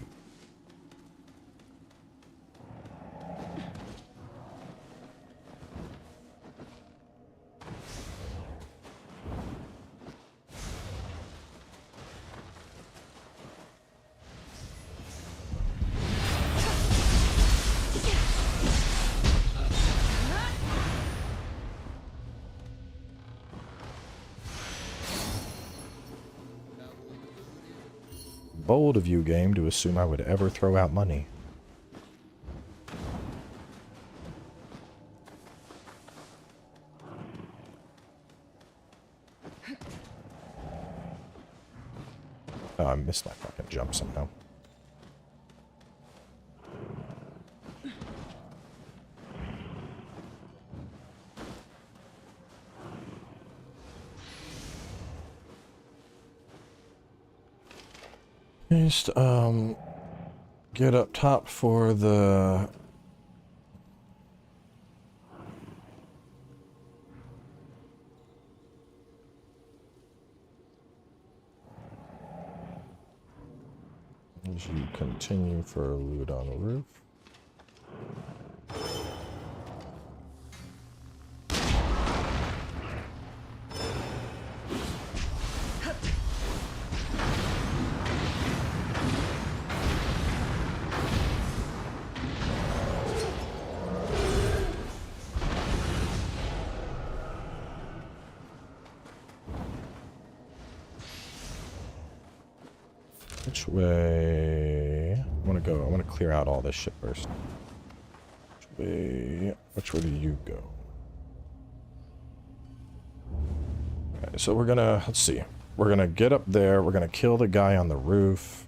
[SPEAKER 1] Bold of you, game, to assume I would ever throw out money. Oh, I missed my fucking jump somehow. Just, get up top for the... As you continue for loot on the roof. Which way? I want to go. I want to clear out all this shit first. Which way do you go? Okay, so we're gonna, let's see. We're gonna get up there. We're gonna kill the guy on the roof.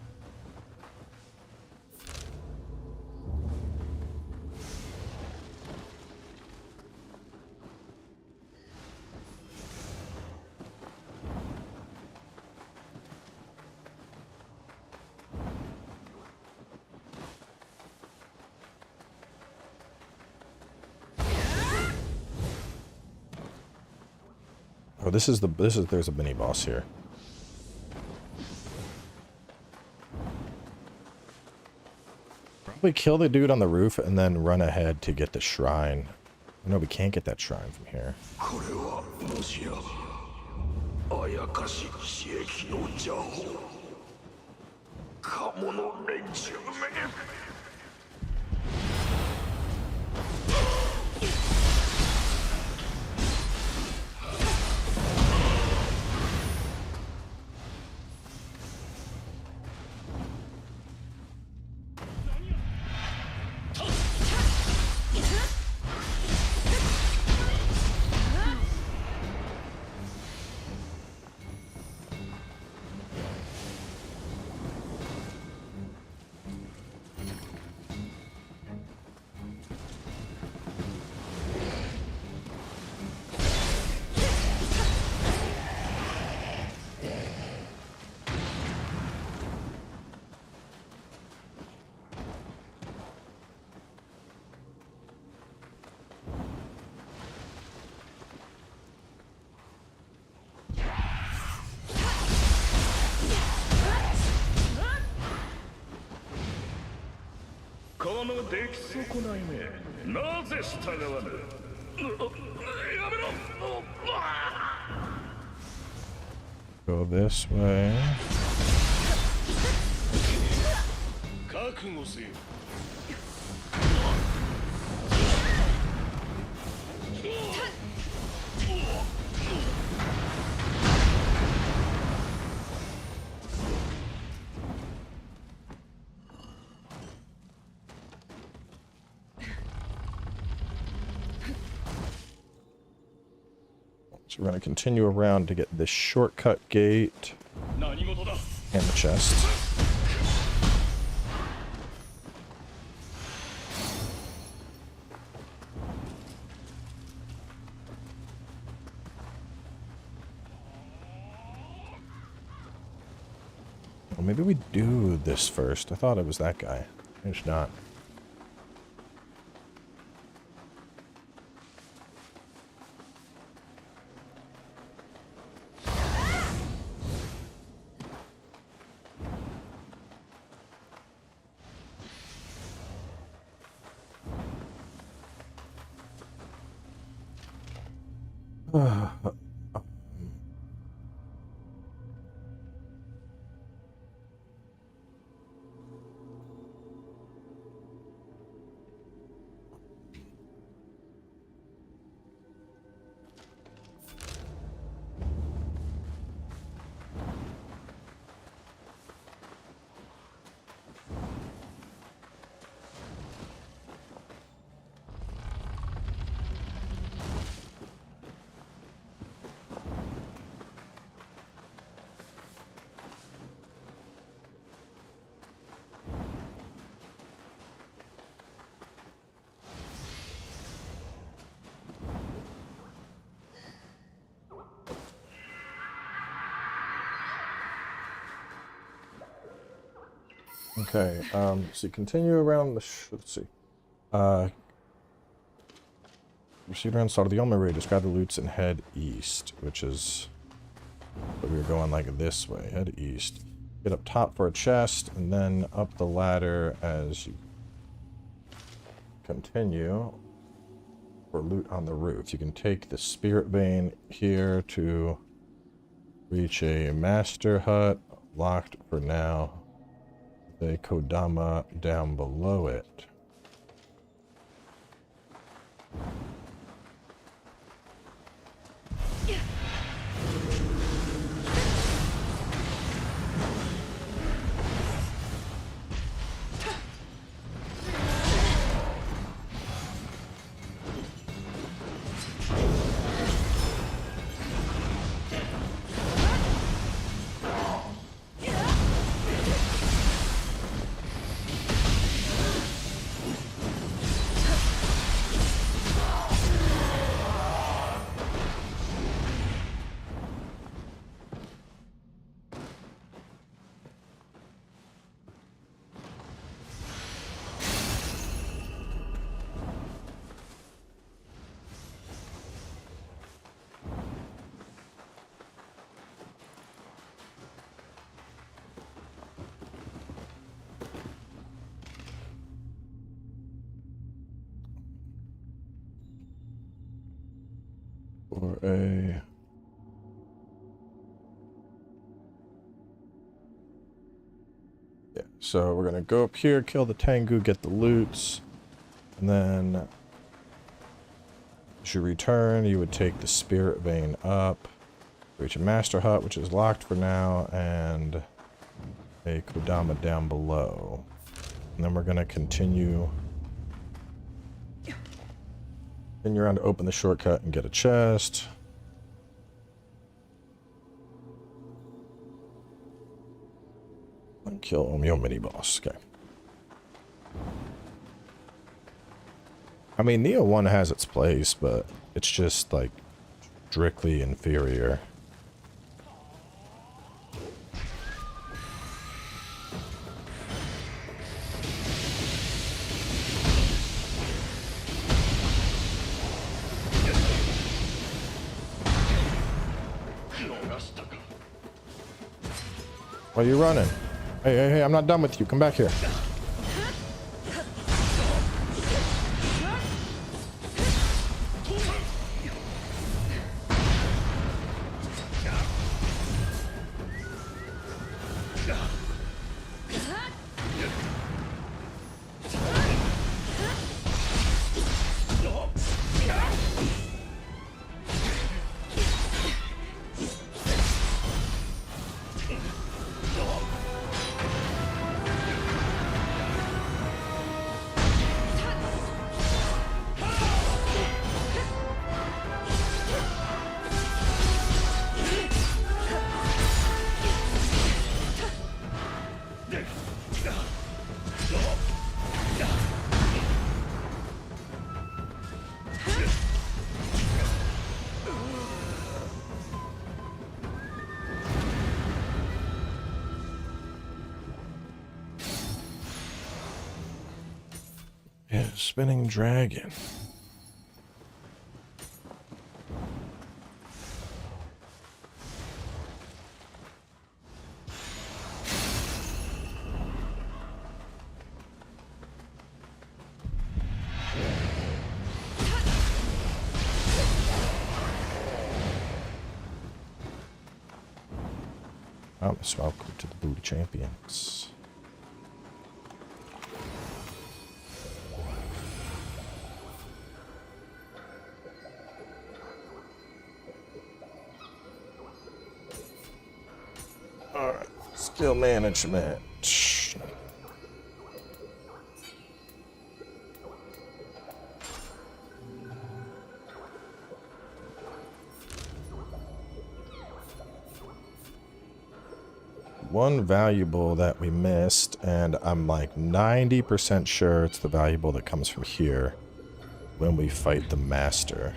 [SPEAKER 1] Oh, there's a mini boss here. Probably kill the dude on the roof and then run ahead to get the shrine. No, we can't get that shrine from here. Go this way. So we're going to continue around to get this shortcut gate and the chest. Well, maybe we do this first. I thought it was that guy. It's not. Okay, so you continue around the let's see. Proceed around the start of the Elmer Raid, grab the loots and head east, which is but we were going like this way. Head east. Get up top for a chest, and then up the ladder as you continue for loot on the roof. You can take the Spirit Vein here to reach a master hut, locked for now. A Kodama down below it. For a so we're gonna go up here, kill the Tengu, get the loots, and then as you return, you would take the Spirit Vein up, reach a Master Hut, which is locked for now, and a Kodama down below. And then we're gonna continue around to open the shortcut and get a chest. And kill Omeo mini boss. Okay. I mean, Nioh 1 has its place, but it's just like strictly inferior. Why are you running? Hey, hey, hey, I'm not done with you. Come back here. Yeah, spinning dragon. Welcome to the Booty Champions. Alright, skill management. One valuable that we missed, and I'm like 90% sure it's the valuable that comes from here when we fight the master.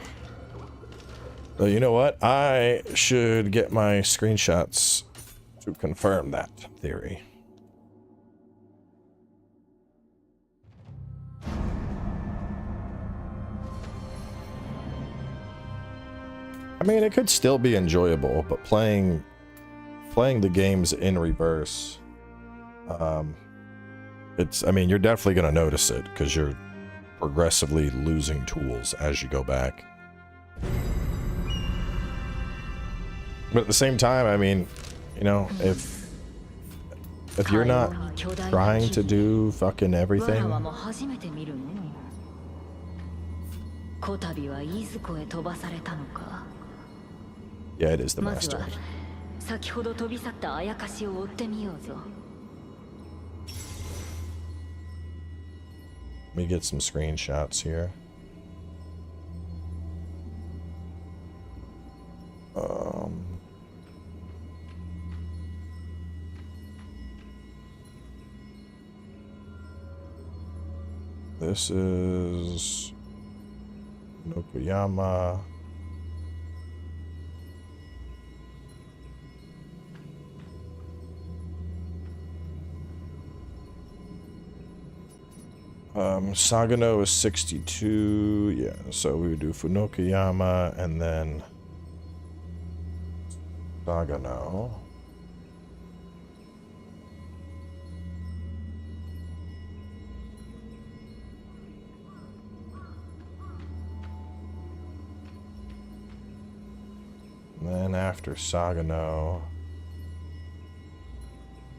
[SPEAKER 1] But you know what? I should get my screenshots to confirm that theory. I mean, it could still be enjoyable, but playing the games in reverse, I mean, you're definitely going to notice it because you're progressively losing tools as you go back. But at the same time, I mean, you know, if you're not trying to do fucking everything, yeah, it is the master. Let me get some screenshots here. This is Nokuyama. Sagano is 62, yeah, so we would do Funokuyama and then Sagano. And then after Sagano,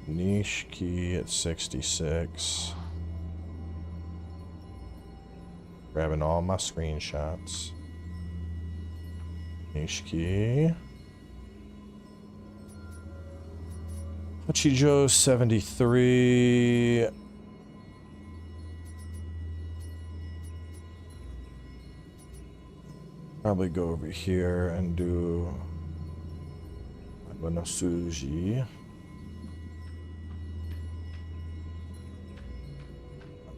[SPEAKER 1] Nishiki at 66. Grabbing all my screenshots. Nishiki. Hachijo 73. Probably go over here and do Iwanosuji.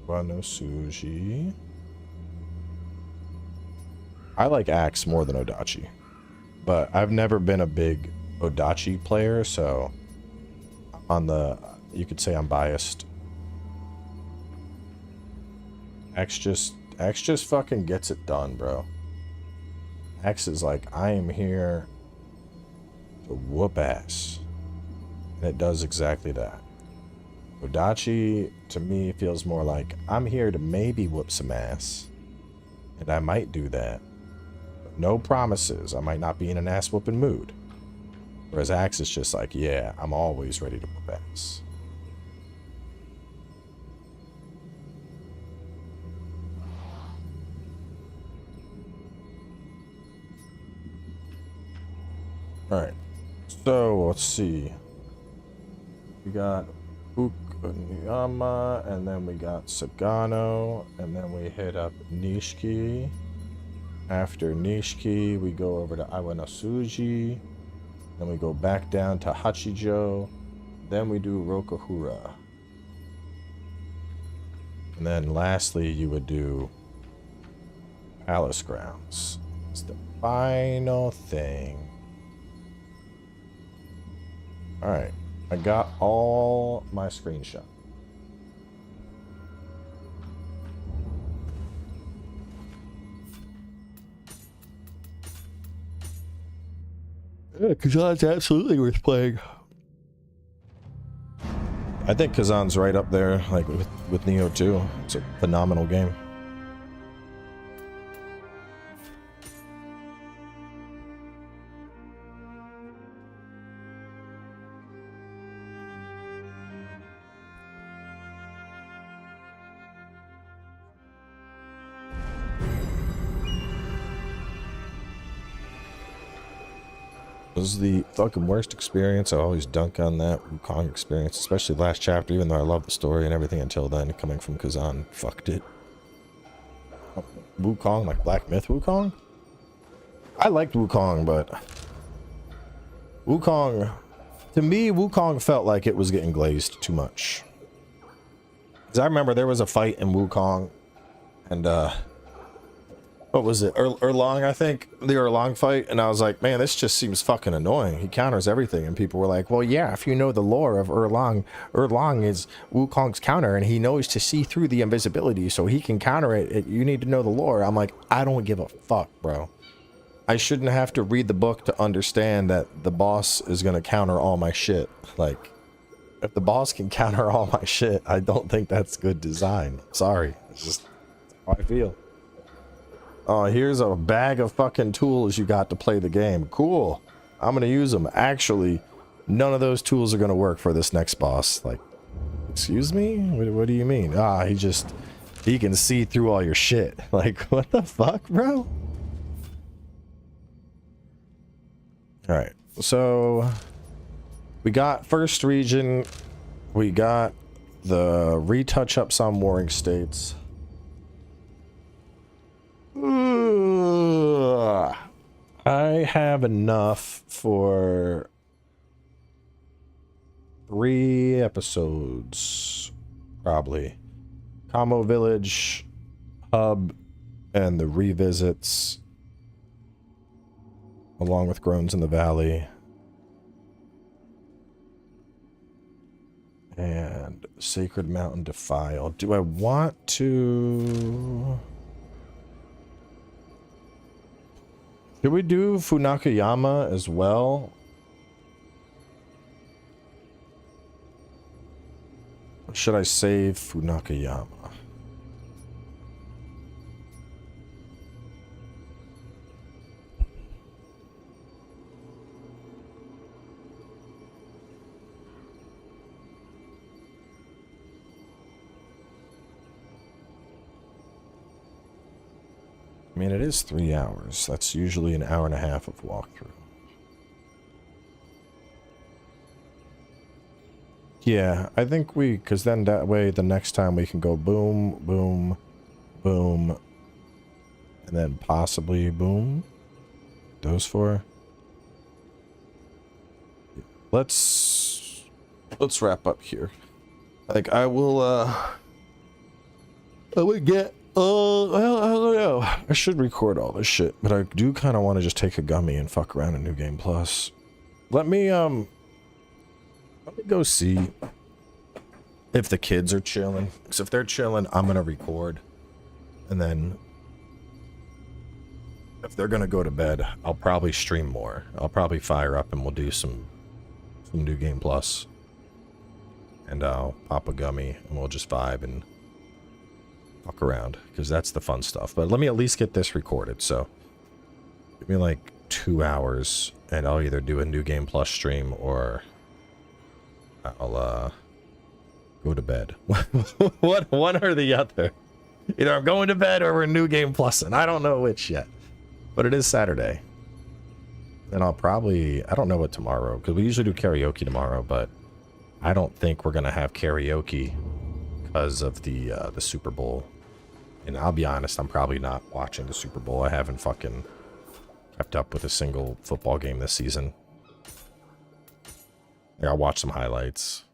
[SPEAKER 1] Iwanosuji. I like Axe more than Odachi, but I've never been a big Odachi player, so you could say I'm biased. Axe just fucking gets it done, bro. Axe is like, I am here to whoop ass, and it does exactly that. Odachi, to me, feels more like, I'm here to maybe whoop some ass, and I might do that. No promises. I might not be in an ass-whooping mood. Whereas Axe is just like, yeah, I'm always ready to whoop ass. Alright. So, let's see. We got Ukuniyama, and then we got Sagano, and then we hit up Nishiki. After Nishiki, we go over to Iwanosuji. Then we go back down to Hachijo. Then we do Rokuhura. And then lastly, you would do Palace Grounds. It's the final thing. Alright, I got all my screenshots. Yeah, Kazan's absolutely worth playing. I think Kazan's right up there, like with Nioh 2. It's a phenomenal game. This is the fucking worst experience. I always dunk on that Wukong experience, especially last chapter, even though I love the story and everything until then. Coming from Kazan, fucked it. Oh, Wukong, like Black Myth Wukong? I liked Wukong, but Wukong, to me, Wukong felt like it was getting glazed too much. Because I remember there was a fight in Wukong, and what was it? Erlang, I think. The Erlang fight. And I was like, man, this just seems fucking annoying. He counters everything. And people were like, well, yeah, if you know the lore of Erlang, Erlang is Wukong's counter, and he knows to see through the invisibility, so he can counter it. You need to know the lore. I'm like, I don't give a fuck, bro. I shouldn't have to read the book to understand that the boss is going to counter all my shit. Like, if the boss can counter all my shit, I don't think that's good design. Sorry. It's just how I feel. Oh, here's a bag of fucking tools you got to play the game. Cool. I'm gonna use them. Actually, none of those tools are gonna work for this next boss. Like, excuse me? What do you mean? Ah, he can see through all your shit. Like, what the fuck, bro? Alright, so we got first region. We got the retouch ups on warring states. I have enough for 3 episodes, probably. Kamo Village, Hub, and the revisits, along with Groans in the Valley. And Sacred Mountain Defile. Do I want to... Should we do Funakayama as well? Or should I save Funakayama? I mean, it is 3 hours. That's usually an hour and a half of walkthrough. Yeah, I think because then that way the next time we can go boom, boom, boom, and then possibly boom. Those 4. Let's wrap up here. Like, I would get... well, I don't know. I should record all this shit, but I do kind of want to just take a gummy and fuck around in New Game Plus. Let me go see if the kids are chilling. Because if they're chilling, I'm gonna record, and then if they're gonna go to bed, I'll probably stream more. I'll probably fire up and we'll do some New Game Plus, and I'll pop a gummy and we'll just vibe and fuck around, because that's the fun stuff. But let me at least get this recorded, so give me like 2 hours and I'll either do a New Game Plus stream or I'll go to bed. one or the other. Either I'm going to bed or we're New Game Plus, and I don't know which yet. But it is Saturday. Then I'll probably, I don't know what tomorrow, because we usually do karaoke tomorrow, but I don't think we're gonna have karaoke because of the Super Bowl. And I'll be honest, I'm probably not watching the Super Bowl. I haven't fucking kept up with a single football game this season. Yeah, I'll watch some highlights.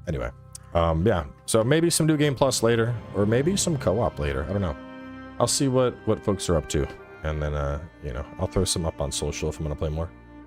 [SPEAKER 1] Anyway, yeah. So maybe some New Game Plus later, or maybe some co-op later. I don't know. I'll see what folks are up to, and then you know, I'll throw some up on social if I'm gonna play more.